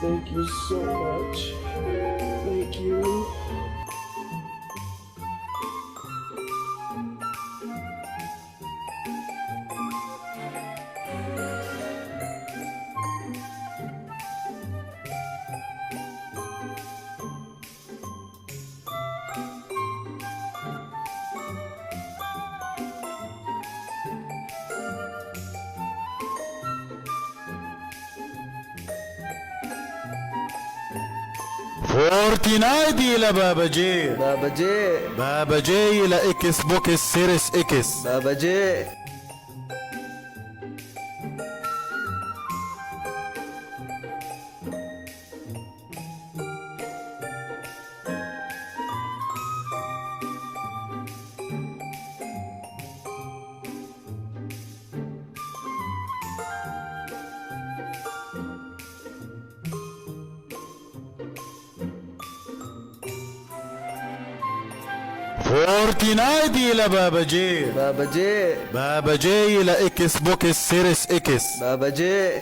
Thank you so much. Thank you. فورتنايت إلى بابا جي. بابا جي. بابا جي إلى إكس بوكس سيريس إكس. بابا جي. فورتنايت إلى بابا جي. بابا جي. بابا جي إلى إكس بوكس سيريس إكس. بابا جي.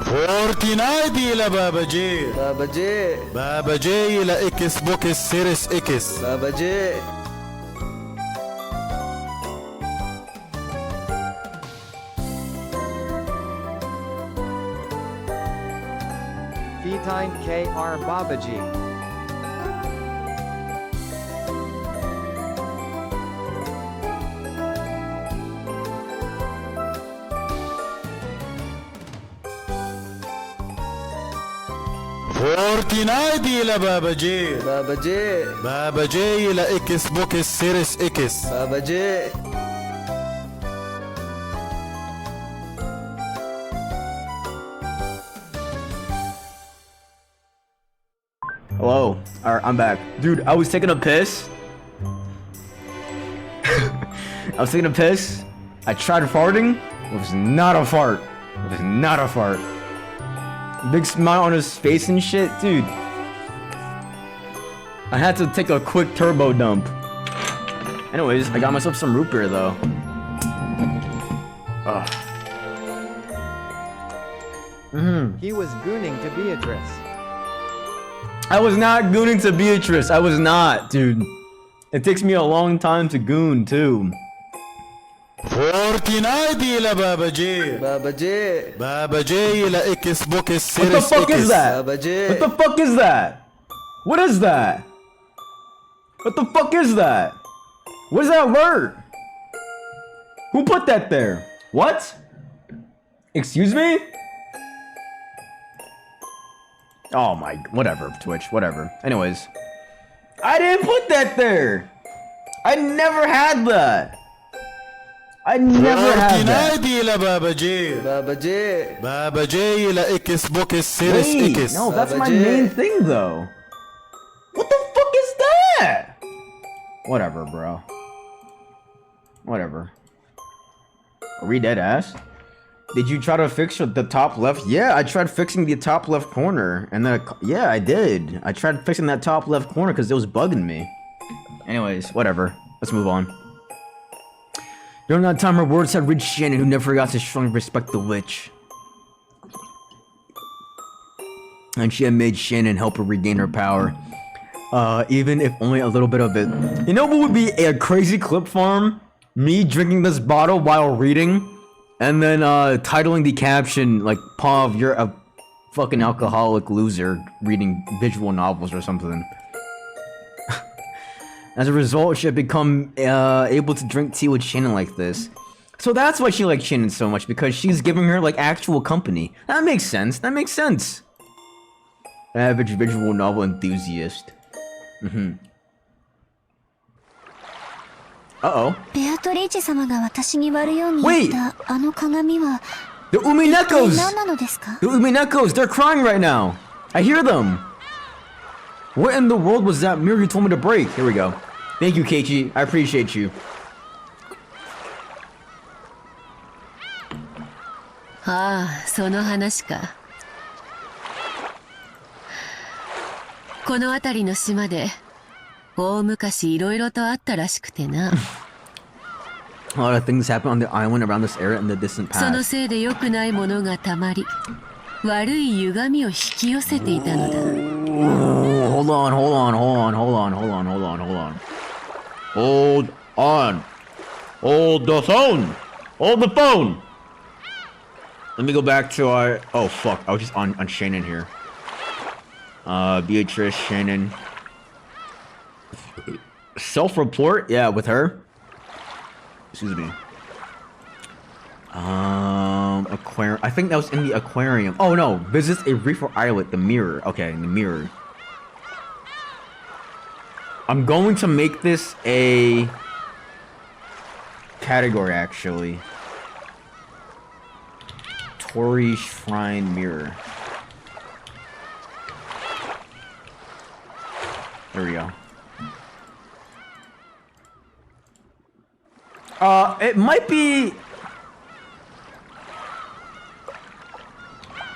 فورتنايت إلى بابا جي. بابا جي. بابا جي إلى إكس بوكس سيريس إكس. بابا جي. Fetine KR Babaji. فورتنايت إلى بابا جي. بابا جي. بابا جي إلى إكس بوكس سيريس إكس. بابا جي. Hello. Alright, I'm back. Dude, I was taking a piss. I was taking a piss. I tried farting. It was not a fart. It was not a fart. Big smile on his face and shit. Dude. I had to take a quick turbo dump. Anyways, I got myself some root beer though. Ugh. He was gooning to Beatrice. I was not gooning to Beatrice. I was not, dude. It takes me a long time to goon too. فورتنايت إلى بابا جي. بابا جي. بابا جي إلى إكس بوكس What the سيريس fuck is إكس. that? بابا جي. What the fuck is that? What is that? What the fuck is that? What is that word? Who put that there? What? Excuse me? Oh my, whatever, Twitch, whatever. Anyways. I didn't put that there! I never had that! I never had that. فورتنايت إلى بابا جي. بابا جي. بابا جي إلى إكس بوكس سيريس Wait, إكس. no, that's my Babaji. main thing though. What the fuck is that? Whatever, bro. Whatever. Are we dead ass? Did you try to fix the top left? Yeah, I tried fixing the top left corner. And then, yeah, I did. I tried fixing that top left corner because it was bugging me. Anyways, whatever. Let's move on. During that time, her words had reached Shannon, who never forgot to strongly respect the witch. And she had made Shannon help her regain her power. Even if only a little bit of it. You know what would be a crazy clip farm? Me drinking this bottle while reading, and then titling the caption like "Pav, you're a fucking alcoholic loser reading visual novels" or something. As a result, she had become able to drink tea with Shannon like this. So that's why she likes Shannon so much, because she's giving her like actual company. That makes sense. That makes sense. Average visual novel enthusiast. Uh-oh. ベアトリーチェ様が私に割るように言ったあの鏡は The uminekos! 何なのですか？ The uminekos! They're crying right now! I hear them! What in the world was that mirror you told me to break? Here we go. Thank you, Keiichi. I appreciate you. ああ、その話か。この辺りの島で大昔いろいろとあったらしくてな。A lot of things happen on the island around this area in the distant その past. せいで良くないものがたまり、悪い歪みを引き寄せていたのだ。Hold on, hold on, hold on, hold on, hold on, hold on, hold on. Hold on. Hold the phone. Hold the phone. Let me go back to our... Oh, fuck. I was just on Shannon here. Beatrice, Shannon. Self-report? Yeah, with her. Excuse me. Aquarium. I think that was in the aquarium. Oh, no. Visits a reef or islet. The mirror. Okay, the mirror. I'm going to make this a category, actually. Tori Shrine Mirror. There we go. It might be...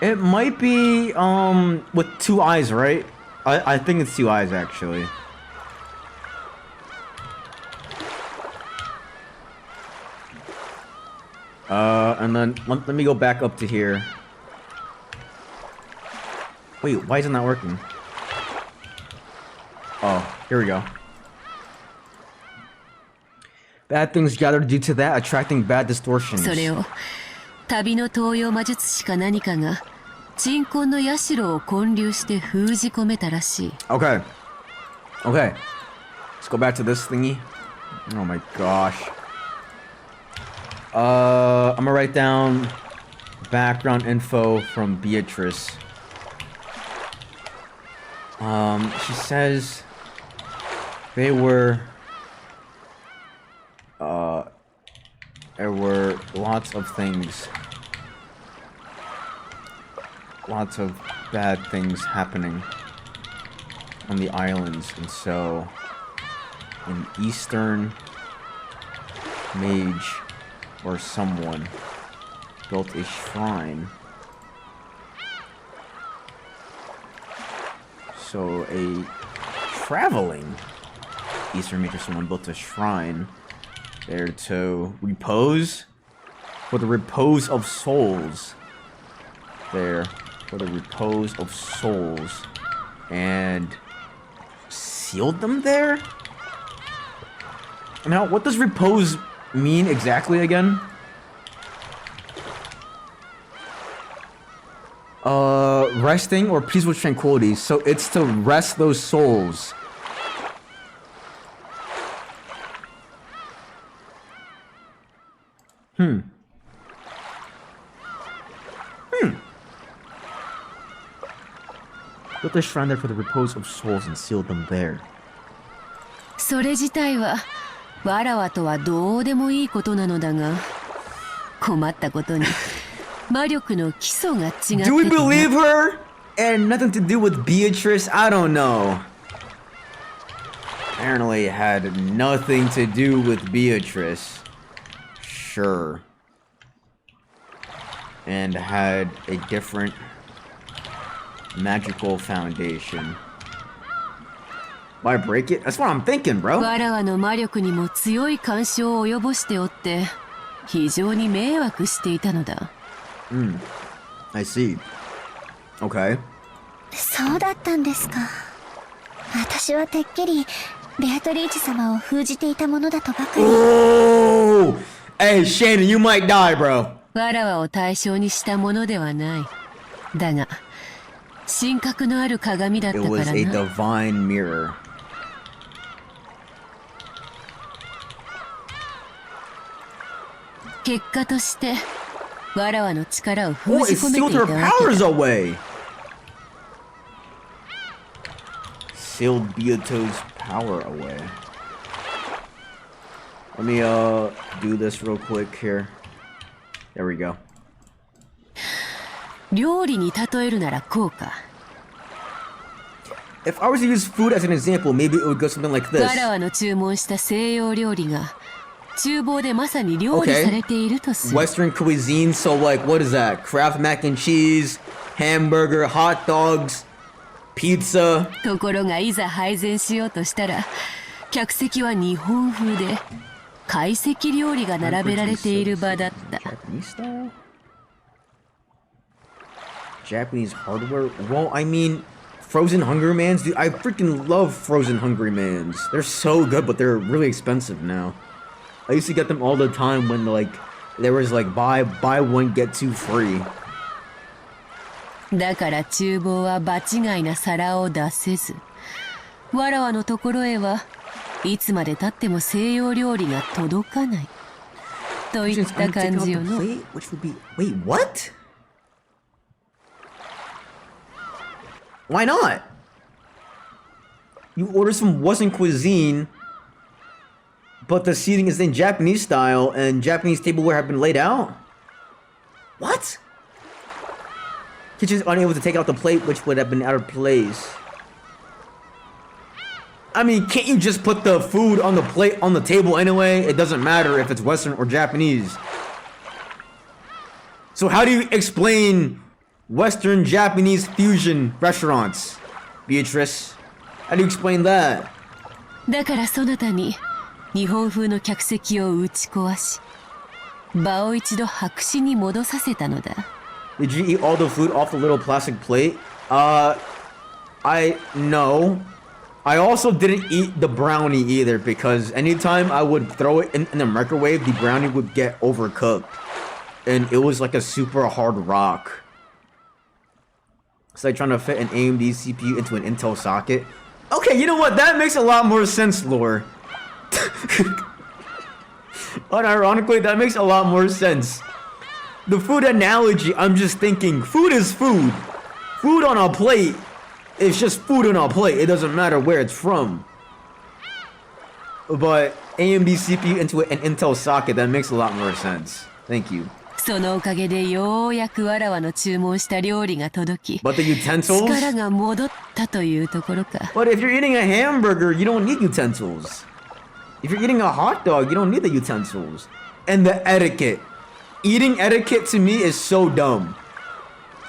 It might be, with 2 eyes, right? I think it's 2 eyes, actually. And then let me go back up to here. Wait, why isn't that working? Oh, here we go. Bad things gathered due to that, attracting bad distortions. それを旅の東洋魔術師か何かが鎮魂の社を建立して封じ込めたらしい。 Okay. Okay. Let's go back to this thingy. Oh my gosh. I'm gonna write down background info from Beatrice. She says they were there were lots of things, lots of bad things happening on the islands, and so an Eastern mage or someone built a shrine. So a traveling Eastern mage or someone built a shrine there to repose, for the repose of souls. There, for the repose of souls, and sealed them there? Now, what does repose mean exactly again? Resting or peaceful tranquility. So it's to rest those souls. Built a shrine there for the repose of souls and sealed them there. それ自体はわらわとはどうでもいいことなのだが、困ったことに魔力の基礎が違っててな。 Do we believe her? And nothing to do with Beatrice? I don't know. Apparently it had nothing to do with Beatrice. Sure. And had a different magical foundation. Why break it? That's what I'm thinking, bro. わらわの魔力にも強い干渉を及ぼしておって非常に迷惑していたのだ。I see. Okay. そうだったんですか。私はてっきりベアトリーチ様を封じていたものだとばかり。 Oh! Hey, Shannon, you might die, bro. わらわを対象にしたものではない。だが神格のある鏡だった It か was ら a な。 divine mirror. 結果としてわらわの力を封 Oh, じ it 込めて sealed いた her わけ powers だ。 away. Sealed Beato's power away. Let me do this real quick here. There we go. 料理に例えるならこうか。If I was to use food as an example, maybe it would go something like this. わらわの注文した西洋料理が厨房でまさに料理されているとする。 Western cuisine, so like, what is that? Kraft mac and cheese, hamburger, hot dogs, pizza. ところがいざ配膳しようとしたら、客席は日本風で懐石料理が並べられている場だった。 Japanese hardware? Well, I mean, frozen Hungry Mans, dude, I freaking love frozen Hungry Mans. They're so good, but they're really expensive now. I used to get them all the time when like there was like buy one get two free. だから厨房は場違いな皿を出せず、わらわのところへはいつまで経っても西洋料理が届かないといった感じよの。 Which would be wait, what? Why not? You order some Western cuisine, but the seating is in Japanese style and Japanese tableware have been laid out? What? Kitchen's unable to take out the plate, which would have been out of place. I mean, can't you just put the food on the plate on the table anyway? It doesn't matter if it's Western or Japanese. So how do you explain Western Japanese fusion restaurants, Beatrice? How do you explain that? だからそなたに日本風の客席を打ち壊し、場を一度白紙に戻させたのだ。 Did you eat all the food off the little plastic plate? No. I also didn't eat the brownie either because anytime I would throw it in the microwave, the brownie would get overcooked. And it was like a super hard rock. It's like trying to fit an AMD CPU into an Intel socket. Okay, you know what? That makes a lot more sense, Lore. Unironically, that makes a lot more sense. The food analogy, I'm just thinking, food is food. Food on a plate is just food on a plate. It doesn't matter where it's from. But AMD CPU into an Intel socket, that makes a lot more sense. Thank you. そのおかげでようやくわらわの注文した料理が届き、 But the utensils? 力が戻ったというところか。 But if you're eating a hamburger, you don't need utensils. If you're eating a hot dog, you don't need the utensils. And the etiquette. Eating etiquette to me is so dumb.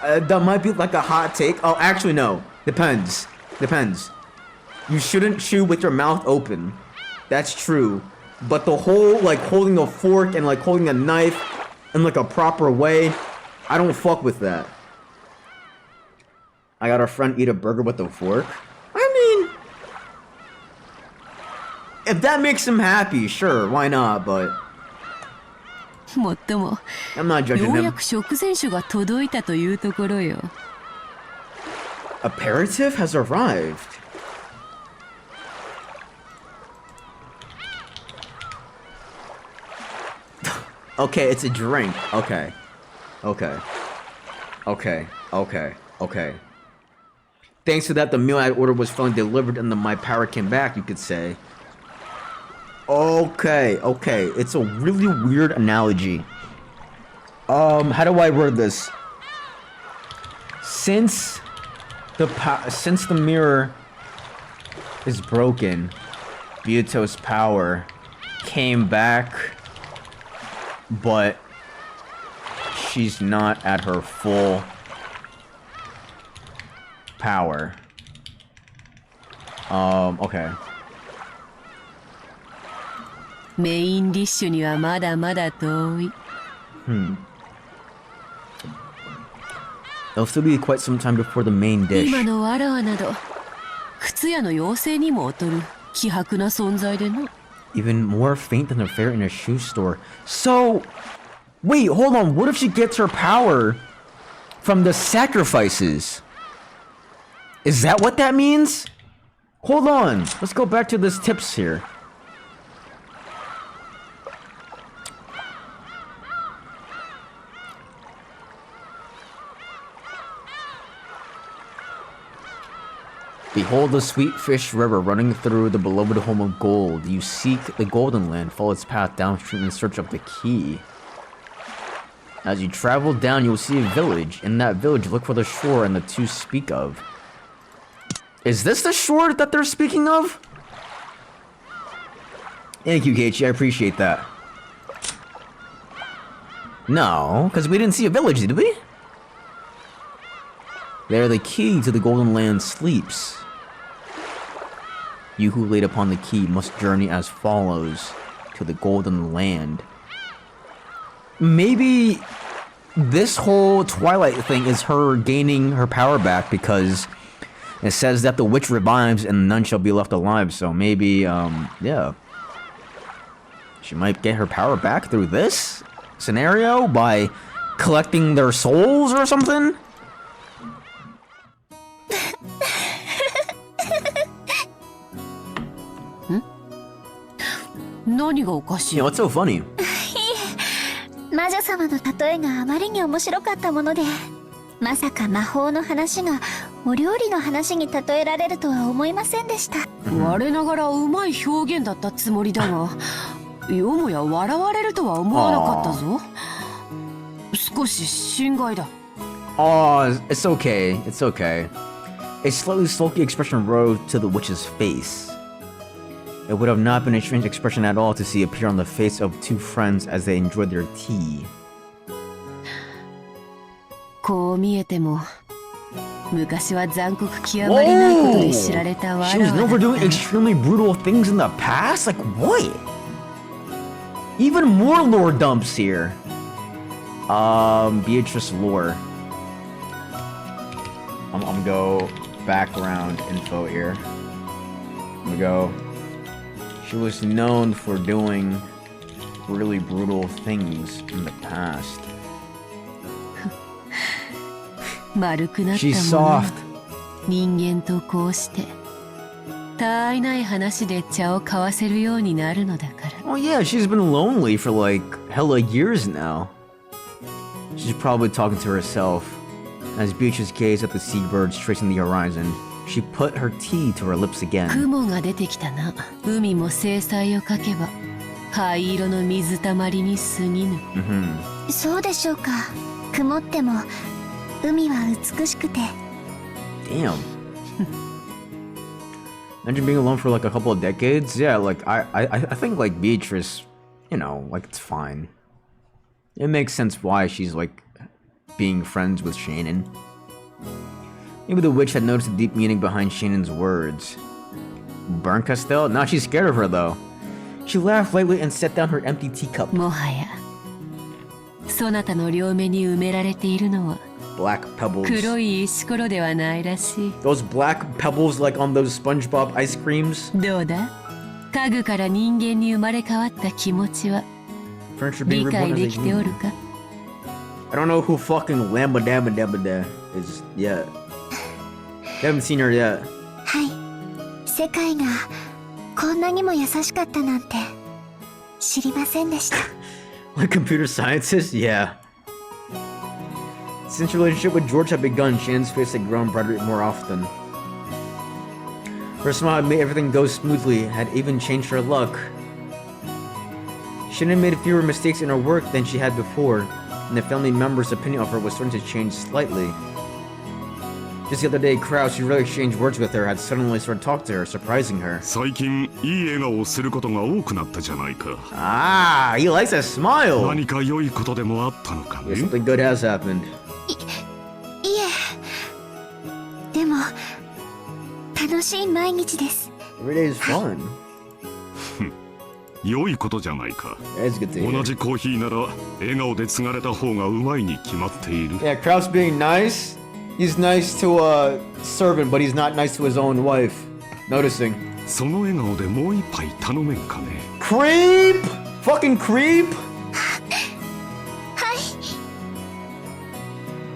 That might be like a hot take. Oh, actually no. Depends. Depends. You shouldn't chew with your mouth open. That's true. But the whole like holding a fork and like holding a knife in like a proper way, I don't fuck with that. I got a friend eat a burger with a fork. I mean, if that makes him happy, sure, why not? But もっとも、 I'm not judging ようや him. く食前酒が届いたというところよ。 Aperitif has arrived. Okay, it's a drink. Okay. Okay. Okay. Okay. Okay. Thanks to that, the meal I ordered was finally delivered and my power came back, you could say. Okay. Okay. It's a really weird analogy. How do I word this? Since the mirror is broken, Byuto's power came back, but she's not at her full power. Okay. メインディッシュにはまだまだ遠い。 It'll still be quite some time before the main dish. 今のわらわなど、靴屋の妖精にも劣る希薄な存在でな。 Even more faint than a fairy in a shoe store. So, wait, hold on. What if she gets her power from the sacrifices? Is that what that means? Hold on. Let's go back to this tips here. Behold the sweet fish river running through the beloved home of gold. You seek the golden land, follow its path downstream in search of the key. As you travel down, you will see a village. In that village, look for the shore and the two speak of. Is this the shore that they're speaking of? Thank you, Keiichi. I appreciate that. No, because we didn't see a village, did we? There the key to the Golden Land sleeps. You who laid upon the key must journey as follows to the Golden Land. Maybe this whole Twilight thing is her gaining her power back because it says that the witch revives and none shall be left alive. So maybe, yeah. She might get her power back through this scenario by collecting their souls or something? Yeah, what's so funny? 魔女様の例えがあまりに面白かったもので、まさか魔法の話がお料理の話に例えられるとは思いませんでした。我ながらうまい表現だったつもりだが、よもや笑われるとは思わなかったぞ。少し心外だ。Oh, it's okay. It's okay. A slightly sulky expression rose to the witch's face. It would have not been a strange expression at all to see appear on the face of two friends as they enjoyed their tea. こう見えても、昔は残酷極まりないことで知られたわらわ She was だ known for った doing extremely brutal things in the past? Like what? Even more lore dumps here. Beatrice lore. I'm gonna go background info here. I'm gonna go. She was known for doing really brutal things in the past. 丸くなった She's ものは soft. 人間とこうしてたあいない話で茶を交わせるようになるのだから。 Oh yeah, she's been lonely for like hella years now. She's probably talking to herself. As Beatrice gazed at the seabirds tracing the horizon, she put her tea to her lips again. 雲が出てきたな。海も精彩をかけば灰色の水たまりに過ぎぬ。そうでしょうか。曇っても海は美しくて。Damn. Imagine being alone for like a couple of decades. Yeah, like I think like Beatrice, you know, like it's fine. It makes sense why she's like being friends with Shannon. Maybe the witch had noticed the deep meaning behind Shannon's words. Burn Castell? Now she's scared of her though. She laughed lightly and set down her empty teacup. もはやそなたの両目に埋められているのは Black pebbles. 黒い石ころではないらしい。 Those black pebbles like on those SpongeBob ice creams. どうだ、家具から人間に生まれ変わった気持ちは Furniture being 理解 reborn で as き a ておる human. か。 I don't know who fucking Lamba Dabba Dabba Da is yet. Haven't seen her yet. はい。世界がこんなにも優しかったなんて知りませんでした。Like computer scientist? Yeah. Since her relationship with George had begun, Shannon's face had grown brighter more often. Her smile had made everything go smoothly, had even changed her luck. Shannon made fewer mistakes in her work than she had before, and the family members' opinion of her was starting to change slightly. Just the other day, Krause, who really exchanged words with her, had suddenly started talking to her, surprising her. 最近いい笑顔をすることが多くなったじゃないか。 Ah, he likes a smile! 何か良いことでもあったのか Yeah, ね。 something good has happened. いえ。でも楽しい毎日です。 Every day is fun. 良いことじゃないか。 It's good to hear. 同じコーヒーなら笑顔で継がれた方がうまいに決まっている。 Yeah, Krause being nice. He's nice to a servant, but he's not nice to his own wife. Noticing. その笑顔でもう一杯頼めんかね。 Creep! Fucking creep! はい。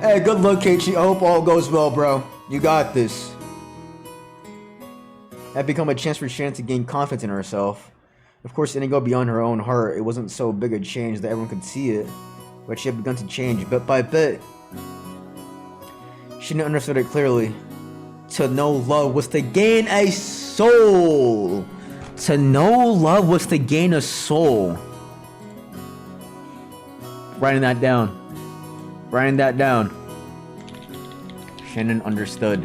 Hey, good luck, Keiichi. I hope all goes well, bro. You got this. That become a chance for Shannon to gain confidence in herself. Of course, it didn't go beyond her own heart. It wasn't so big a change that everyone could see it, but she had begun to change bit by bit. She understood it clearly. To know love was to gain a soul. To know love was to gain a soul. Writing that down. Writing that down. Shannon understood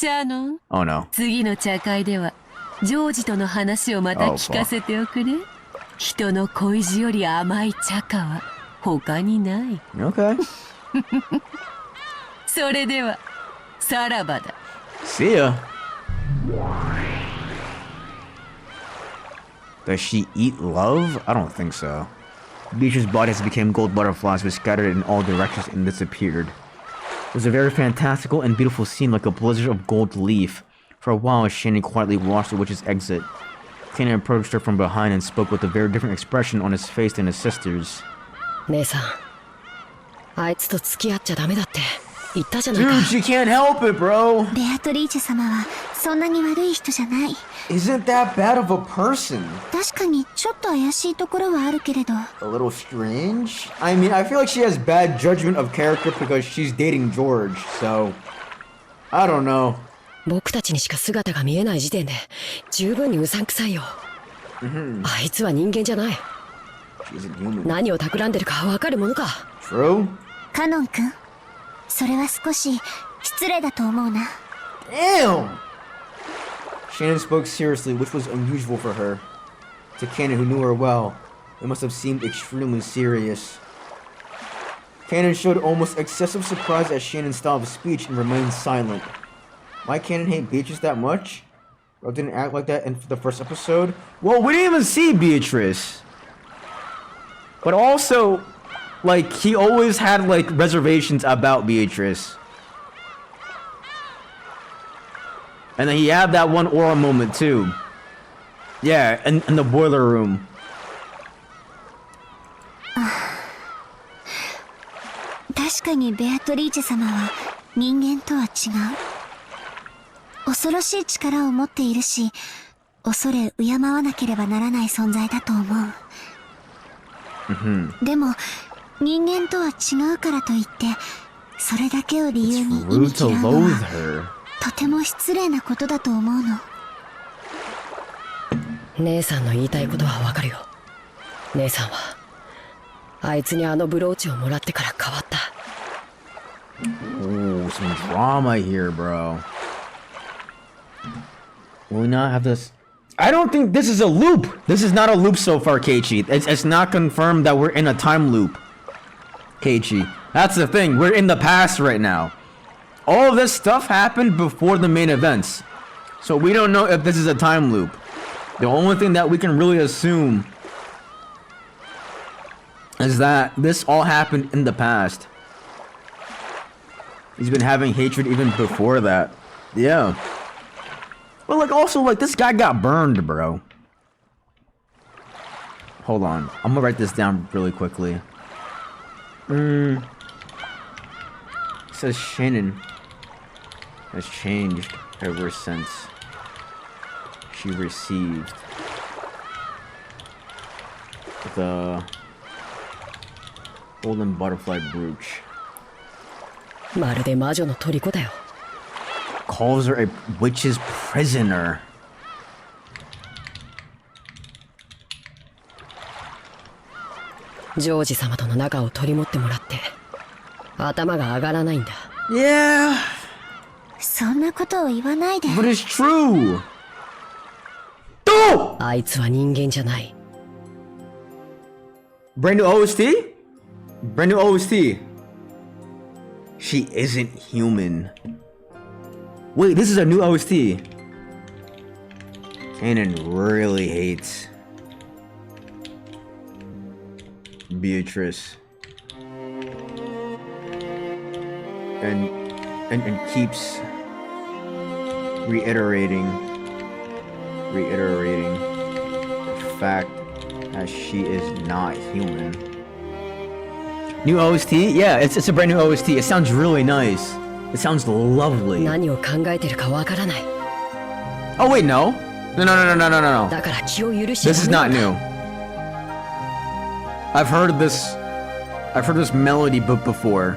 シャーノン、 Oh no. 次の茶会ではジョージとの話をまた聞かせておくれ。人の恋路より甘い茶花は他にない。 Okay. それではさらばだ。 See ya. Does she eat love? I don't think so. Beatrice's body has become gold butterflies, which scattered in all directions and disappeared. It was a very fantastical and beautiful scene, like a blizzard of gold leaf. For a while, Shannon quietly watched the witch's exit. Kanan approached her from behind and spoke with a very different expression on his face than his sister's. 姉さん、あいつと付き合っちゃダメだって言ったじゃないか。 Dude, she can't help it, bro! ベアトリーチェ様はそんなに悪い人じゃない。 Isn't that bad of a person? 確かにちょっと怪しいところはあるけれど。 A little strange? I mean, I feel like she has bad judgment of character because she's dating George, so... I don't know. 僕たちにしか姿が見えない時点で十分にうさんくさいよ。あいつは人間じゃない。 She isn't human. 何を企んでるかわかるものか。 True? カノン君、それは少し失礼だと思うな。 Damn! Shannon spoke seriously, which was unusual for her. To Kanan, who knew her well, it must have seemed extremely serious. Kanan showed almost excessive surprise at Shannon's style of speech and remained silent. Why Kanan hate Beatrice that much? Or didn't act like that in the first episode? Well, we didn't even see Beatrice. But also, like, he always had, like, reservations about Beatrice. And then he had that one aura moment, too. Yeah, in the boiler room. 確かにベアトリーチェ様は人間とは違う。恐ろしい力を持っているし、恐れ敬わなければならない存在だと思う。でも人間とは違うからといって、それだけを理由に忌み嫌うのはとても失礼なことだと思うの。姉さんの言いたいことはわかるよ。姉さんはあいつにあのブローチをもらってから変わった。 Ooh, some drama here, bro. Will we not have this? I don't think this is a loop. This is not a loop so far, Keiichi. It's not confirmed that we're in a time loop. Keiichi. That's the thing. We're in the past right now. All of this stuff happened before the main events. So we don't know if this is a time loop. The only thing that we can really assume is that this all happened in the past. He's been having hatred even before that. Yeah. But like also like this guy got burned, bro. Hold on. I'm gonna write this down really quickly. It says Shannon has changed ever since she received the golden butterfly brooch. まるで魔女の虜だよ。 Calls her a witch's prisoner. ジョージ様との仲を取り持ってもらって頭が上がらないんだ。 Yeah. そんなことを言わないで。 But it's true. Oh! あいつは人間じゃない。 Brand new OST? Brand new OST. She isn't human. Wait, this is a new OST. Kanan really hates Beatrice. And keeps reiterating the fact that she is not human. New OST? Yeah, it's a brand new OST. It sounds really nice. It sounds lovely. 何を考えてるかわからない。 Oh wait, no. No. だから気を許し This is not new. I've heard this melody before.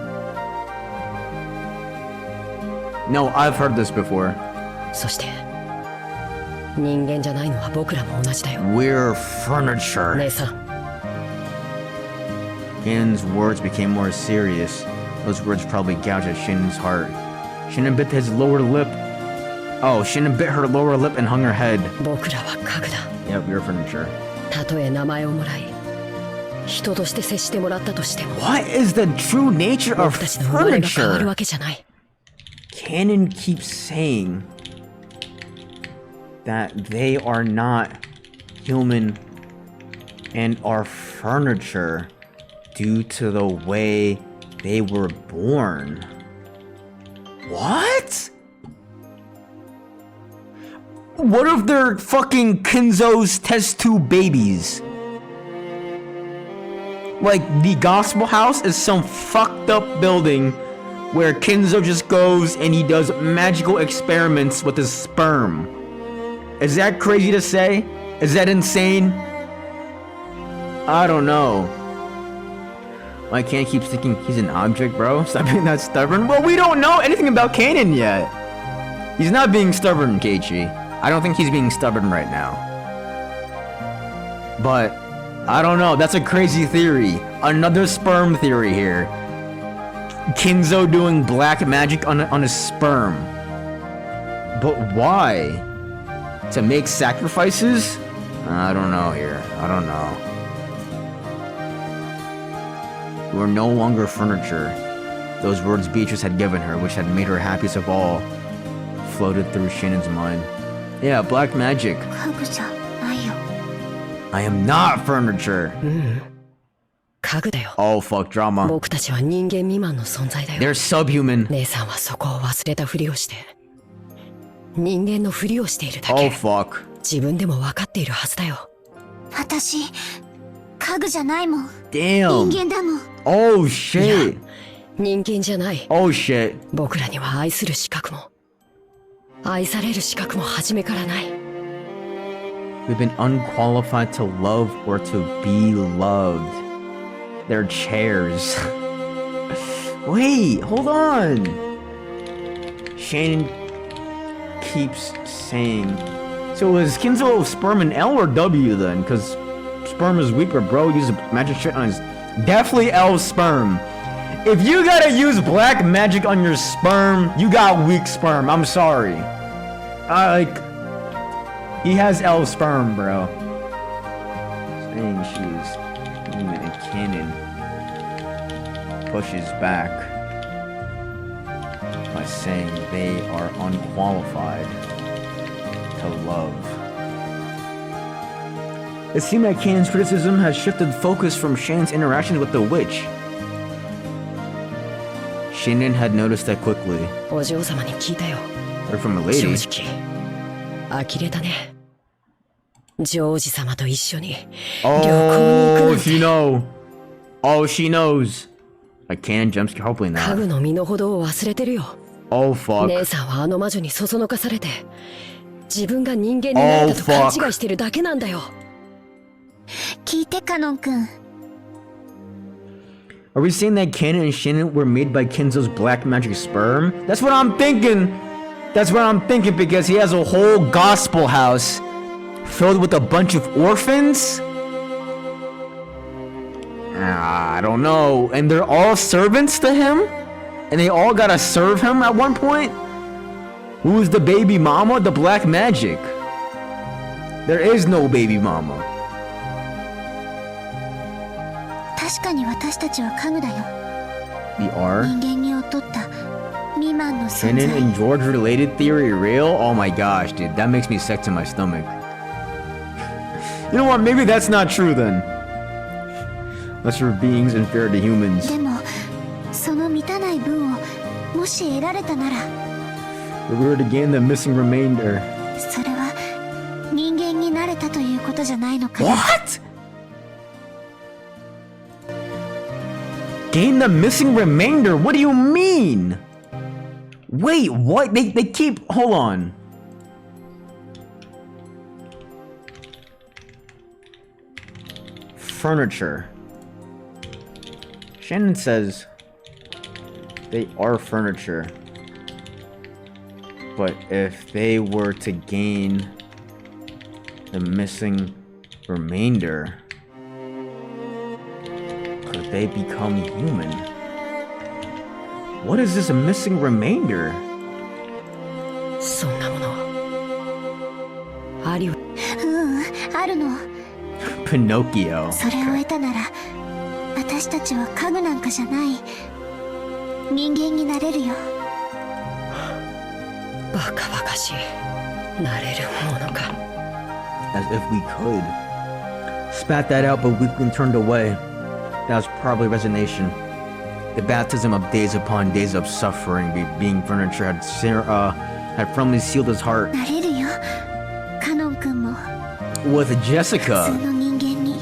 No, I've heard this before. そして人間じゃないのは僕らも同じだよ。 We're furniture. 姉さん、 Shannon's words became more serious. Those words probably gouged at Shannon's heart. Shannon bit his lower lip, Oh, Shannon bit her lower lip and hung her head. 僕らは家具だ。 Yep, you're furniture. たとえ名前をもらい、人として接してもらったとしても、 What is the true nature of 僕たちの生まれが変わる furniture? わけじゃない。 Canon keeps saying that they are not human and are furniture due to the way they were born. What? What if they're fucking Kinzo's test tube babies? Like, the Gospel House is some fucked up building where Kinzo just goes and he does magical experiments with his sperm. Is that crazy to say? Is that insane? I don't know. Why can't keep thinking he's an object, bro? Stop being that stubborn. Well, we don't know anything about Kanan yet. He's not being stubborn, Keiichi. I don't think he's being stubborn right now. But I don't know. That's a crazy theory. Another sperm theory here. Kinzo doing black magic on his sperm. But why? To make sacrifices? I don't know here. I don't know. We're no longer furniture. Those words Beatrice had given her, which had made her happiest of all, floated through Shannon's mind. Yeah, black magic. 家具じゃないよ。 I am not furniture. 家具だよ。 Oh fuck drama. 僕たちは人間未満の存在だよ。 They're subhuman. 姉さんはそこを忘れたふりをして、人間のふりをしているだ Oh け。 fuck. 自分でも分かっているはずだよ。私、家具じゃないもん。 Damn. 人間だもん。 Oh いや shit. 人間じゃない。 Oh shit. 僕らには愛する資格も、愛される資格も初めからない。 We've been unqualified to love or to be loved. They're chairs. Wait, hold on. Shannon keeps saying. So is Kinzo sperm an L or W then? Because sperm is weaker, bro. Use magic shit on his. Definitely L sperm. If you gotta use black magic on your sperm, you got weak sperm. I'm sorry. He has L sperm, bro. Saying she's human and Canon pushes back by saying they are unqualified to love. It seemed that Canon's criticism has shifted focus from Shannon's interaction with the witch. Shannon had noticed that quickly. お嬢様に聞いたよ。 They're from the 正 lady. 直、呆れたね。ジョージ様と一緒に Oh, 旅行に行くなん she て。 know. Oh, she knows. I can jump scare. Hopefully 家 not. 具の身の程を忘れてるよ。 Oh fuck. 姉さんはあの魔女にそそのかされて、自分が人間になれたと勘違いしてるだけなんだよ。聞いて、カノン君。 Are we saying that Canon and Shannon were made by Kinzo's black magic sperm? That's what I'm thinking. That's what I'm thinking because he has a whole gospel house filled with a bunch of orphans? I don't know. And they're all servants to him? And they all gotta serve him at one point? Who's the baby mama? The black magic. There is no baby mama. 確かに私たちは家具だよ。 We are? 人間に劣った未満の存 Shannon 在。 and George related theory real? Oh my gosh, dude, that makes me sick to my stomach. You know what? Maybe that's not true then. Unless we're beings inferior to humans. でも、その満たない分をもし得られたなら、 If we were to gain the missing remainder. それは人間になれたということじゃないのかな。 What? Gain the missing remainder? What do you mean? Wait, what? They keep. Hold on. Furniture. Shannon says they are furniture. But if they were to gain the missing remainder, could they become human? What is this missing remainder? そんなものあるよ。あるの。 Pinocchio. それを得たなら私たちは家具なんかじゃない人間になれるよ。バカバカしい。なれるものか。 As if we could. Spat that out, but weakly turned away. That was probably resignation. The baptism of days upon days of suffering, being furniture had firmly sealed his heart. なれるよカノン君も With 普通 Jessica. の人間に。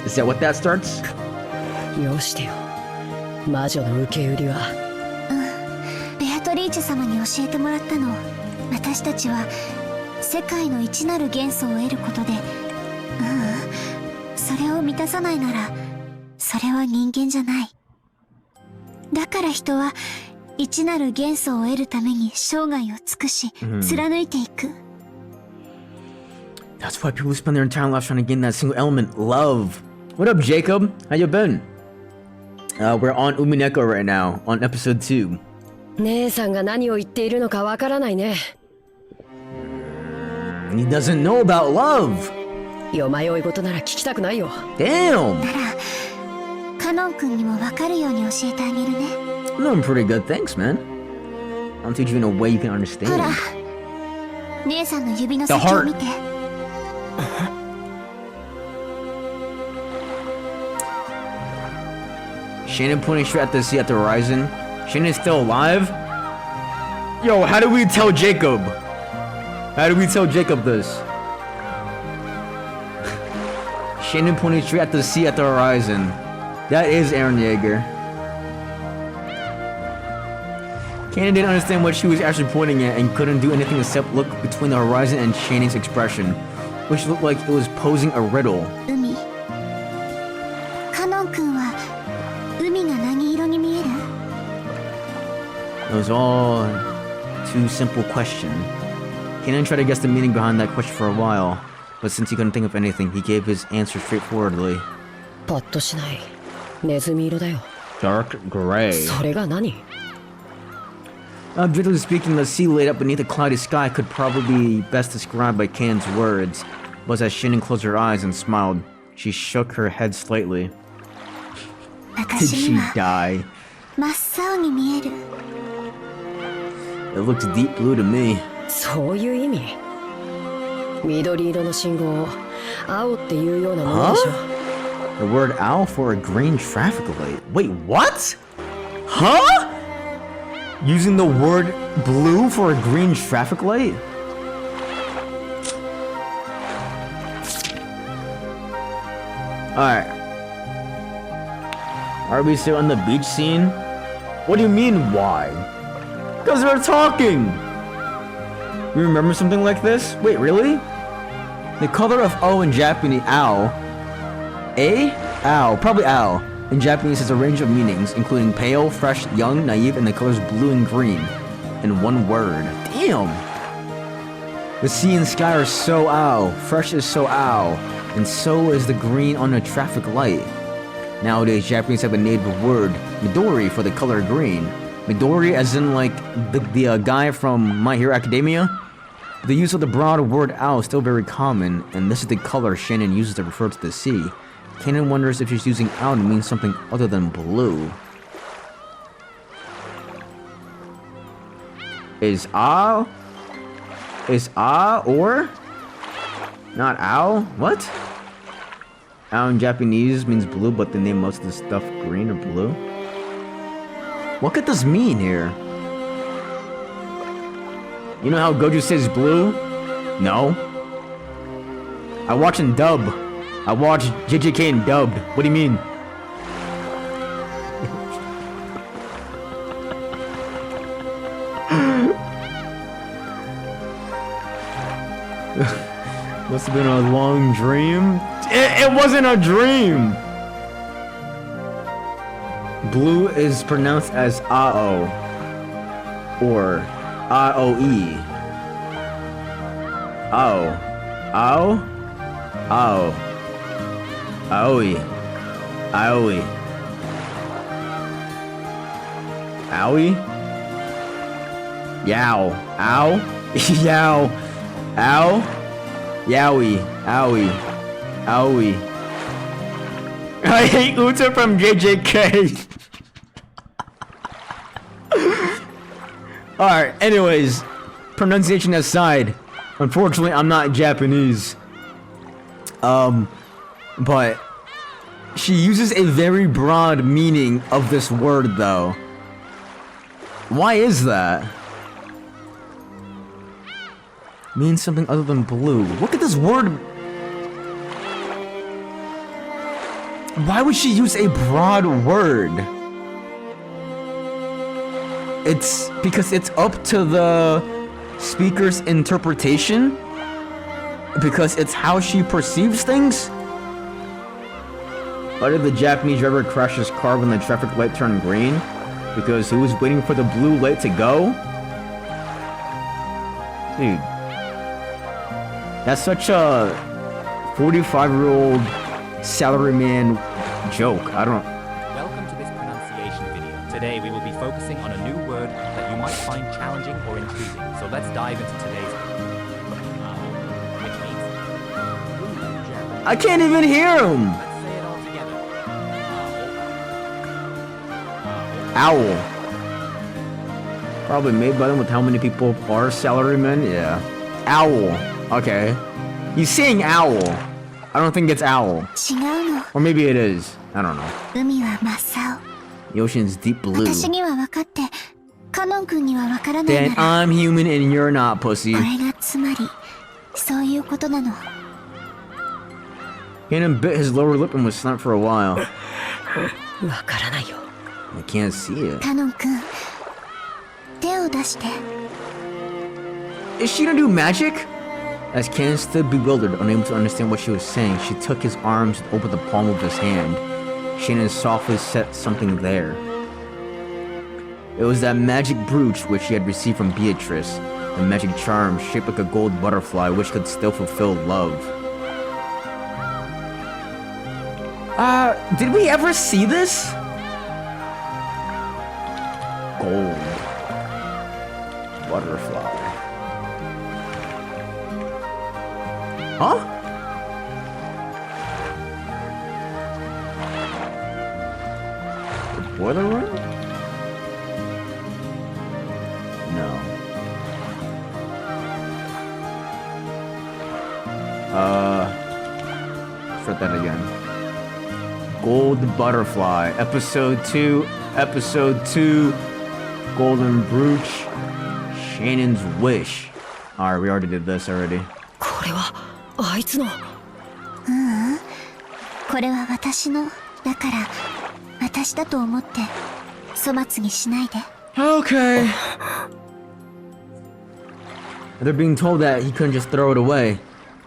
Is that what that starts? よしてよ。魔女の受け売りは。ベアトリーチェ様に教えてもらったの。私たちは世界の一なる元素を得ることで、それを満たさないならそれは人間じゃない。だから人は一なる元素を得るために生涯を尽くし、貫いていく。 That's why people spend their entire lives trying to gain that single element, love. What up, Jacob? How you been? We're on Umineko right now, on episode 2. 姉さんが何を言っているのかわからないね。He doesn't know about love. よまよい事なら聞きたくないよ。Damn. ならカノン君にも分かるように教えてあげるね。 I'm doing pretty good, thanks, man. I'll teach you in a way you can ほら understand. 姉さんの指の先を見て。 Shannon pointing straight at the sea at the horizon. Shannon's still alive? Yo, how do we tell Jacob? How do we tell Jacob this? Shannon pointing straight at the sea at the horizon. That is Aaron Yeager. Shannon didn't understand what she was actually pointing at and couldn't do anything except look between the horizon and Shannon's expression, which looked like it was posing a riddle. 海。カノン君は海が何色に見える？ It was all too simple question. Kanan tried to guess the meaning behind that question for a while, but since he couldn't think of anything, he gave his answer straightforwardly. パッとしない。ネズミ色だよ。 Dark gray. それが何？ Objectively speaking, the sea laid up beneath a cloudy sky could probably be best described by Kanan's words, but as Shannon closed her eyes and smiled, she shook her head slightly. Did 私 she には die? 真っ青に見える。 It looks deep blue to me. そういう意味。緑色の信号を青っていうようなものでしょ。 The word owl for a green traffic light. Wait, what? Huh? Using the word blue for a green traffic light? Alright. Are we still on the beach scene? What do you mean, why? Because we're talking! You remember something like this? Wait, really? The color of O in Japanese, owl. A? Owl, probably owl. In Japanese has a range of meanings, including pale, fresh, young, naive, and the colors blue and green. In one word. Damn! The sea and sky are so owl, fresh is so owl, and so is the green on a traffic light. Nowadays, Japanese have a native word, Midori, for the color green. Midori as in like the guy from My Hero Academia? The use of the broad word owl is still very common, and this is the color Shannon uses to refer to the sea. Kanan wonders if she's using owl to mean something other than blue. Is owl? Is owl or? Not owl? What? Owl in Japanese means blue, but they name most of the stuff green or blue? What could this mean here? You know how Goju says blue? No. I watch in dub. I watched JJK in dubbed. What do you mean? Must have been a long dream. It wasn't a dream! Blue is pronounced as AO or AOE. Ao. Ao? Ao. Aoi. Aoi. Owie? Yow. Ow? Yow. Ow? Yowie. Owie. Owie. I hate Uta from JJK. Alright, anyways. Pronunciation aside. Unfortunately, I'm not Japanese. But she uses a very broad meaning of this word, though. Why is that? Means something other than blue. Look at this word. Why would she use a broad word? It's because it's up to the speaker's interpretation? Because it's how she perceives things? Why did the Japanese driver crash his car when the traffic light turned green? Because he was waiting for the blue light to go? Dude. That's such a 45-year-old salaryman joke. I don't... Welcome to this pronunciation video. Today we will be focusing on a new word that you might find challenging or intriguing. So let's dive into today's which means... I can't even hear him! Let's say it all together. Owl. Probably made by them with how many people are salarymen? Yeah. Owl. Okay. He's saying owl. I don't think it's owl. 違うの。 Or maybe it is. I don't know. 海は真っ青。 The ocean's deep blue. 私には分かって、カノン君には分からない Then なら、 I'm human and you're not, pussy. これがつまり、そういうことなの。Cannon bit his lower lip and was silent for a while. わからないよ。 I can't see it. カノン君、手を出して。 Is she gonna do magic? As Cannon stood bewildered, unable to understand what she was saying, she took his arms and opened the palm of his hand. Shannon softly set something there. It was that magic brooch which she had received from Beatrice, the magic charm shaped like a gold butterfly which could still fulfill love. Did we ever see this? Gold butterfly. Huh? The boiler room? No. Start that again. Gold Butterfly. Episode 2. Golden Brooch. Shannon's Wish. Alright, we already did this already. これはあいつの。これは私の。だから、私だと思って、粗末にしないで。Okay. They're being told that he couldn't just throw it away.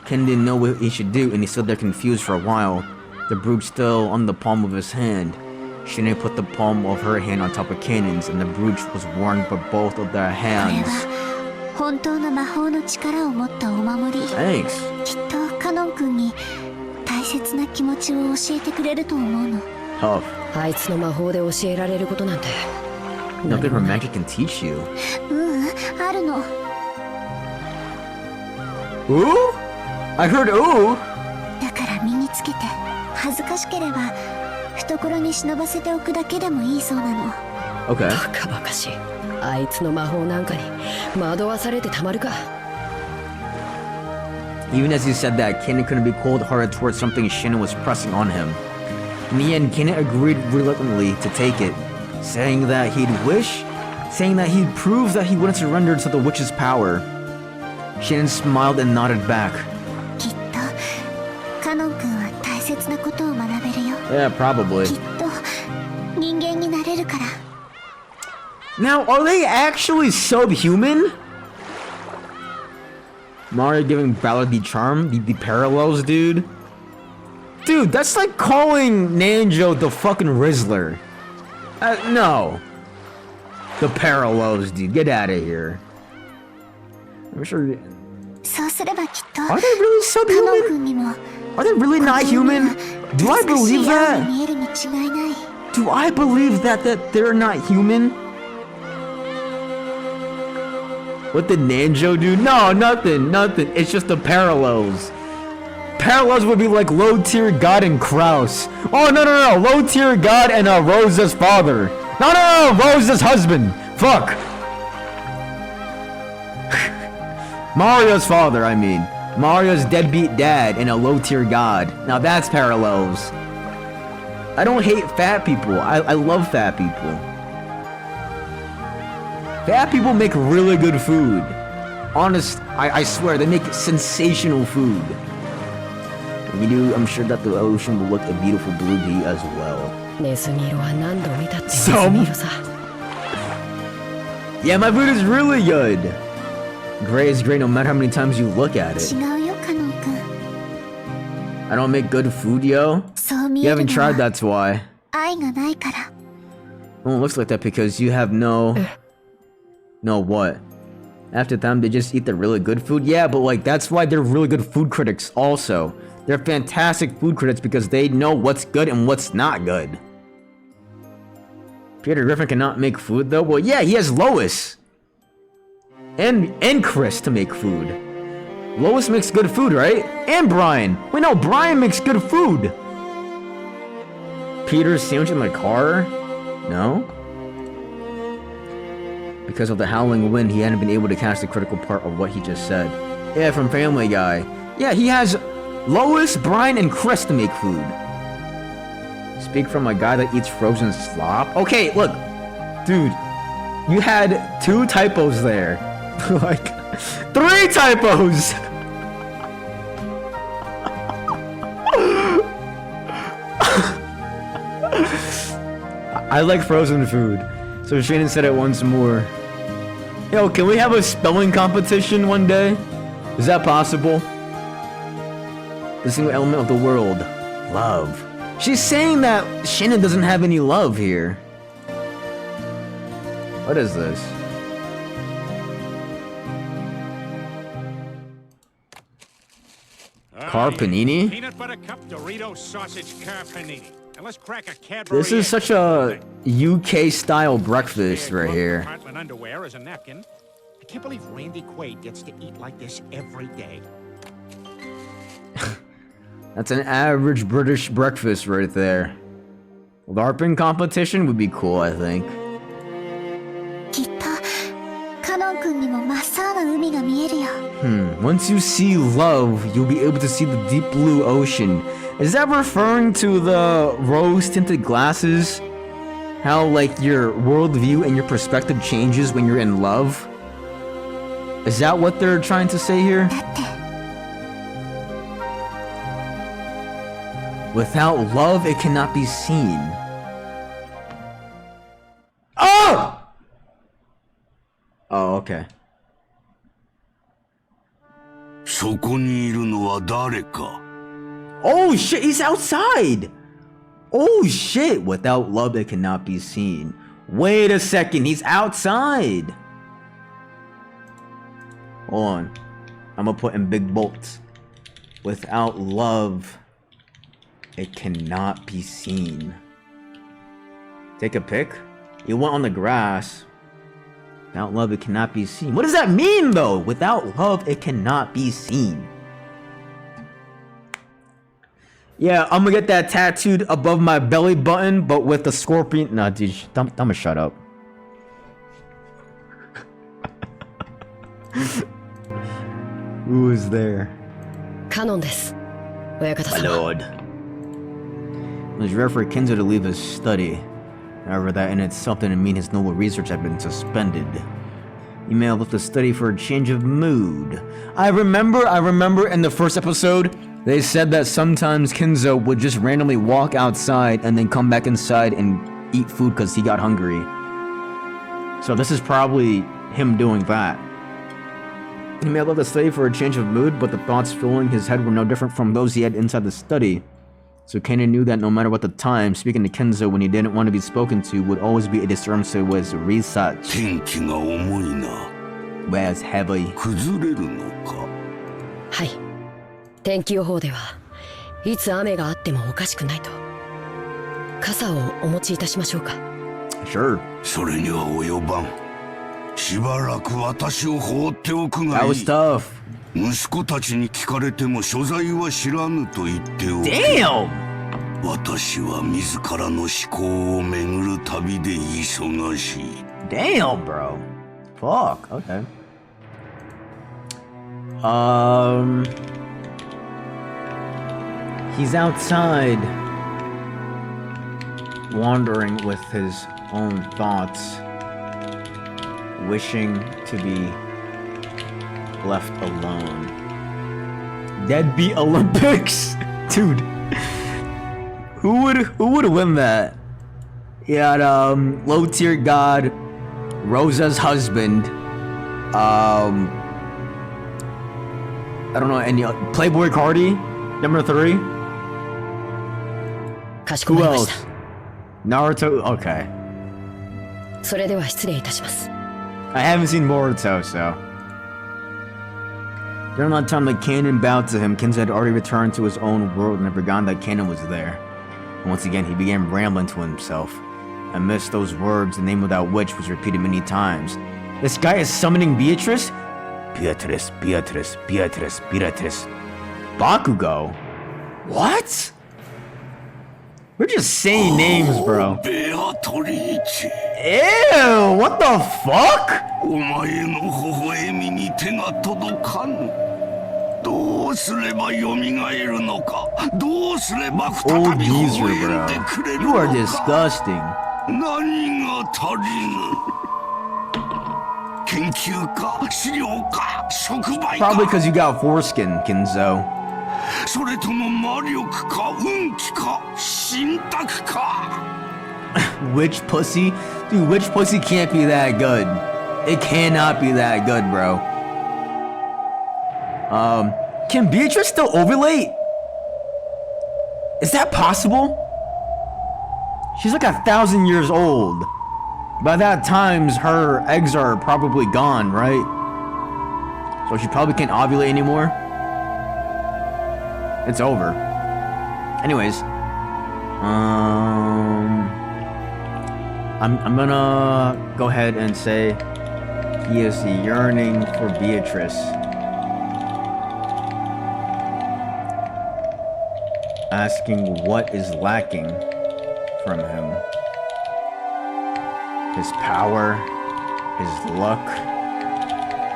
Ken didn't know what he should do, and he stood there confused for a while. The brooch still on the palm of his hand. Shannon put the palm of her hand on top of Cannon's, and the brooch was worn by both of their これ hands. は、本当の魔法の力を持ったお守り。 Thanks. きっとカノン君に大切な気持ちを教えてくれると思うの。Tough. あいつの魔法で教えられることなんて。 Nothing her magic can teach you. あるの。 Ooh? I heard ooh. だから身につけて、恥ずかしければ懐に忍ばせておくだけでもいいそうなの。 Okay. バカバカしい。あいつの魔法なんかに惑わされてたまるか。 Even as he said that, Cannon couldn't be cold-hearted towards something Shannon was pressing on him. In the end, Cannon agreed reluctantly to take it, saying that he'd prove that he wouldn't surrender to the witch's power. Shannon smiled and nodded back. きっとカノン君は大切なことを学べるよ。 Yeah, probably. きっと人間になれるから。 Now, are they actually subhuman? Mario giving Ballard the charm? The parallels, dude? Dude, that's like calling Nanjo the fucking Rizzler. No. The parallels, dude. Get out of here. I'm sure... そうすればきっと Are they really カノン subhuman? 君にも Are they really not human? Do I 美し believe い青 that? に見えるに違いない。 Do I believe that they're not human? What did Nanjo do? No, nothing. It's just the parallels. Parallels would be like low tier God and Kraus. Oh no. Low tier God and Rosa's father. No. Rosa's husband. Fuck. Mario's father, I mean. Mario's deadbeat dad and a low tier God. Now that's parallels. I don't hate fat people. I love fat people. Fat people make really good food. I swear, they make sensational food. We do, I'm sure that the ocean will look a beautiful blue to you as well. Yeah, my food is really good. Gray is great no matter how many times you look at it. I don't make good food, yo. You haven't tried, that's why. Well, it looks like that because you have no what? After them, they just eat the really good food? Yeah, but like, that's why they're really good food critics also. They're fantastic food critics because they know what's good and what's not good. Peter Griffin cannot make food though? Well, yeah, he has Lois. And Chris to make food. Lois makes good food, right? And Brian. Wait, no, Brian makes good food. Peter's sandwich in my car? No? Because of the howling wind, he hadn't been able to catch the critical part of what he just said. Yeah, from Family Guy. Yeah, he has Lois, Brian, and Chris to make food. Speak from a guy that eats frozen slop? Okay, look. Dude, you had 2 typos there. Like, 3 typos! I like frozen food. So Shannon said it once more. Yo, can we have a spelling competition one day? Is that possible? The single element of the world. Love. She's saying that Shannon doesn't have any love here. What is this? Car panini? Peanut butter cup Dorito sausage car panini. And let's crack a Cadbury. This is such a UK style breakfast right here. Underwear as a napkin. I can't believe Randy Quaid gets to eat like this every day. That's an average British breakfast right there. LARPing competition would be cool, I think. Once you see love, you'll be able to see the deep blue ocean. Is that referring to the rose-tinted glasses? How, like, your worldview and your perspective changes when you're in love? Is that what they're trying to say here? Without love, it cannot be seen. Oh! Oh, okay. Oh shit, he's outside! Oh shit, without love it cannot be seen. Wait a second, he's outside! Hold on. I'm gonna put in big bolts. Without love, it cannot be seen. Take a pic? You went on the grass. Without love, it cannot be seen. What does that mean, though? Without love, it cannot be seen. Yeah, I'm gonna get that tattooed above my belly button, but with the scorpion. Nah, dude, I'm gonna shut up. Who is there? Canon My lord. It was rare for Kenzo to leave his study. However, that in itself didn't mean his noble research had been suspended. He may have left the study for a change of mood. I remember in the first episode, they said that sometimes Kenzo would just randomly walk outside and then come back inside and eat food because he got hungry. So this is probably him doing that. He may have left the study for a change of mood, but the thoughts filling his head were no different from those he had inside the study. So Kanan knew that no matter what the time, speaking to Kenzo when he didn't want to be spoken to would always be a disturbance to his research. Whereas heavy. はい。天気予報ではいつ雨があってもおかしくないと。傘をお持ちいたしましょうか。Sure. それには及ばん。しばらく私を放っておくが That い was い。 tough. 息子たちに聞かれても所在は知らぬと言っておく。 Damn! 私は自らの思考を巡る旅で忙しい。 Damn, bro. Fuck. Okay. He's outside, wandering with his own thoughts, wishing to be left alone. Deadbeat Olympics, dude. Who would win that? He had low tier god, Rosa's husband. I don't know any Playboy Cardi, number 3. Who else? Naruto. Okay. それでは失礼いたします。 I haven't seen Boruto, so. During that time that Kanon bowed to him, Kinzo had already returned to his own world and had forgotten that Kanon was there. And once again, he began rambling to himself. Amidst those words, the name of that witch was repeated many times. This guy is summoning Beatrice? Beatrice, Beatrice, Beatrice, Beatrice. Bakugo? What? We're just saying names, bro. Beatrice. Ew, what the fuck? お前の微笑みに手が届かぬ。どうすれば蘇るのか。どうすれば再 Old び geezer, 微笑んでくれ bro. る You の are か。 disgusting. 何が足りぬ。研究か資料か触媒か。 Probably because you got foreskin, Kinzo. それとも魔力か運気か信託か。 Witch pussy? Dude, witch pussy can't be that good. It cannot be that good, bro. Can Beatrice still ovulate? Is that possible? She's like 1,000 years old. By that time, her eggs are probably gone, right? So she probably can't ovulate anymore. It's over. Anyways, I'm gonna go ahead and say he is yearning for Beatrice. Asking what is lacking from him. His power, his luck.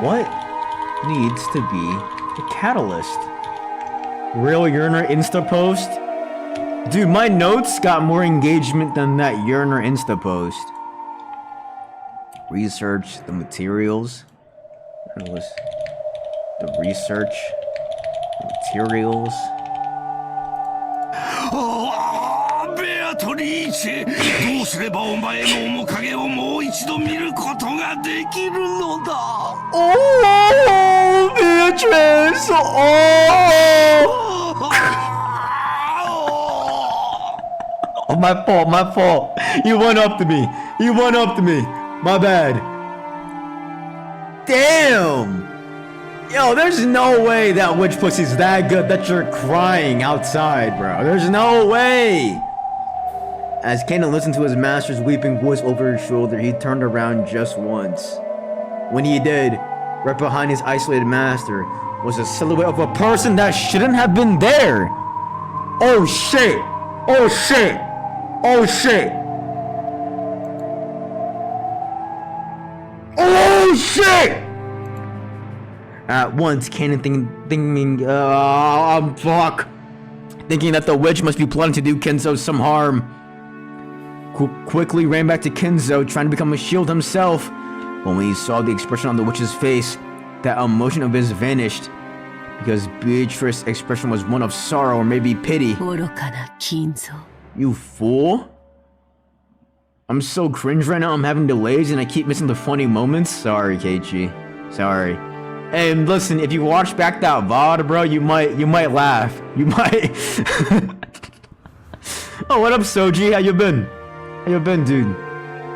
What needs to be the catalyst? Real Yearner Insta post? Dude, my notes got more engagement than that Yearner Insta post. Research the materials. What was the research? Materials. ベアトリーチェ、どうすればお前の面影をもう一度見ることができるのだ。Oh, Beatrice! Oh, my fault, my fault. You went up to me. You went up to me. My bad. Damn! Yo, there's no way that witch pussy's that good that you're crying outside, bro. There's no way! As Kanan listened to his master's weeping voice over his shoulder, he turned around just once. When he did, right behind his isolated master was a silhouette of a person that shouldn't have been there. Oh shit! Oh shit! Oh shit! Oh shit! At once, Kanan thinking that the witch must be plotting to do Kinzo some harm, quickly ran back to Kinzo, trying to become a shield himself. But when he saw the expression on the witch's face, that emotion of his vanished, because Beatrice's expression was one of sorrow or maybe pity. You fool! I'm so cringe right now, I'm having delays and I keep missing the funny moments. Sorry, Keiichi. Sorry. Hey, listen, if you watch back that VOD, bro, you might laugh. You might. Oh, what up, Soji? How you been? How you been, dude?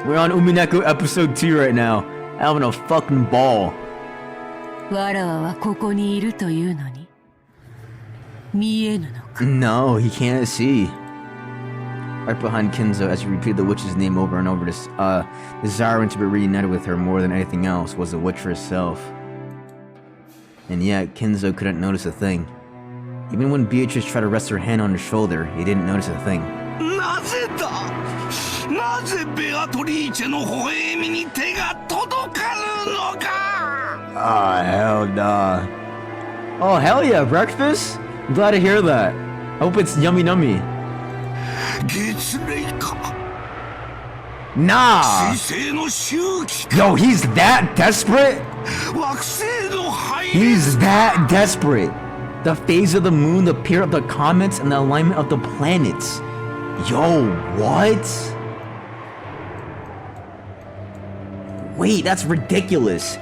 We're on Umineko episode 2 right now. Having a fucking ball. No, he can't see. right behind Kinzo as he repeated the witch's name over and over, desiring to be reunited with her more than anything else, was the witch herself. And yet, Kinzo couldn't notice a thing. Even when Beatrice tried to rest her hand on his shoulder, he didn't notice a thing. Ah, hell nah. Oh, hell yeah, breakfast? I'm glad to hear that. Hope it's yummy nummy. Nah! Yo, he's that desperate? He's that desperate. The phase of the moon, the period of the comets, and the alignment of the planets. Yo, what? Wait, that's ridiculous.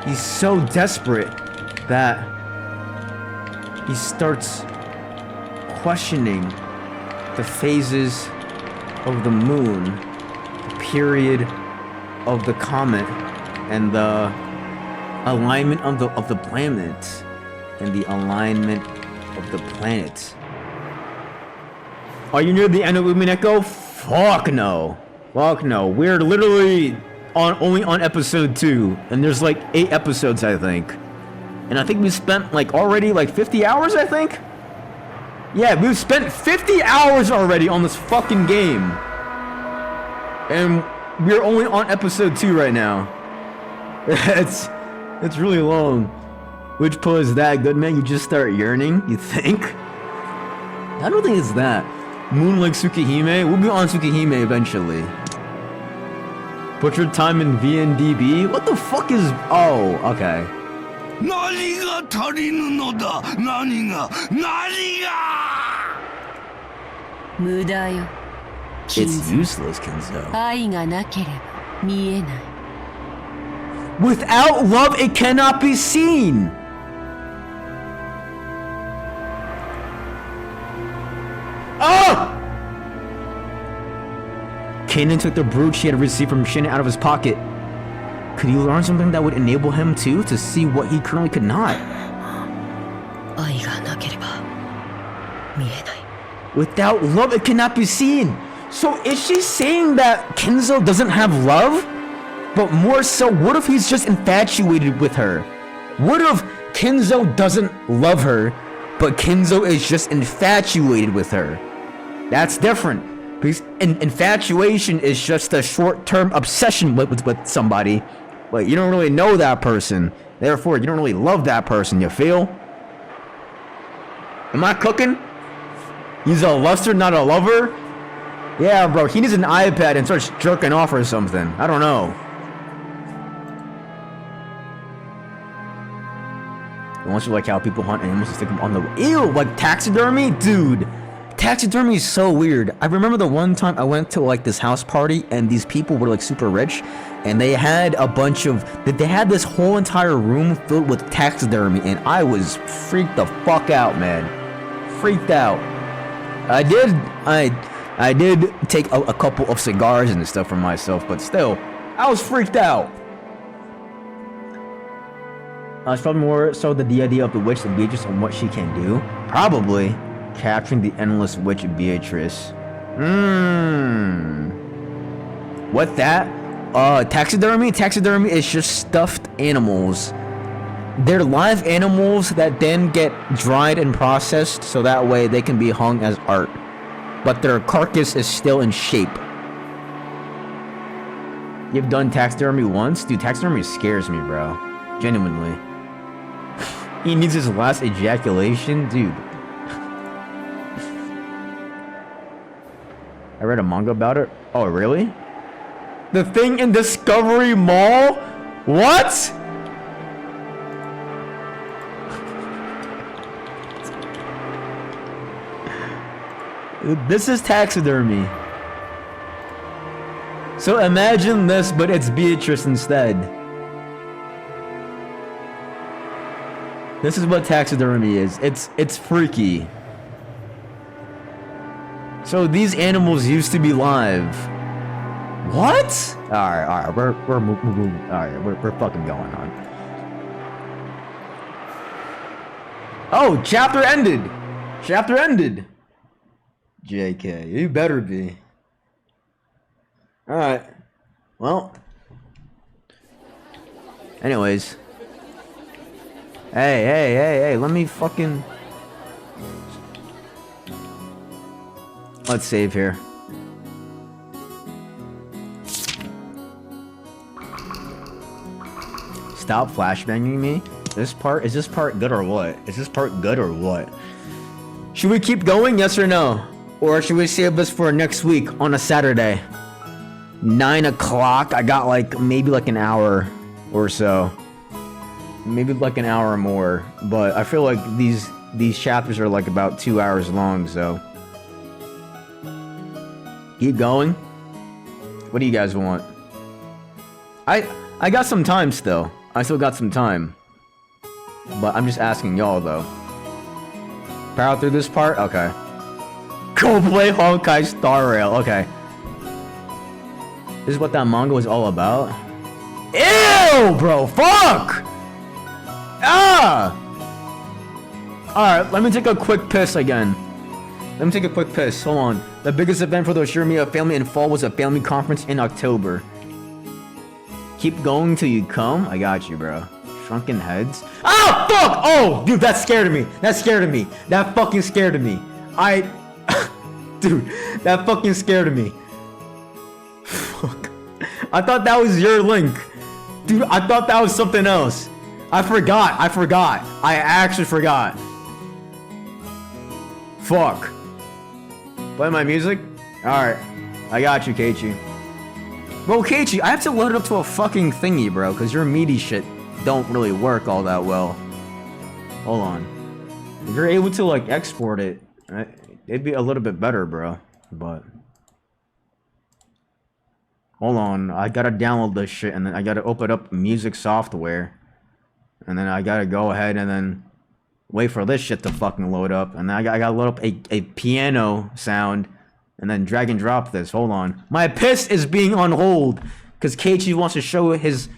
He's so desperate that he starts questioning the phases of the moon, the period of the comet, and the alignment of the planet, and the alignment of the planet. Are you near the end of Umineko? Fuck no. Fuck no. We're literally only on episode 2, and there's like 8 episodes, I think. And I think we spent like already like 50 hours, I think? Yeah, we've spent 50 hours already on this fucking game. And we're only on episode 2 right now. It's really long. Which pull is that good, man? You just start yearning, you think? I don't think it's that. Moon like Tsukihime? We'll be on Tsukihime eventually. Put your time in VNDB? What the fuck is... Oh, okay. It's useless, Kinzo. Without love, it cannot be seen! Oh! Kanan took the brooch he had received from Shin out of his pocket. Could he learn something that would enable him to see what he currently could not? Without love, it cannot be seen. So is she saying that Kinzo doesn't have love? But more so, what if he's just infatuated with her? What if Kinzo doesn't love her, but Kinzo is just infatuated with her? That's different. Because infatuation is just a short-term obsession with somebody, but you don't really know that person. Therefore, you don't really love that person, you feel? Am I cooking? He's a luster, not a lover? Yeah, bro, he needs an iPad and starts jerking off or something. I don't know. Don't you like how people hunt animals and stick them on the... Ew, like taxidermy? Dude. Taxidermy is so weird. I remember the one time I went to like this house party and these people were like super rich and they had a bunch of... They had this whole entire room filled with taxidermy and I was freaked the fuck out, man. Freaked out. I did take a couple of cigars and stuff for myself, but still, I was freaked out. It's probably more so the idea of the witch and Beatrice and what she can do. Probably. Capturing the endless witch Beatrice. What that? Taxidermy? Taxidermy is just stuffed animals. They're live animals that then get dried and processed so that way they can be hung as art. But their carcass is still in shape. You've done taxidermy once? Dude, taxidermy scares me, bro. Genuinely. He needs his last ejaculation? Dude. I read a manga about it. Oh, really? The thing in Discovery Mall? What? This is taxidermy. So imagine this, but it's Beatrice instead. This is what taxidermy is. It's freaky. So these animals used to be live. What? Alright, we're fucking going on. Oh, chapter ended. Chapter ended. JK, you better be. Alright. Well. Anyways. Hey, let me fucking... Let's save here. Stop flashbanging me? Is this part good or what? Is this part good or what? Should we keep going, yes or no? Or should we save this for next week on a Saturday? 9 o'clock? I got like, maybe like an hour or so. Maybe like an hour or more. But I feel like these chapters are like about 2 hours long, so. Keep going? What do you guys want? I got some time still. I still got some time. But I'm just asking y'all though. Power through this part? Okay. Go play Honkai Star Rail. Okay. This is what that manga was all about? Ew, bro! Fuck! Ah! Alright, let me take a quick piss again. Let me take a quick piss. Hold on. The biggest event for the Shiromiya family in fall was a family conference in October. Keep going till you come? I got you, bro. Shrunken heads? Oh, fuck! Oh, dude, that scared me. That scared me. That fucking scared me. Dude, that fucking scared me. Fuck. I thought that was your link. Dude, I thought that was something else. I forgot. I actually forgot. Fuck. Play my music? Alright. I got you, Keiichi. Bro, Keiichi, I have to load it up to a fucking thingy, bro, because your meaty shit don't really work all that well. Hold on. If you're able to, like, export it, it'd be a little bit better, bro. But... Hold on. I gotta download this shit, and then I gotta open up music software. And then I gotta go ahead and then... wait for this shit to fucking load up. And then I gotta load up a piano sound. And then drag and drop this. Hold on. My piss is being on hold. Because Keiichi wants to show his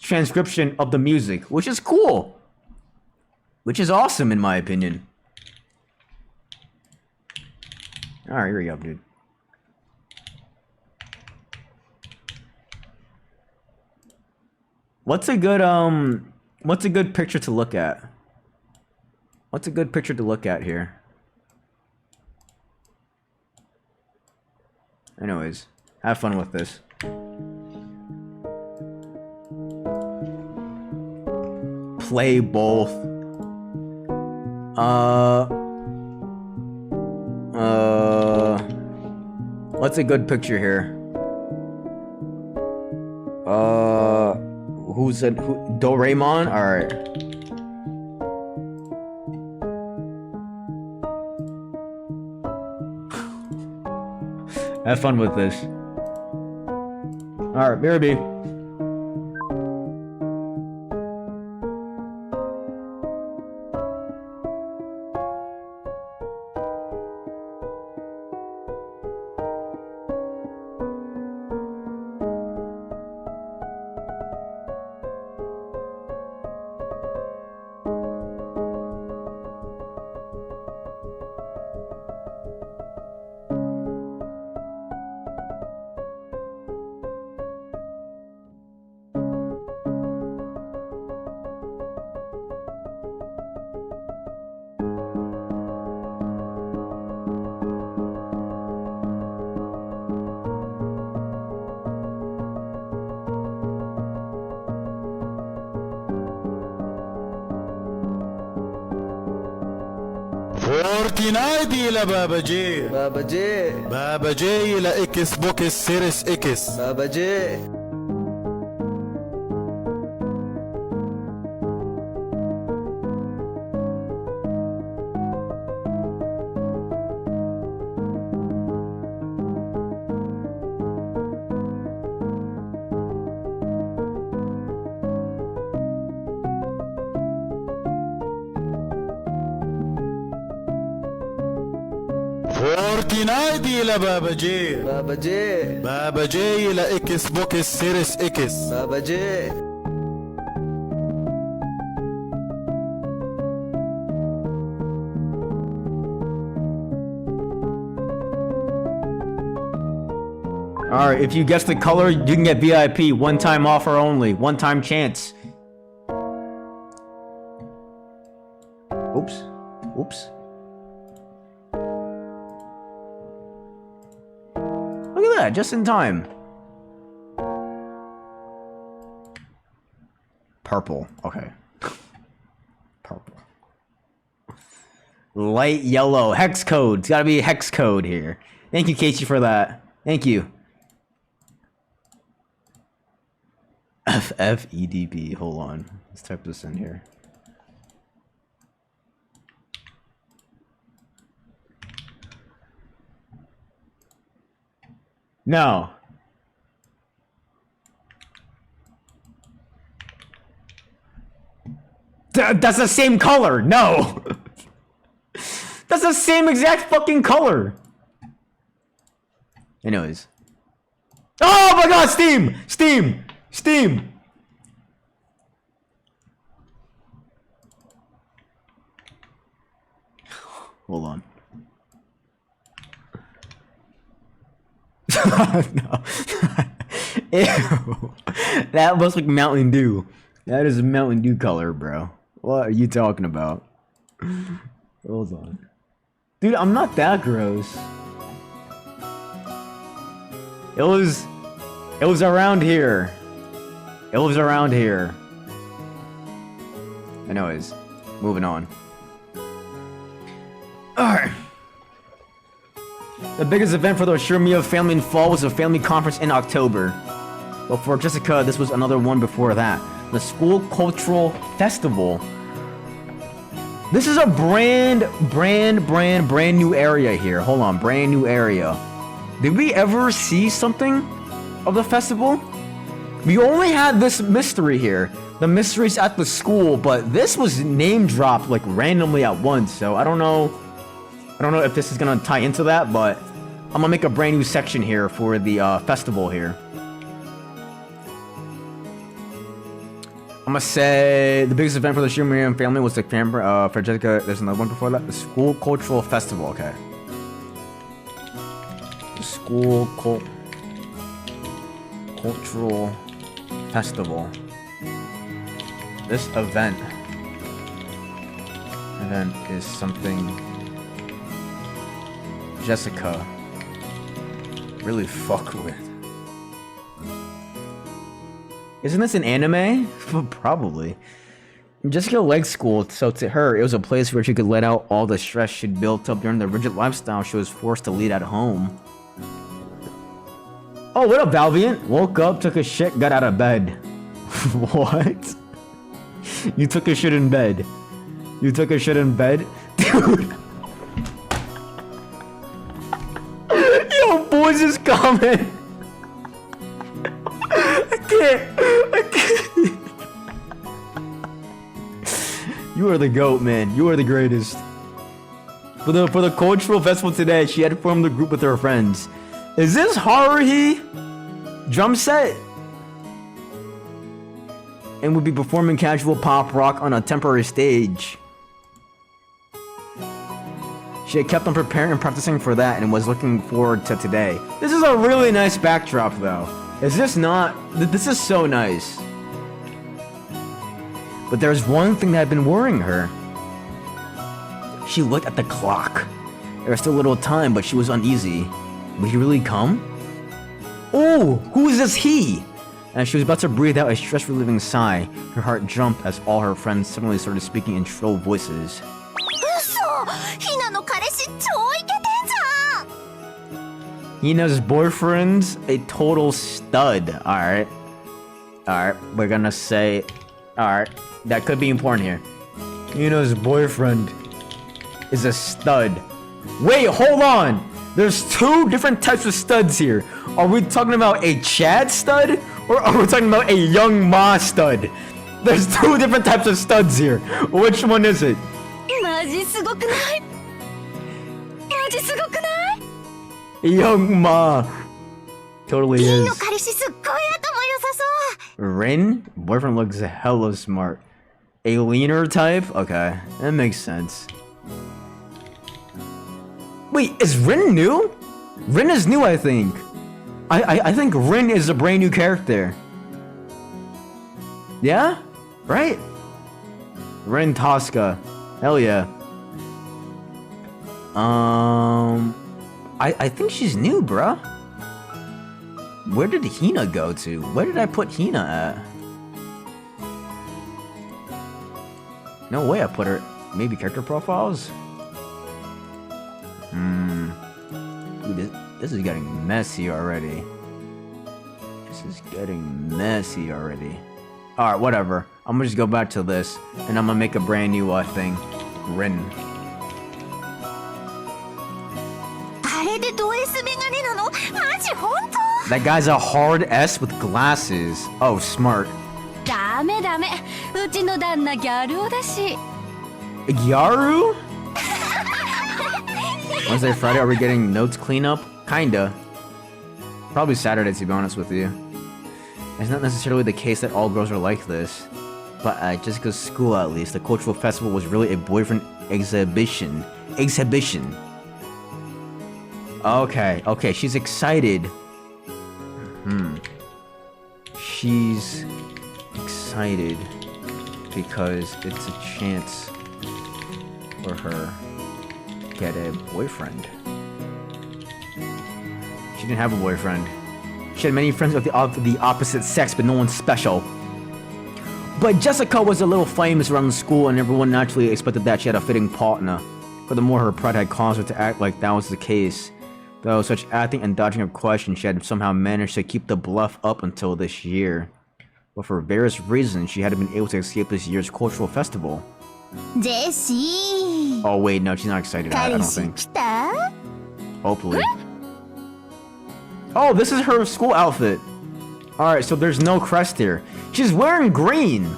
transcription of the music. Which is cool. Which is awesome in my opinion. Alright, here we go, dude. What's a good picture to look at? What's a good picture to look at here? Anyways, have fun with this. Play both. What's a good picture here? Who's it? Doraemon? Alright. Have fun with this. Alright, BRB. فورتنايت إلى بابا جي. بابا جي. بابا جي إلى إكس بوكس سيريس إكس. بابا جي. فورتنايت إلى بابا جي. بابا جي. بابا جي إلى إكس بوكس سيريس إكس. بابا جي. Alright, if you guess the color, you can get VIP. One-time offer only. One-time chance. Oops. Oops. Look at that, just in time. Purple. Okay. Purple. Light yellow. Hex code. It's gotta be a hex code here. Thank you, Casey, for that. Thank you. FFEDB. Hold on. Let's type this in here. No. That's the same color. No. That's the same exact fucking color. Anyways. Oh my god, Steam! Steam! Steam! Hold on. No. Ew. That looks like Mountain Dew. That is a Mountain Dew color, bro. What are you talking about? Hold on. Dude, I'm not that gross. It was around here. It was around here. Anyways, moving on. Alright. The biggest event for the Shirmiya family in fall was a family conference in October. But for Jessica, this was another one before that. The School Cultural Festival. This is a brand new area here. Hold on, brand new area. Did we ever see something of the festival? We only had this mystery here. The mysteries at the school, but this was name dropped like randomly at once. So I don't know if this is gonna tie into that, but I'm gonna make a brand new section here for the festival here. I'm gonna say the biggest event for the Shirmiya family was the for Jessica. There's another one before that. The School Cultural Festival. Okay. The School Cultural Festival. This event is something Jessica really fuck with. Isn't this an anime? Probably. Jessica liked school, so to her, it was a place where she could let out all the stress she'd built up during the rigid lifestyle she was forced to lead at home. Oh, what up, Valviant? Woke up, took a shit, got out of bed. What? You took a shit in bed? You took a shit in bed? Dude! Yo, boys is coming! I can't. You are the GOAT, man. You are the greatest. For the cultural festival today, she had formed a group with her friends. Is this Haruhi drum set? And would be performing casual pop rock on a temporary stage. She had kept on preparing and practicing for that and was looking forward to today. This is a really nice backdrop though. Is this not? This is so nice. But there's one thing that had been worrying her. She looked at the clock. There was still a little time, but she was uneasy. Would he really come? Oh, who is this he? As she was about to breathe out a stress-relieving sigh, her heart jumped as all her friends suddenly started speaking in shrill voices. Hina's boyfriend's a total stud. Alright. Alright, we're gonna say... Alright, that could be important here. Hina's boyfriend is a stud. Wait, hold on! There's two different types of studs here. Are we talking about a Chad stud? Or are we talking about a young Ma stud? There's two different types of studs here. Which one is it? Young Ma. Totally is. Rin? Boyfriend looks hella smart. A leaner type? Okay, that makes sense. Wait, is Rin new? Rin is new, I think. I think Rin is a brand new character. Yeah? Right? Rin Tosca. Hell yeah. I think she's new, bruh. Where did Hina go to? Where did I put Hina at? No way I put her... Maybe character profiles? Dude, this is getting messy already. This is getting messy already. Alright, whatever. I'm gonna just go back to this, and I'm gonna make a brand new thing. Rin. That guy's a hard S with glasses. Oh, smart. ダメダメ。うちの旦那ギャル男だし。Gyaru? Wednesday, Friday, are we getting notes cleanup? Kinda. Probably Saturday, to be honest with you. It's not necessarily the case that all girls are like this. But at Jessica's school, at least, the cultural festival was really a boyfriend exhibition. Okay, she's excited. She's excited because it's a chance for her to get a boyfriend. She didn't have a boyfriend. She had many friends of the opposite sex, but no one special. But Jessica was a little famous around the school, and everyone naturally expected that she had a fitting partner. Furthermore, her pride had caused her to act like that was the case. Though such acting and dodging of questions, she had somehow managed to keep the bluff up until this year. But for various reasons, she hadn't been able to escape this year's cultural festival. Jessie. Oh wait, no, she's not excited. I don't think. Hopefully. Oh, this is her school outfit. Alright, so there's no crest here. She's wearing green.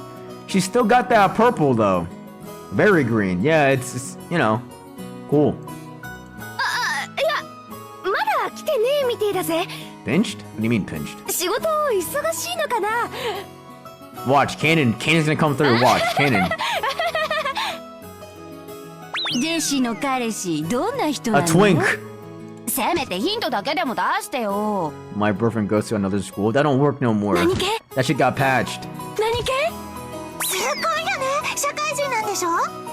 She's still got that purple though. Very green. Yeah, it's you know, cool. Pinched? What do you mean pinched? Watch, Canon's gonna come through. Watch, Canon. A twink. My boyfriend goes to another school. That don't work no more. That shit got patched.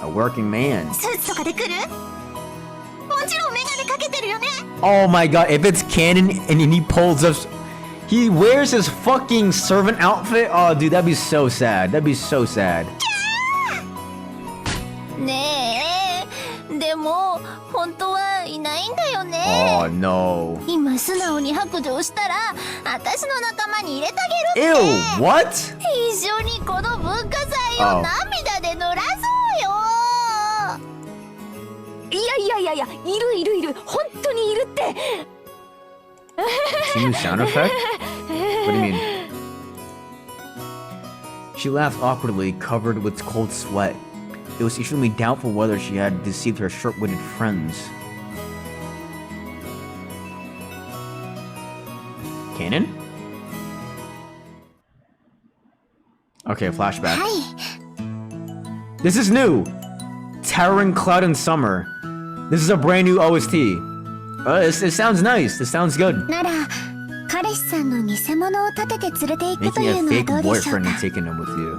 A working man. Oh my god, if it's Canon and he pulls up... He wears his fucking servant outfit? Oh, dude, that'd be so sad. That'd be so sad. Oh no. Ew, what? Oh. It's a new sound effect? What do you mean? She laughed awkwardly, covered with cold sweat. It was extremely doubtful whether she had deceived her short-witted friends. Canon? Okay, flashback. This is new! Towering Cloud in Summer. This is a brand new OST. It sounds nice. It sounds good. Making a fake boyfriend and taking him with you.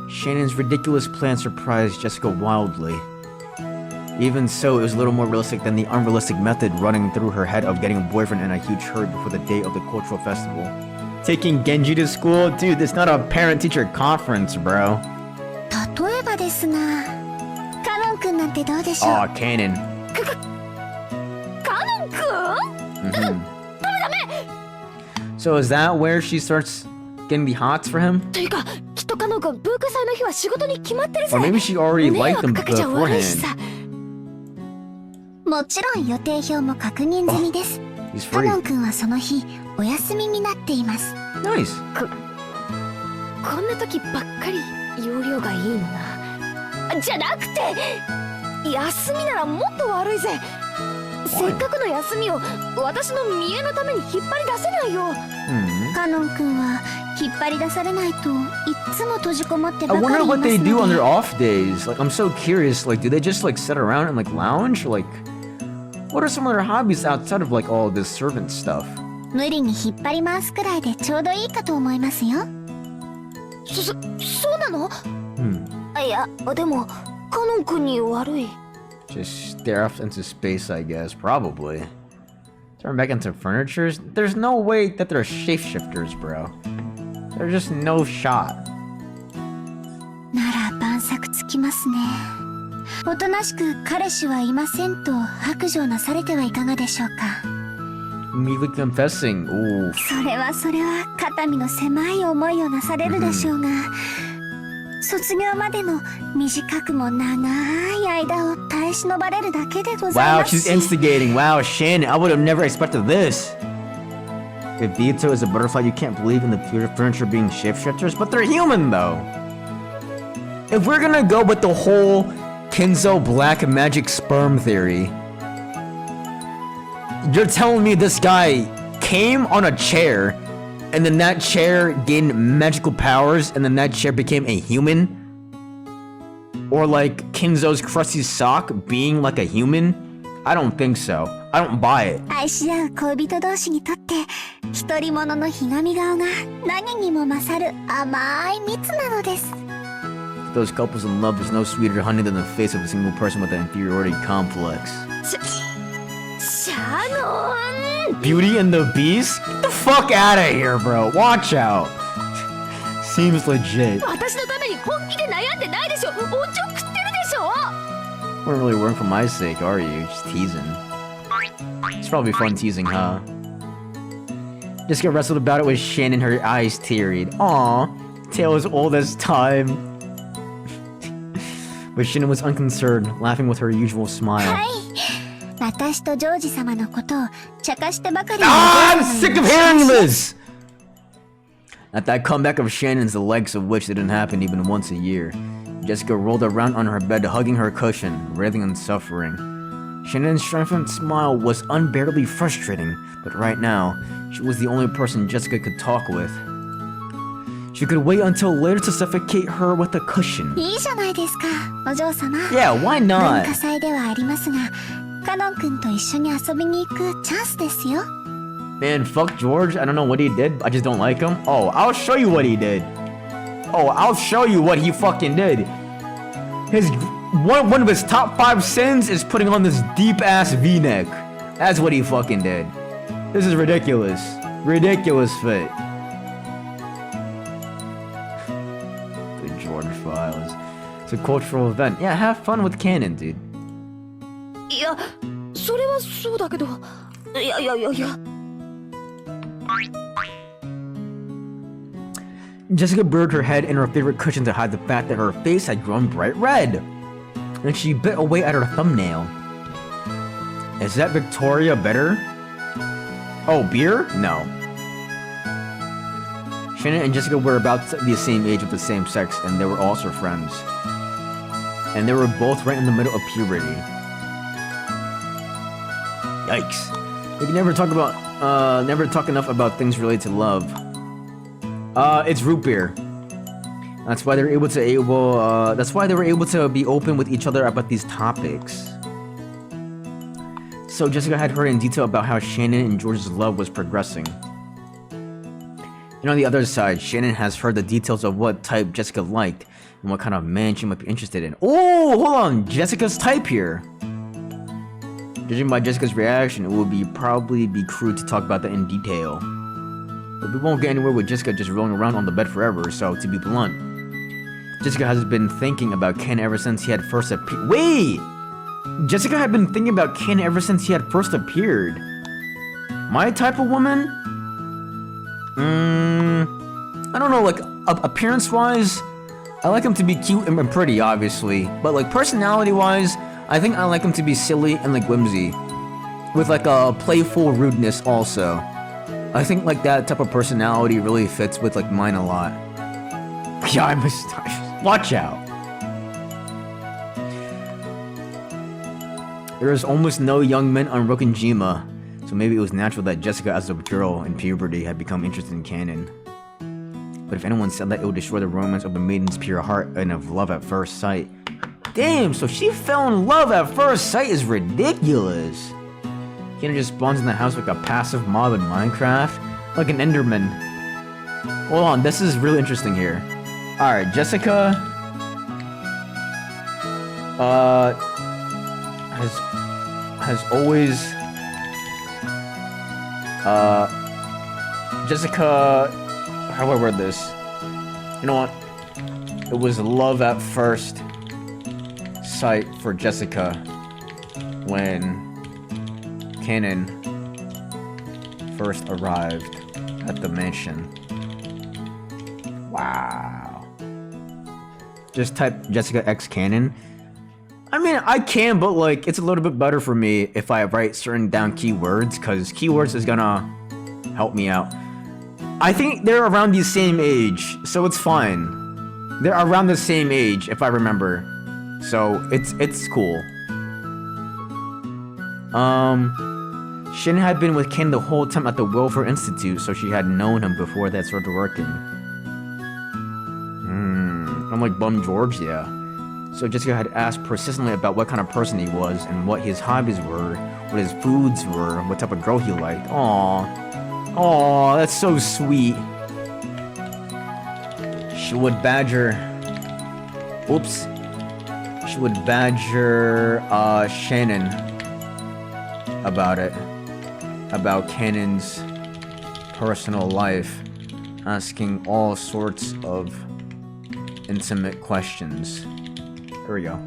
Shannon's ridiculous plan surprised Jessica wildly. Even so, it was a little more realistic than the unrealistic method running through her head of getting a boyfriend in a huge hurry before the day of the cultural festival. Taking Genji to school? Dude, it's not a parent-teacher conference, bro. Aw, Canon. So is that where she starts getting the hots for him? Or maybe she already liked him beforehand. Oh, he's free. Nice. せっかくの休みを私の見栄のために引っ張り出せないよ。カノン君は引っ張り出されないといつも閉じこもってば I かりい wonder ま what す they do on の their で。 off days. Like, I'm so curious. Like, do they just like sit around and like lounge? Like, what are some of their hobbies outside of like all this servant stuff? 無理に引っ張り回すくらいでちょうどいいかと思いますよ。そうなの？いや、でもカノン君に悪い。 Just stare off into space, I guess. Probably. Turn back into furniture? There's no way that they're shapeshifters, bro. There's just no shot. なら晩作つきますね。おとなしく彼氏はいませんと白状なされてはいかがでしょうか。Immediately confessing. Ooh. それは肩身の狭い思いをなされるでしょうが、卒業までの短くも長い間を耐え忍ばれるだけでござい Wow, ますし。 she's instigating. Wow, Shannon, I would have never expected this. If Vito is a butterfly, you can't believe in the furniture being shapeshifters, but they're human though. If we're gonna go with the whole Kinzo black magic sperm theory, you're telling me this guy came on a chair, and then that chair gained magical powers, and then that chair became a human? Or like Kinzo's crusty sock being like a human? I don't think so. I don't buy it. 愛し合う恋人同士にとって独り者のひがみ顔が何にも勝る甘い蜜なのです。 For those couples in love, there's no sweeter honey than the face of a single person with an inferiority complex. シャノン。 Beauty and the Beast? Get the fuck out of here, bro. Watch out. Seems legit. 私のために本気で悩んでないでしょ。おちょくってるでしょ。 Weren't really working for my sake, are you? Just teasing. It's probably fun teasing, huh? Just get wrestled about it with Shannon, her eyes teary-eyed. Aww, tale as old as time. But Shannon was unconcerned, laughing with her usual smile. はい。私とジョージ様のことを茶化してばかり。Ah, I'm sick of hearing this! At that comeback of Shannon's, the likes of which didn't happen even once a year, Jessica rolled around on her bed, hugging her cushion, writhing and suffering. Shannon's triumphant smile was unbearably frustrating, but right now, she was the only person Jessica could talk with. She could wait until later to suffocate her with a cushion. いいじゃないですか、お嬢様。 Yeah, why 文 not? 化祭ではありますが、カノン君と一緒に遊びに行くチャンスですよ。 Man, fuck George. I don't know what he did. I just don't like him. Oh, I'll show you what he did. Oh, I'll show you what he fucking did. One of his top 5 sins is putting on this deep-ass V-neck. That's what he fucking did. This is ridiculous. Ridiculous fit. The George Files. It's a cultural event. Yeah, have fun with canon, dude. いや、それはそうだけど。いや。 Jessica buried her head in her favorite cushion to hide the fact that her face had grown bright red. And she bit away at her thumbnail. Is that Victoria better? Oh, beer? No. Shannon and Jessica were about the same age with the same sex, and they were also friends. And they were both right in the middle of puberty. Yikes. We can never talk enough about things related to love. It's root beer. That's why they were able to be open with each other about these topics. So Jessica had heard in detail about how Shannon and George's love was progressing. And on the other side, Shannon has heard the details of what type Jessica liked and what kind of man she might be interested in. Oh, hold on, Jessica's type here. Judging by Jessica's reaction, it would probably be crude to talk about that in detail. But we won't get anywhere with Jessica just rolling around on the bed forever, so to be blunt, Jessica has been thinking about Ken ever since he had first appeared. Wait! Jessica had been thinking about Ken ever since he had first appeared. My type of woman? I don't know, like, appearance-wise, I like him to be cute and pretty, obviously. But, like, personality-wise, I think I like him to be silly and, like, whimsy. With, like, a playful rudeness, also. I think, like, that type of personality really fits with, like, mine a lot. Yeah, I must... Watch out. There is almost no young men on Rokkenjima, so maybe it was natural that Jessica as a girl in puberty had become interested in canon. But if anyone said that it would destroy the romance of the maiden's pure heart and of love at first sight... Damn, so she fell in love at first sight is ridiculous. Canon just spawns in the house like a passive mob in Minecraft, like an Enderman. Hold on, this is really interesting here. Alright, Jessica... has always... Jessica... How do I word this? You know what? It was love at first sight for Jessica when Kanon first arrived at the mansion. Wow. Just type Jessica X Kanon. I mean, I can, but like, it's a little bit better for me if I write certain down keywords, because keywords is gonna help me out. I think they're around the same age, so it's fine. They're around the same age, if I remember. So, it's cool. Shin had been with Ken the whole time at the Welfare Institute, so she had known him before they started working. I'm like Bum George, yeah. So Jessica had asked persistently about what kind of person he was, and what his hobbies were, what his foods were, what type of girl he liked. Aww. Aww, that's so sweet. She would badger... Oops. She would badger, Shannon about it. About Kanon's personal life. Asking all sorts of intimate questions. Here we go.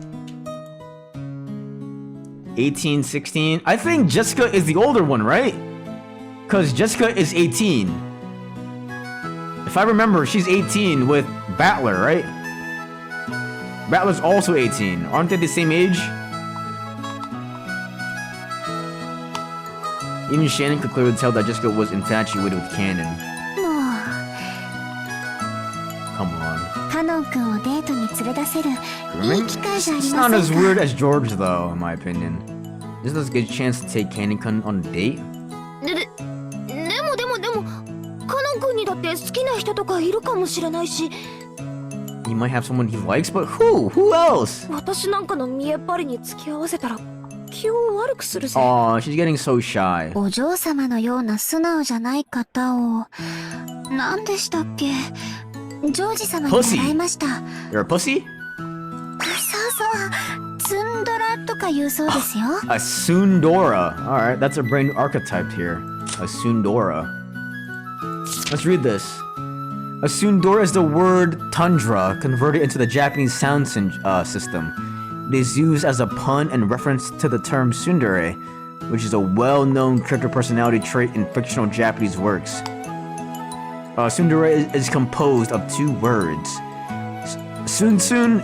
18, 16. I think Jessica is the older one, right? Because Jessica is 18. If I remember, she's 18 with Battler, right? Battler's also 18. Aren't they the same age? Even Shannon could clearly tell that Jessica was infatuated with Kanon. Come on. It's not as weird as George, though, in my opinion. This is a good chance to take Kanon-kun on a date. He might have someone he likes, but who? Who else? Aw, she's getting so shy. Pussy. You're a pussy? A Tsundora. Alright, that's a brand new archetype here. A Tsundora. Let's read this. A Tsundora is the word tundra converted into the Japanese sound system. It is used as a pun and reference to the term tsundere, which is a well-known character personality trait in fictional Japanese works. Tsundere is composed of two words, Sun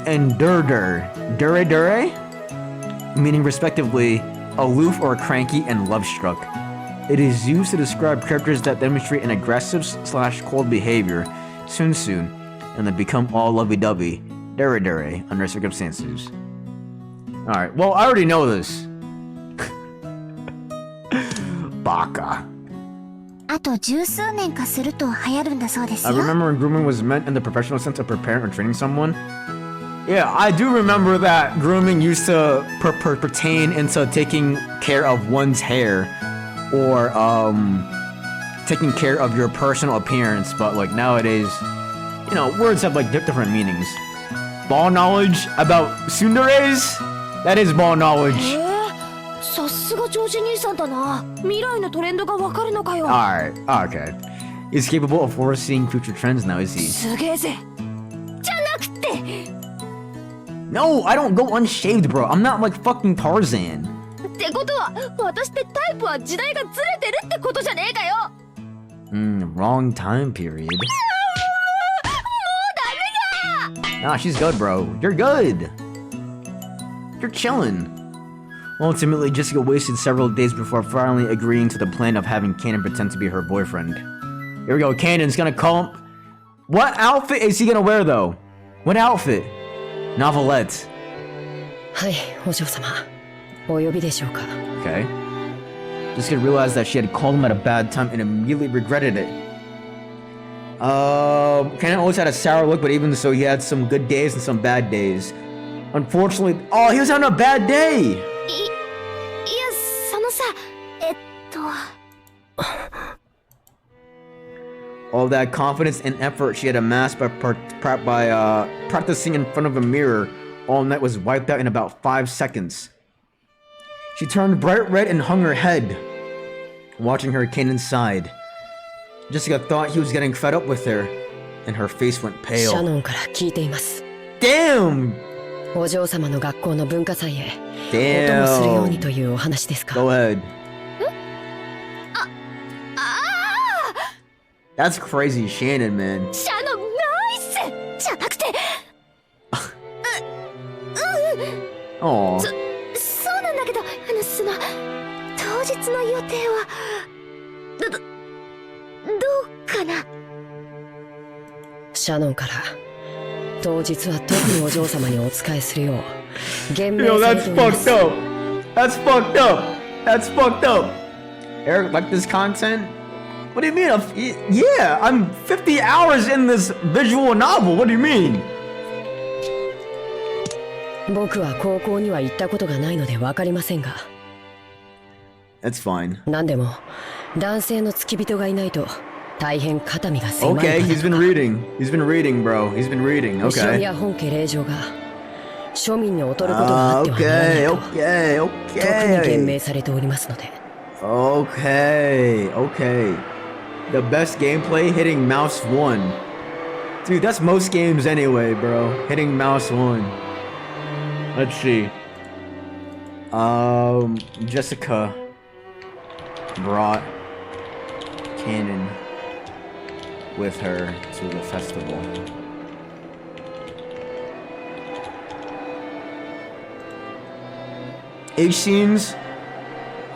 and Dur, meaning respectively aloof or cranky and love-struck. It is used to describe characters that demonstrate an aggressive/cold behavior, Sun, and then become all lovey-dovey, Dure, under circumstances. Alright, well, I already know this. Baka. I remember when grooming was meant in the professional sense of preparing or training someone. Yeah, I do remember that grooming used to pertain into taking care of one's hair or taking care of your personal appearance, but like nowadays, you know, words have like different meanings. Ball knowledge about tsunderes? That is ball knowledge. Alright, okay. He's capable of foreseeing future trends now, is he? No, I don't go unshaved, bro. I'm not like fucking Tarzan. Wrong time period. Nah, she's good, bro. You're good. You're chillin'. Ultimately, Jessica wasted several days before finally agreeing to the plan of having Kanon pretend to be her boyfriend. Here we go, Kanon's gonna call him... What outfit is he gonna wear, though? What outfit? Novelette. お呼びでしょうか。 Okay. Jessica realized that she had called him at a bad time and immediately regretted it. Kenan always had a sour look, but even so, he had some good days and some bad days. Unfortunately, oh, he was having a bad day! いや、そのさ、All that confidence and effort she had amassed by practicing in front of a mirror all night was wiped out in about 5 seconds. She turned bright red and hung her head, watching her Kenan sighed. Jessica thought he was getting fed up with her, and her face went シャ pale. ノンから聞いています。 Damn! お嬢様の学校の文化祭へお供するように Damn! というお話ですか。 Go ahead. That's crazy, Shannon, man. シャノンナイスじゃなくて、Aw. そうなんだけど、その当日の予定はどうかな。シャノンから当日は特にお嬢様にお仕えするよう厳命 Yo, され that's ております。 fucked up. That's fucked up. That's fucked up. Eric, like this content? What do you mean? Yeah, I'm 50 hours in this visual novel. What do you mean? 僕は高校には行ったことがないので分かりませんが。That's fine. 何でも男性の付き人がいないと大変肩身が狭い。 Okay, he's been reading. He's been reading, bro. He's been reading. 後ろ Okay. や本家令嬢が庶民に劣ることがあってはならないと Okay, 特に厳 okay. 命されておりますので。 Okay, okay. The best gameplay, hitting mouse 1. Dude, that's most games anyway, bro. Hitting mouse 1. Let's see. Jessica brought Kenan with her to the festival. H scenes.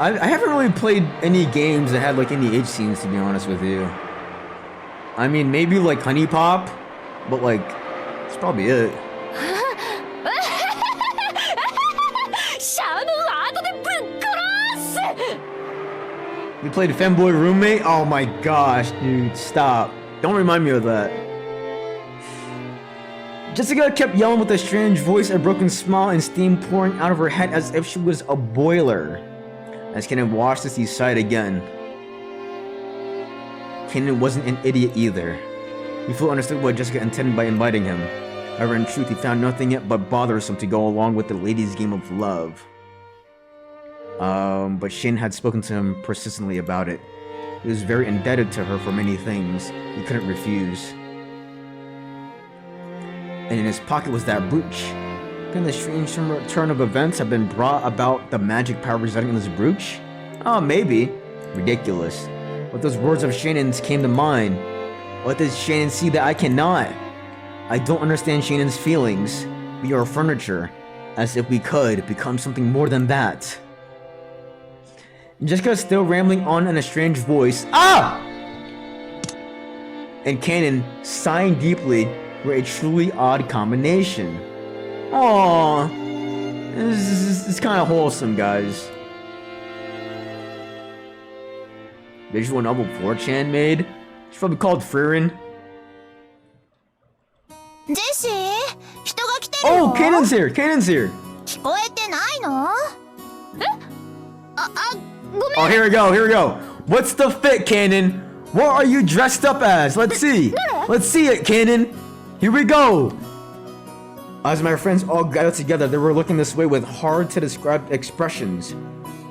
I haven't really played any games that had like any H scenes, to be honest with you. I mean, maybe like Honey Pop, but like that's probably it. シャノン後でぶっ殺す。 You played Femboy Roommate? Oh my gosh, dude, stop. Don't remind me of that. Jessica kept yelling with a strange voice, a broken smile, and steam pouring out of her head as if she was a boiler. As Kenan watched as he sighed again. Kenan wasn't an idiot either. He fully understood what Jessica intended by inviting him. However, in truth, he found nothing yet but bothersome to go along with the ladies' game of love. But Shin had spoken to him persistently about it. He was very indebted to her for many things he couldn't refuse. And in his pocket was that brooch. Can the strange turn of events have been brought about the magic power residing in this brooch? Oh, maybe. Ridiculous. But those words of Shannon's came to mind. What does Shannon see that I cannot? I don't understand Shannon's feelings. We are furniture, as if we could become something more than that. Jessica is still rambling on in a strange voice. Ah! And Kenan, sighing deeply, were a truly odd combination. Aww. This is kind of wholesome, guys. Visual novel 4chan made? It's probably called Frieren. ジェシー、人が来てるよ。 Oh, Kanan's here! Kanan's here! 聞こえてないの？ごめん。 Oh, here we go, here we go. What's the fit, Kanan? What are you dressed up as? Let's see. Let's see it, Kanan. Here we go. As my friends all gathered together, they were looking this way with hard-to-describe expressions,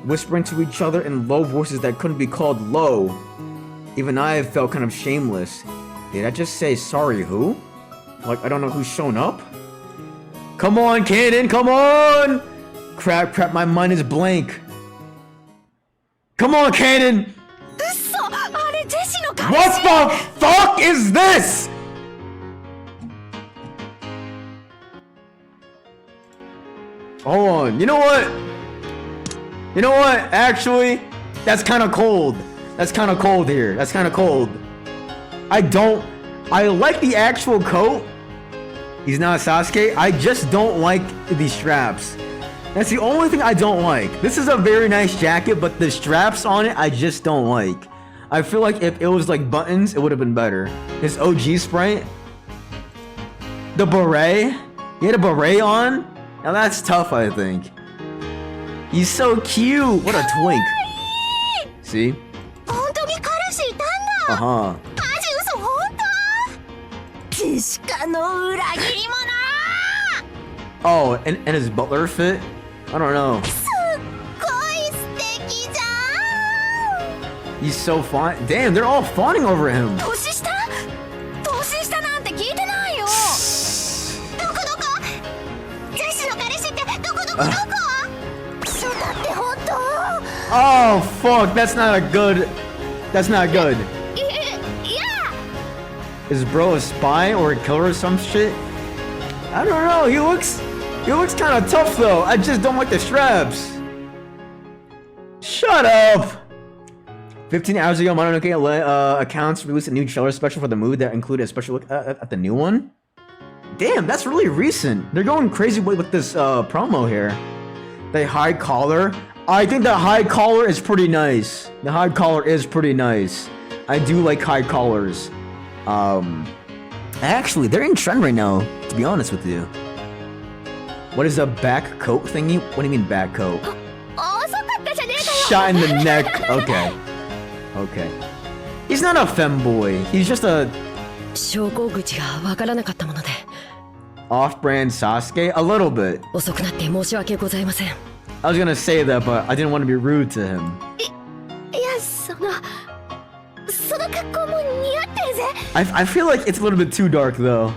whispering to each other in low voices that couldn't be called low. Even I felt kind of shameless. Did I just say sorry who? Like I don't know who's shown up? Come on, Kanan, come on! Crap, my mind is blank. Come on, Kanan! 嘘、あれジェシの彼氏。 What the fuck is this? Hold on, you know what? You know what? Actually, that's kind of cold. That's kind of cold here. That's kind of cold. I like the actual coat. He's not Sasuke. I just don't like the straps. That's the only thing I don't like. This is a very nice jacket, but the straps on it, I just don't like. I feel like if it was like buttons, it would have been better. His OG Sprite. The beret. He had a beret on. Now that's tough, I think. He's so cute. What a twink. See? Uh-huh. Oh, and his butler fit? I don't know. He's so fine. Damn, they're all fawning over him. Oh, fuck. That's not good. Is bro a spy or a killer or some shit? I don't know. He looks kind of tough though. I just don't like the straps. Shut up. 15 hours ago, Mononoke accounts released a new trailer special for the movie that included a special look at the new one. Damn, that's really recent. They're going crazy with this promo here. The high collar. I think the high collar is pretty nice. The high collar is pretty nice. I do like high collars. Actually, they're in trend right now, to be honest with you. What is a back coat thingy? What do you mean back coat? Shot in the neck. Okay. Okay. He's not a femboy. He's just a off-brand Sasuke? A little bit. I was gonna say that, but I didn't want to be rude to him. I feel like it's a little bit too dark though.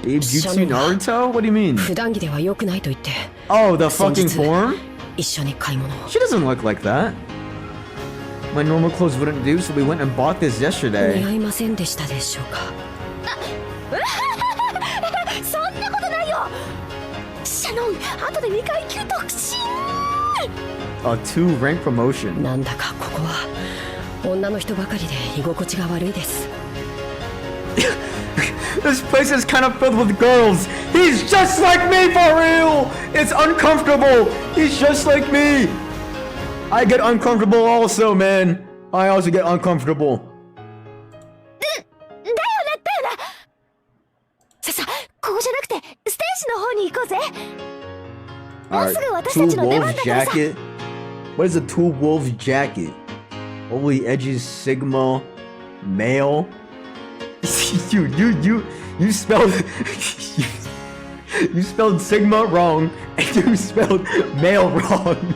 Babe Jutsu Naruto? What do you mean? Oh, the fucking form? She doesn't look like that. My normal clothes wouldn't do, so we went and bought this yesterday. A 2 rank promotion. This place is kind of filled with girls. He's just like me for real. It's uncomfortable. He's just like me. I get uncomfortable also, man. I also get uncomfortable. Alright, Two Wolves jacket. What is a Two Wolves jacket? Holy edges, Sigma, male. you spelled you spelled Sigma wrong, and you spelled male wrong.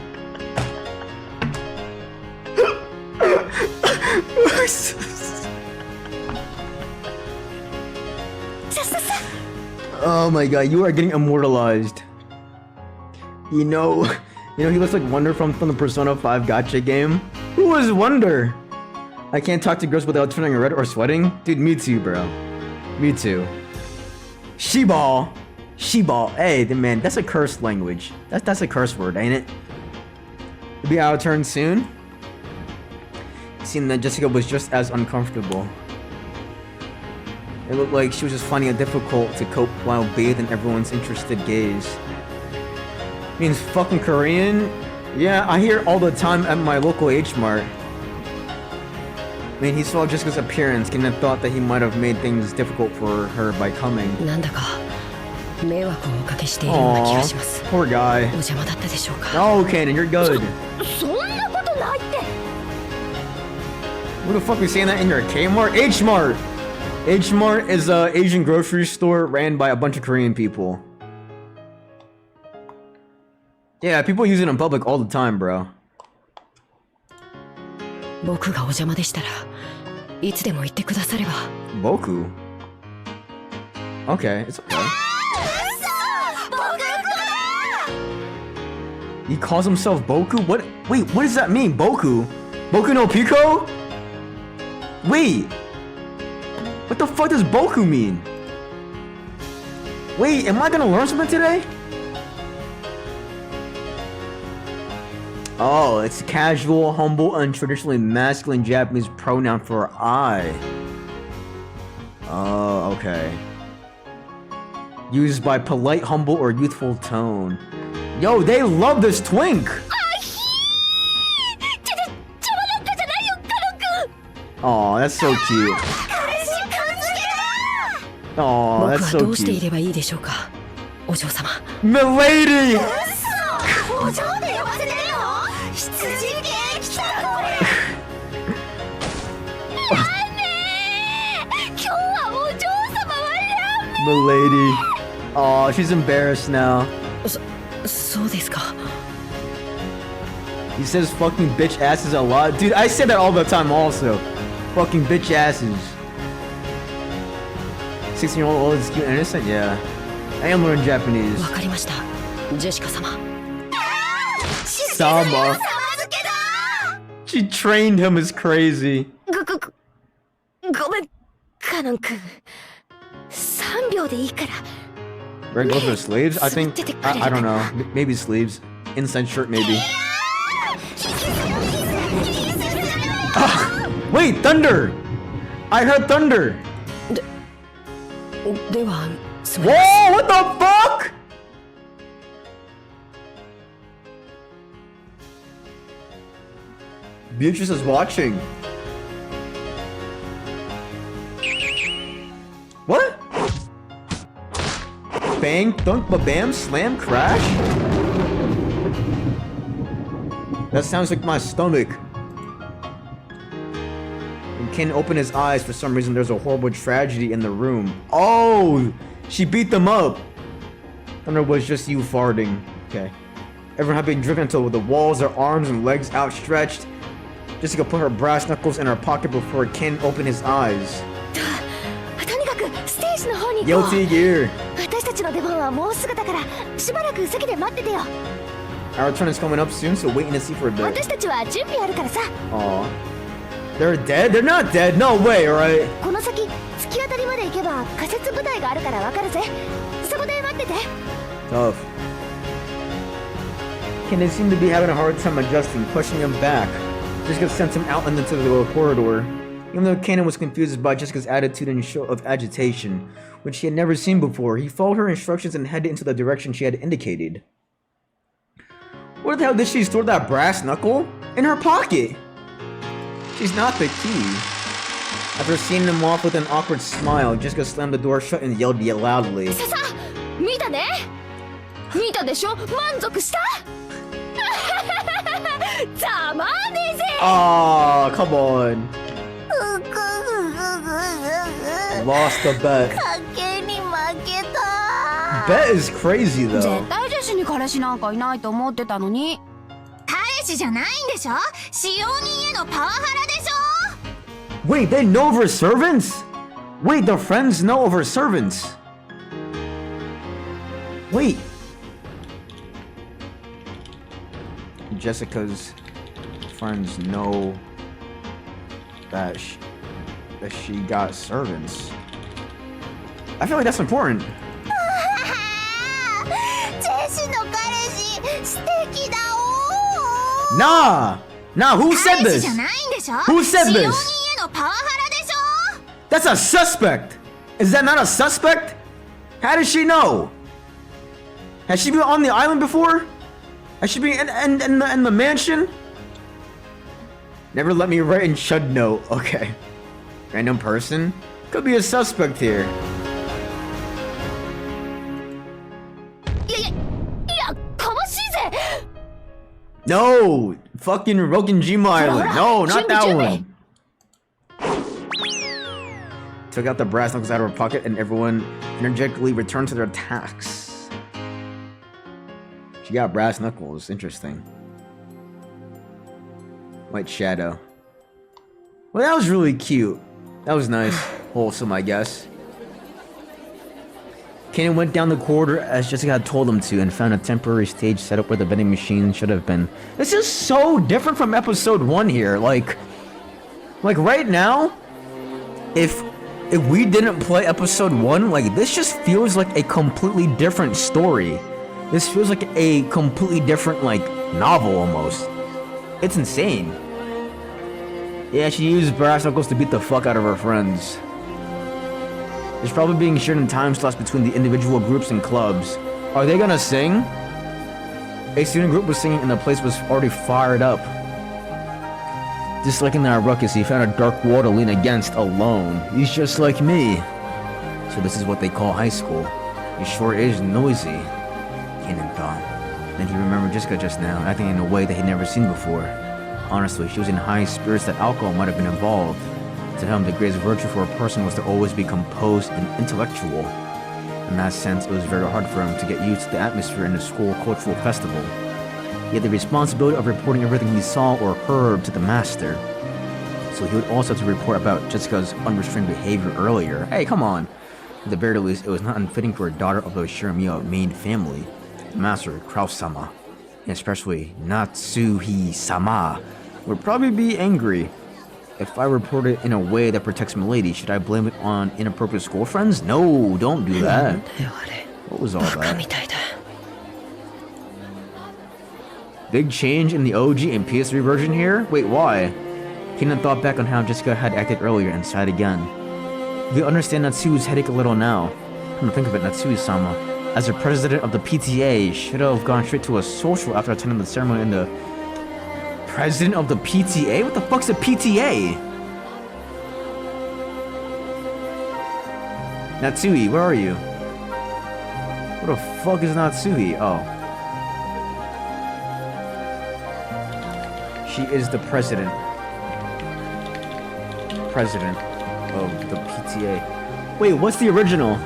Oh my god, you are getting immortalized. You know he looks like Wonder from the Persona 5 gacha game. Who is Wonder? I can't talk to girls without turning red or sweating? Dude, me too, bro. Me too. Sheball. Sheball. Hey, man, that's a cursed language. That's a curse word, ain't it? It'll be our turn soon. It seemed that Jessica was just as uncomfortable. It looked like she was just finding it difficult to cope while bathed in everyone's interested gaze. Means fucking Korean? Yeah, I hear it all the time at my local H-Mart. I mean, he saw Jessica's appearance and then thought that he might have made things difficult for her by coming. Aww, poor guy. No, Kanan, you're good. Who the fuck is saying that in your Kmart? H-Mart! H-Mart is an Asian grocery store ran by a bunch of Korean people. Yeah, people use it in public all the time, bro. Boku? Okay, it's okay. He calls himself Boku? What? Wait, what does that mean? Boku? Boku no Pico? Wait! What the fuck does Boku mean? Wait, am I gonna learn something today? Oh, it's casual, humble, untraditionally masculine Japanese pronoun for I. Oh, okay. Used by polite, humble, or youthful tone. Yo, they love this twink! Aw, that's so cute. Aw, that's so cute. Milady! Milady. Aw, she's embarrassed now. He says fucking bitch asses a lot. Dude, I say that all the time also. Fucking bitch asses. 16-year-old is cute and innocent? Yeah. I am learning Japanese. Sama. She trained him as crazy. Red gloves or sleeves? I think, I don't know. Maybe sleeves. Inside shirt, maybe. Wait, thunder! I heard thunder! Whoa, what the fuck?! Beatrice is watching. What? Bang, thunk, ba-bam, slam, crash? That sounds like my stomach. And Ken opened his eyes. For some reason, there's a horrible tragedy in the room. Oh! She beat them up! Thunder was just you farting. Okay. Everyone had been driven until the walls, their arms and legs outstretched. Jessica put her brass knuckles in her pocket before Ken opened his eyes. Guilty gear. Our turn is coming up soon, so waiting to see for a bit. Aww. They're dead? They're not dead. No way, right? Tough. Ken, they seem to be having a hard time adjusting, pushing him back. Jessica sent him out into the corridor. Even though Kanan was confused by Jessica's attitude and show of agitation, which he had never seen before, he followed her instructions and headed into the direction she had indicated. Where the hell did she store that brass knuckle? In her pocket! She's not the key. After seeing him off with an awkward smile, Jessica slammed the door shut and yelled loudly. Oh, come on. Lost the bet. Bet is crazy though. Wait, they know of her servants? Wait, the friends know of her servants. Wait. Jessica's friends know that she got servants. I feel like that's important. Nah! Nah, who said this? Who said this? That's a suspect! Is that not a suspect? How does she know? Has she been on the island before? Has she been in the mansion? Never let me write in Chud note. Okay. Random person? Could be a suspect here. No! Fucking Rokenjima Island. No, not that one. Took out the brass knuckles out of her pocket and everyone energetically returned to their tasks. She got brass knuckles. Interesting. White shadow. Well, that was really cute. That was nice. Wholesome, I guess. Kanan went down the corridor as Jessica had told him to and found a temporary stage set up where the vending machine should have been. This is so different from episode 1 here. Like right now, if we didn't play episode 1, like this just feels like a completely different story. This feels like a completely different like novel almost. It's insane. Yeah, she used brass knuckles to beat the fuck out of her friends. It's probably being shared in time slots between the individual groups and clubs. Are they gonna sing? A student group was singing and the place was already fired up. Just like in that ruckus, he found a dark wall to lean against alone. He's just like me. So this is what they call high school. It sure is noisy, Kanan thought. Then he remembered Jessica just now, acting in a way that he'd never seen before. Honestly, she was in high spirits that alcohol might have been involved. To him, the greatest virtue for a person was to always be composed and intellectual. In that sense, it was very hard for him to get used to the atmosphere in the school cultural festival. He had the responsibility of reporting everything he saw or heard to the master. So he would also have to report about Jessica's unrestrained behavior earlier. Hey, come on! At the very least, it was not unfitting for a daughter of the Shiramiya main family, Master Kraus-sama, and especially Natsuhi-sama, would probably be angry. If I report it in a way that protects Milady, should I blame it on inappropriate school friends? No, don't do that. What was all that? Big change in the OG and PS3 version here? Wait, why? Keenan thought back on how Jessica had acted earlier and sighed again. You understand Natsu's headache a little now. Come to think of it, Natsui-sama, as the president of the PTA, should have gone straight to a social after attending the ceremony in the... President of the PTA? What the fuck's a PTA? Natsui, where are you? What the fuck is Natsui? Oh. She is the president. President of the PTA. Wait, what's the original?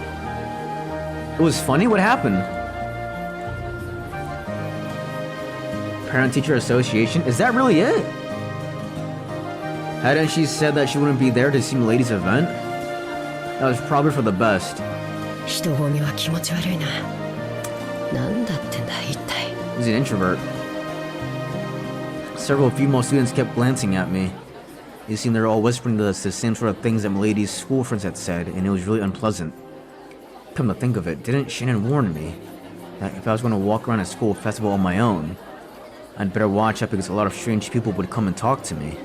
It was funny? What happened? Parent-Teacher Association? Is that really it? Hadn't she said that she wouldn't be there to see Milady's event? That was probably for the best. He's an introvert. Several female students kept glancing at me. It seemed they were all whispering to us the same sort of things that Milady's school friends had said, and it was really unpleasant. Come to think of it, didn't Shannon warn me that if I was going to walk around a school festival on my own, I'd better watch out because a lot of strange people would come and talk to me.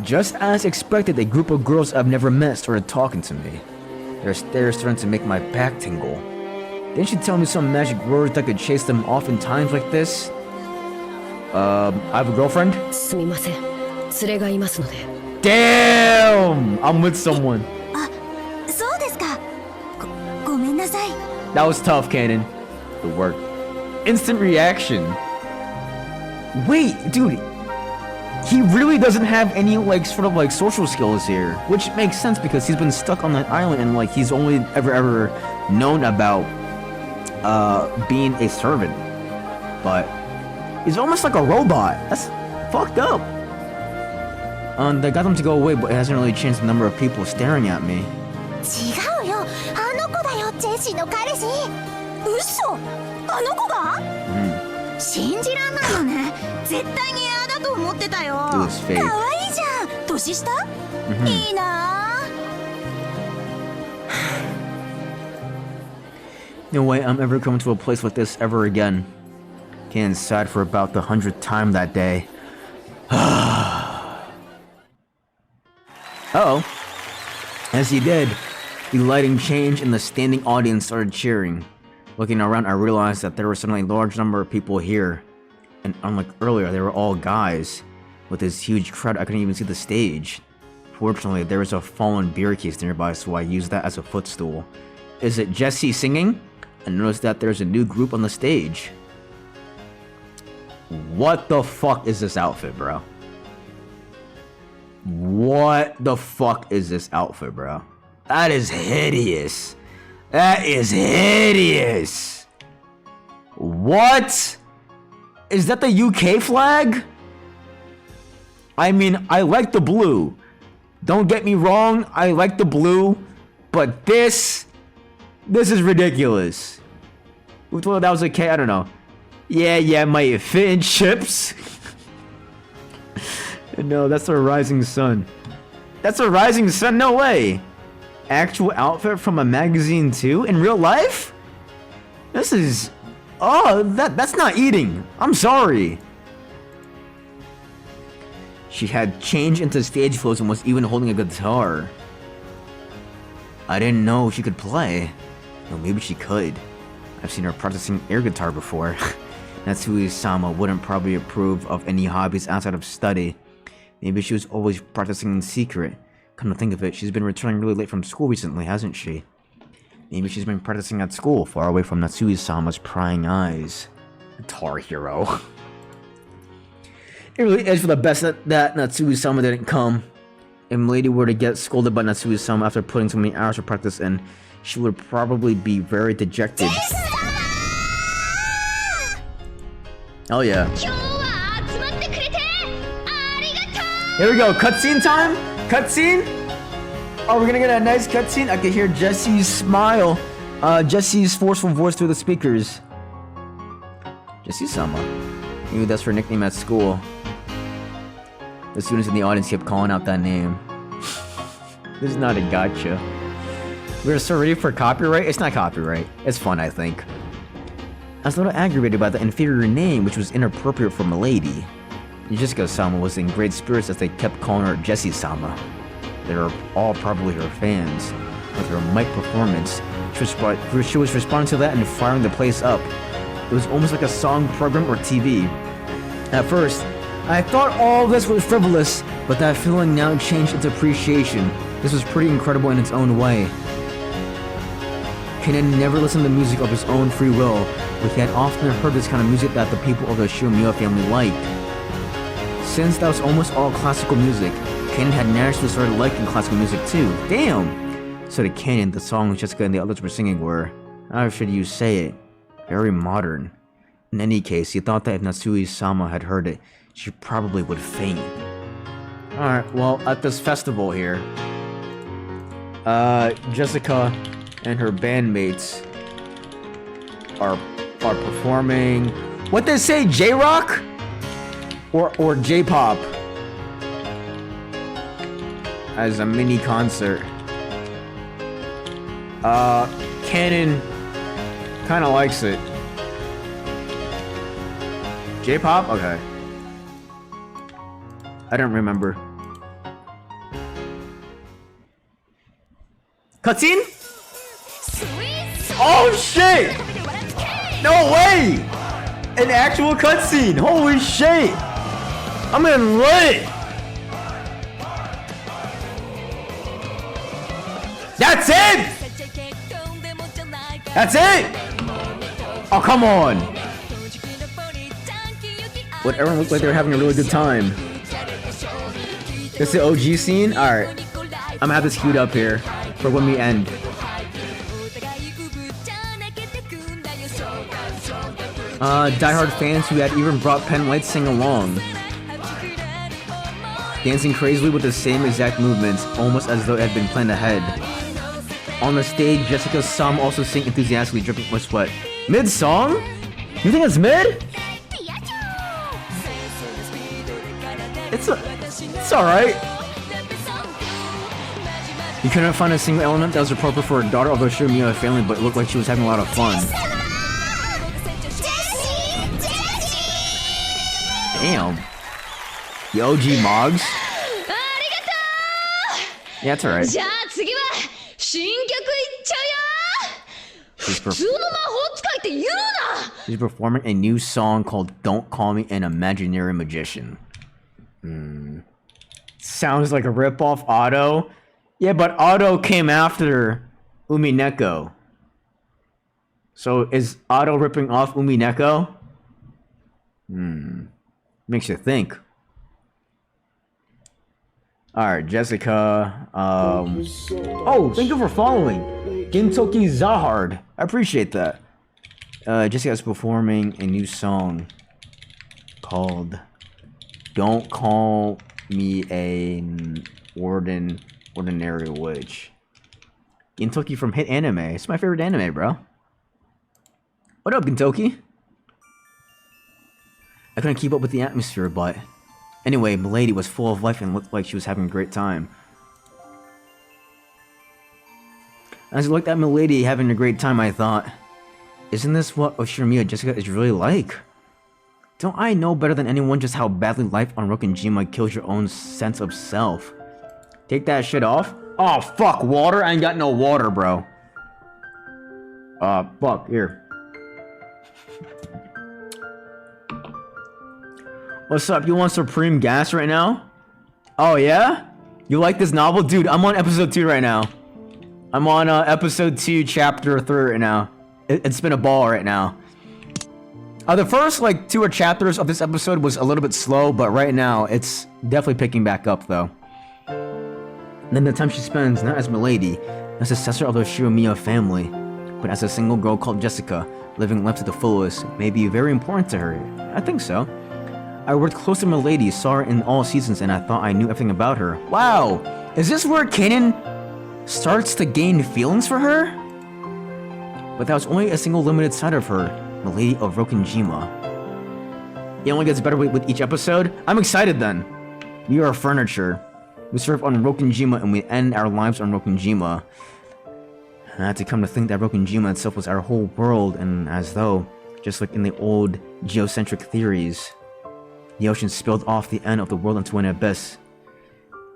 Just as expected, a group of girls I've never met started talking to me. Their stares starting to make my back tingle. Didn't you tell me some magic words that could chase them off in times like this? I have a girlfriend? Damn! I'm with someone. That was tough, Kanan. Good work. Instant reaction. Wait, dude. He really doesn't have any, like, sort of, like, social skills here. Which makes sense because he's been stuck on that island and, like, he's only ever known about, being a servant. But he's almost like a robot. That's fucked up. They got them to go away, but it hasn't really changed the number of people staring at me. No way I'm ever coming to a place like this ever again. Getting sad for about the 100th time that day. Uh-oh. As he did, the lighting changed and the standing audience started cheering. Looking around, I realized that there were suddenly a large number of people here. And unlike earlier, they were all guys. With this huge crowd, I couldn't even see the stage. Fortunately, there was a fallen beer case nearby, so I used that as a footstool. Is it Jesse singing? I noticed that there's a new group on the stage. What the fuck is this outfit, bro? What the fuck is this outfit, bro? That is hideous. That is hideous. What? Is that the UK flag? I mean, I like the blue. Don't get me wrong, I like the blue. But this is ridiculous. Who told that was okay? I don't know. Yeah, my fit in chips. No, that's a rising sun. That's a rising sun? No way. Actual outfit from a magazine too? In real life? This is... Oh, that's not eating. I'm sorry. She had changed into stage clothes and was even holding a guitar. I didn't know she could play. Well, maybe she could. I've seen her practicing air guitar before. Natsui-sama wouldn't probably approve of any hobbies outside of study. Maybe she was always practicing in secret. Come to think of it, she's been returning really late from school recently, hasn't she? Maybe she's been practicing at school, far away from Natsui-sama's prying eyes. Guitar hero. It really is for the best that Natsui-sama didn't come. If Milady were to get scolded by Natsui-sama after putting so many hours of practice in, she would probably be very dejected. Oh yeah. Here we go, cutscene time? Cutscene? Oh, we're gonna get a nice cutscene? I can hear Jesse's smile. Jesse's forceful voice through the speakers. Jessie-sama. Maybe that's her nickname at school. The students in the audience kept calling out that name. This is not a gotcha. We're so ready for copyright? It's not copyright. It's fun, I think. I was a little aggravated by the inferior name, which was inappropriate for Milady. Yujisuka-sama was in great spirits as they kept calling her Jessie-sama. They were all probably her fans. With her mic performance, she was responding to that and firing the place up. It was almost like a song program or TV. At first, I thought all this was frivolous, but that feeling now changed its appreciation. This was pretty incredible in its own way. Kennen never listened to music of his own free will, but he had often heard this kind of music that the people of the Shinomiya family liked. Since that was almost all classical music, Kennen had naturally started liking classical music too. Damn! So to Kennen, the songs Jessica and the others were singing were, how should you say it, very modern. In any case, he thought that if Natsui-sama had heard it, she probably would faint. Alright, well, at this festival here, Jessica and her bandmates are performing, what they say, J-Rock? Or J-Pop? As a mini concert. Kennen kinda likes it. J-Pop? Okay. I don't remember. Cutscene? Oh shit! No way! An actual cutscene! Holy shit! I'm in lit! That's it! That's it! Oh, come on! What, everyone looked like they were having a really good time. This is the OG scene? Alright. I'm gonna have this queued up here for when we end. Die-hard fans who had even brought pen lights sing along. Dancing crazily with the same exact movements, almost as though it had been planned ahead. On the stage, Jessica-sama also sang enthusiastically, dripping with sweat. Mid-song? You think it's mid? It's alright. You couldn't find a single element that was appropriate for a daughter of the Shinomiya family, but it looked like she was having a lot of fun. Damn. The OG Mogs? Yeah, it's alright. She's performing a new song called Don't Call Me an Imaginary Magician. Sounds like a rip-off Auto. Yeah, but Auto came after Umineko. So is Auto ripping off Umineko? Makes you think. Alright, Jessica. Oh, thank you for following. Gintoki Zahard. I appreciate that. Jessica's performing a new song called Don't Call Me an Ordinary Witch. Gintoki from Hit Anime. It's my favorite anime, bro. What up, Gintoki? I couldn't keep up with the atmosphere, but... Anyway, Milady was full of life and looked like she was having a great time. As I looked at Milady having a great time, I thought, isn't this what Shinomiya Jessica is really like? Don't I know better than anyone just how badly life on Rokkenjima kills your own sense of self? Take that shit off? Oh, fuck, water? I ain't got no water, bro. Fuck, here. What's up? You want Supreme Gas right now? Oh, yeah? You like this novel? Dude, I'm on episode 2 right now. I'm on episode 2, chapter 3 right now. It's been a ball right now. The first, like, 2 chapters of this episode was a little bit slow, but right now, it's definitely picking back up, though. And then the time she spends, not as Milady, the successor of the Shiromiya family, but as a single girl called Jessica, living life to the fullest, may be very important to her. I think so. I worked close to Milady, saw her in all seasons, and I thought I knew everything about her. Wow! Is this where Kanan starts to gain feelings for her? But that was only a single limited side of her, Milady of Rokkenjima. It only gets better with each episode? I'm excited then! We are furniture. We serve on Rokkenjima and we end our lives on Rokkenjima. I had to come to think that Rokkenjima itself was our whole world, and as though, just like in the old geocentric theories, the ocean spilled off the end of the world into an abyss.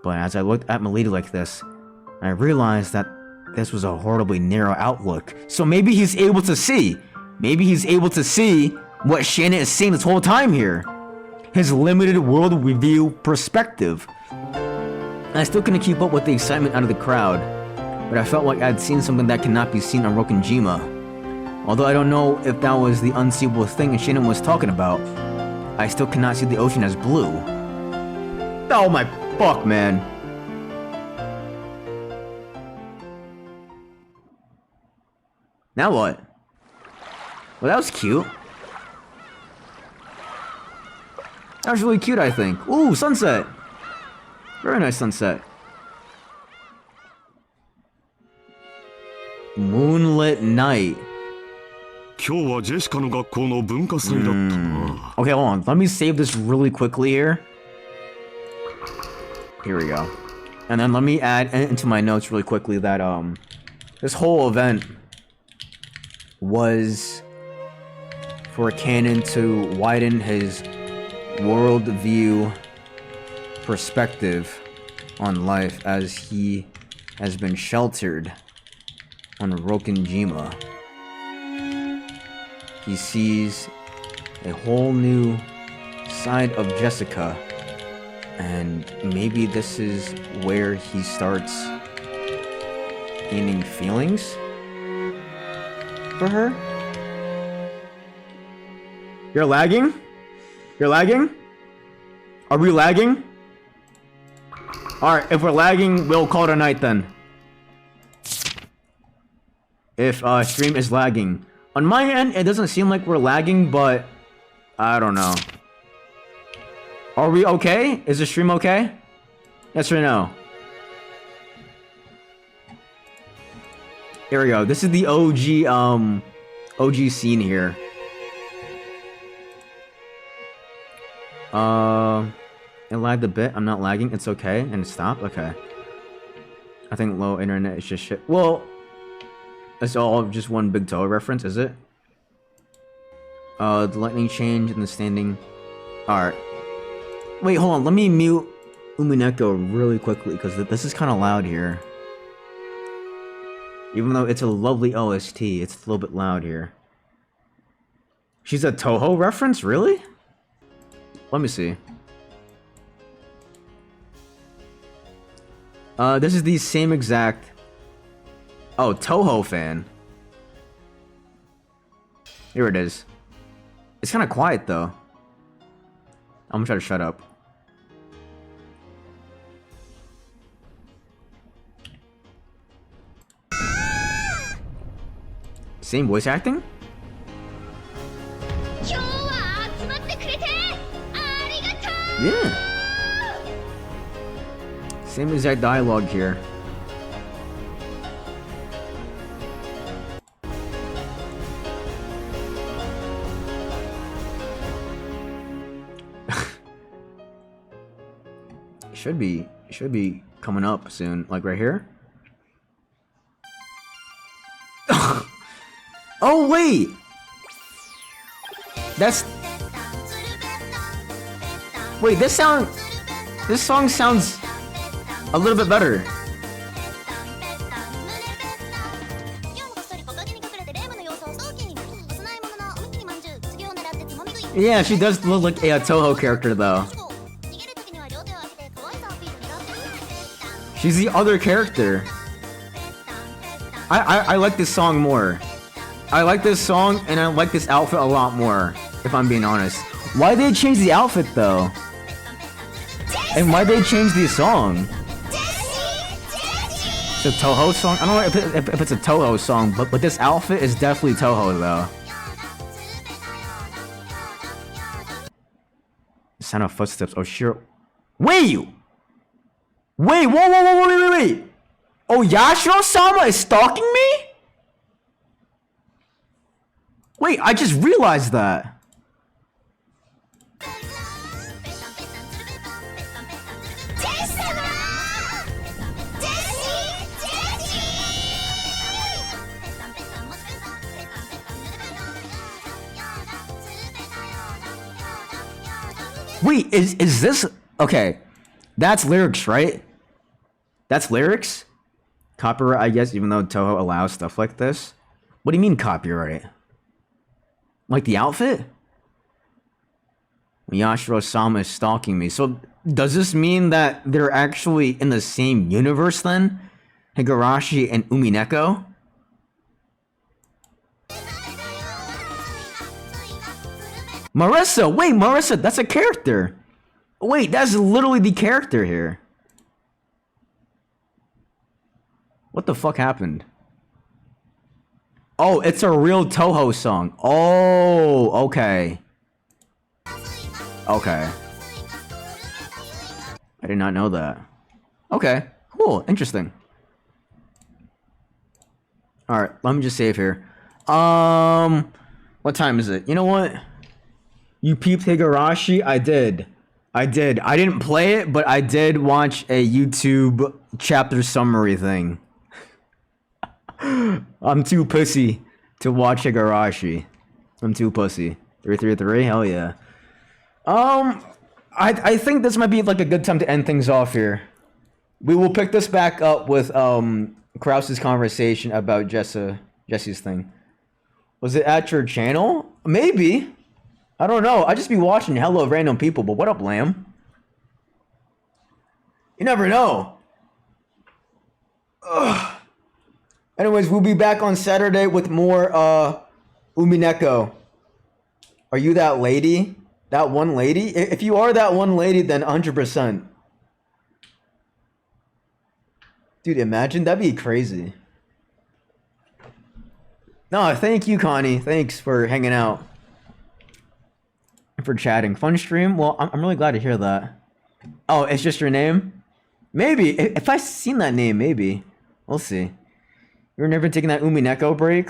But as I looked at Milady like this, I realized that this was a horribly narrow outlook. So maybe he's able to see. Maybe he's able to see what Shannon is seeing this whole time here. His limited world review perspective. I still couldn't keep up with the excitement out of the crowd, but I felt like I'd seen something that cannot be seen on Rokkenjima. Although I don't know if that was the unseeable thing Shannon was talking about, I still cannot see the ocean as blue. Oh my fuck, man. Now what? Well, that was cute. That was really cute, I think. Ooh, sunset. Very nice sunset. Moonlit night. Okay, hold on. Let me save this really quickly here. Here we go. And then let me add into my notes really quickly that this whole event was for Kanan to widen his worldview perspective on life as he has been sheltered on Rokkenjima. He sees a whole new side of Jessica, and maybe this is where he starts gaining feelings for her. You're lagging? You're lagging? Are we lagging? Alright, if we're lagging, we'll call it a night then. If stream is lagging. On my end, it doesn't seem like we're lagging, but I don't know. Are we okay? Is the stream okay? Yes or no? Here we go. This is the OG scene here. It lagged a bit. I'm not lagging. It's okay. And it stopped? Okay. I think low internet is just shit. Well, it's all just one big toe reference, is it? The lightning change and the standing. Alright. Wait, hold on. Let me mute Umineko really quickly, because this is kind of loud here. Even though it's a lovely OST, it's a little bit loud here. She's a Toho reference? Really? Let me see. This is the same exact... Oh, Toho fan. Here it is. It's kind of quiet, though. I'm gonna try to shut up. Same voice acting? Yeah. Same exact dialogue here. Should be coming up soon, like right here. Oh wait, that's Wait, this song sounds a little bit better. Yeah, she does look like a Toho character though. She's the other character. I like this song more. I like this song and I like this outfit a lot more, if I'm being honest. Why they change the outfit though? And why they change the song? It's a Toho song? I don't know if it's a Toho song, but this outfit is definitely Toho though. Sound of footsteps. Oh sure. Wait! Wait! Oh, Yashiro-sama is stalking me? Wait, I just realized that. Wait, is this okay? That's lyrics, right? That's lyrics? Copyright, I guess, even though Toho allows stuff like this. What do you mean copyright? Like the outfit? Yashiro-sama is stalking me. So does this mean that they're actually in the same universe then? Higurashi and Umineko? Marissa! Wait, Marissa, that's a character! Wait, that's literally the character here. What the fuck happened? Oh, it's a real Toho song. Oh, okay. Okay. I did not know that. Okay, cool, interesting. Alright, let me just save here. What time is it? You know what? You peeped Higurashi? I did. I didn't play it, but I did watch a YouTube chapter summary thing. I'm too pussy to watch Higurashi. I'm too pussy. 333? Hell yeah. I think this might be like a good time to end things off here. We will pick this back up with Krause's conversation about Jesse's thing. Was it at your channel? Maybe. I don't know. I just be watching hello random people, but what up, Lamb? You never know. Ugh. Anyways, we'll be back on Saturday with more Umineko. Are you that lady? That one lady? If you are that one lady, then 100%. Dude, imagine. That'd be crazy. No, thank you, Connie. Thanks for hanging out. And for chatting. Fun stream? Well, I'm really glad to hear that. Oh, it's just your name? Maybe. If I've seen that name, maybe. We'll see. You're never taking that Umineko break?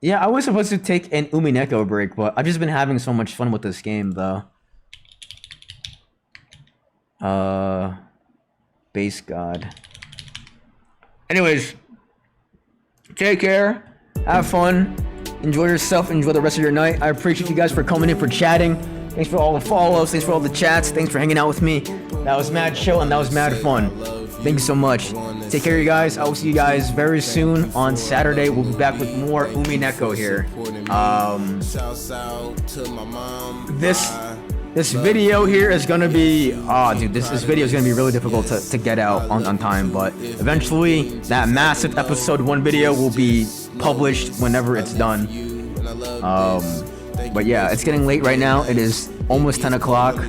Yeah, I was supposed to take an Umineko break, but I've just been having so much fun with this game, though. Base God. Anyways, take care. Have fun. Enjoy yourself. Enjoy the rest of your night. I appreciate you guys for coming in, for chatting. Thanks for all the follows. Thanks for all the chats. Thanks for hanging out with me. That was mad chill and that was mad fun. Thank you so much. Take care, you guys. I will see you guys very soon on Saturday. We'll be back with more Umineko here. This video here is gonna be this video is gonna be really difficult to get out on time, but eventually that massive episode 1 video will be published whenever it's done. But yeah, it's getting late right now. It is almost 10 o'clock.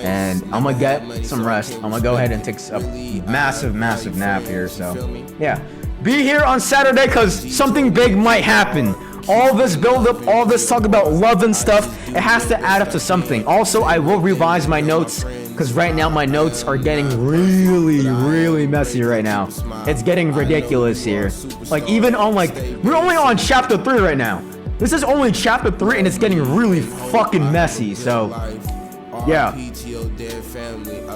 And I'm gonna get some rest. I'm gonna go ahead and take a massive nap here. So yeah, be here on Saturday because something big might happen. All this build up, all this talk about love and stuff, it has to add up to something. Also, I will revise my notes because right now my notes are getting really messy right now. It's getting ridiculous here. Like even on we're only on chapter 3 right now. This is only chapter 3 and it's getting really fucking messy. So yeah.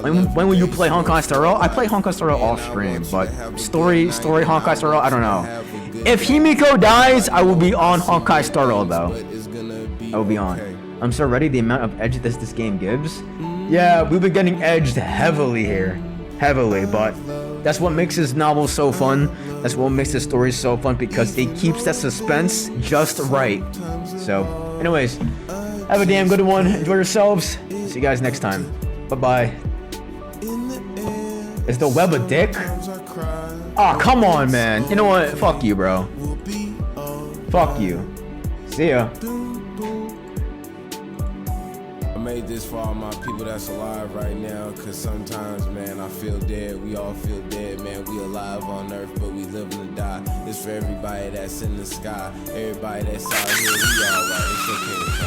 When will you play Honkai Star Rail? I play Honkai Star Rail off stream, but story Honkai Star Rail, I don't know. If Himiko dies, I will be on Honkai Star Rail though. I will be on. I'm so ready. The amount of edge this game gives. Yeah, we've been getting edged heavily here. Heavily, but that's what makes this novel so fun. That's what makes this story so fun, because it keeps that suspense just right. So, anyways, have a damn good one. Enjoy yourselves. See you guys next time. Bye-bye. Is the web a dick? Oh, come on, man. You know what? Fuck you, bro. Fuck you. See ya. I made this for all my people that's alive right now, cause sometimes, man, I feel dead. We all feel dead, man. We alive on earth, but we living to die. This for everybody that's in the sky, everybody that's out here. We all right. It's okay.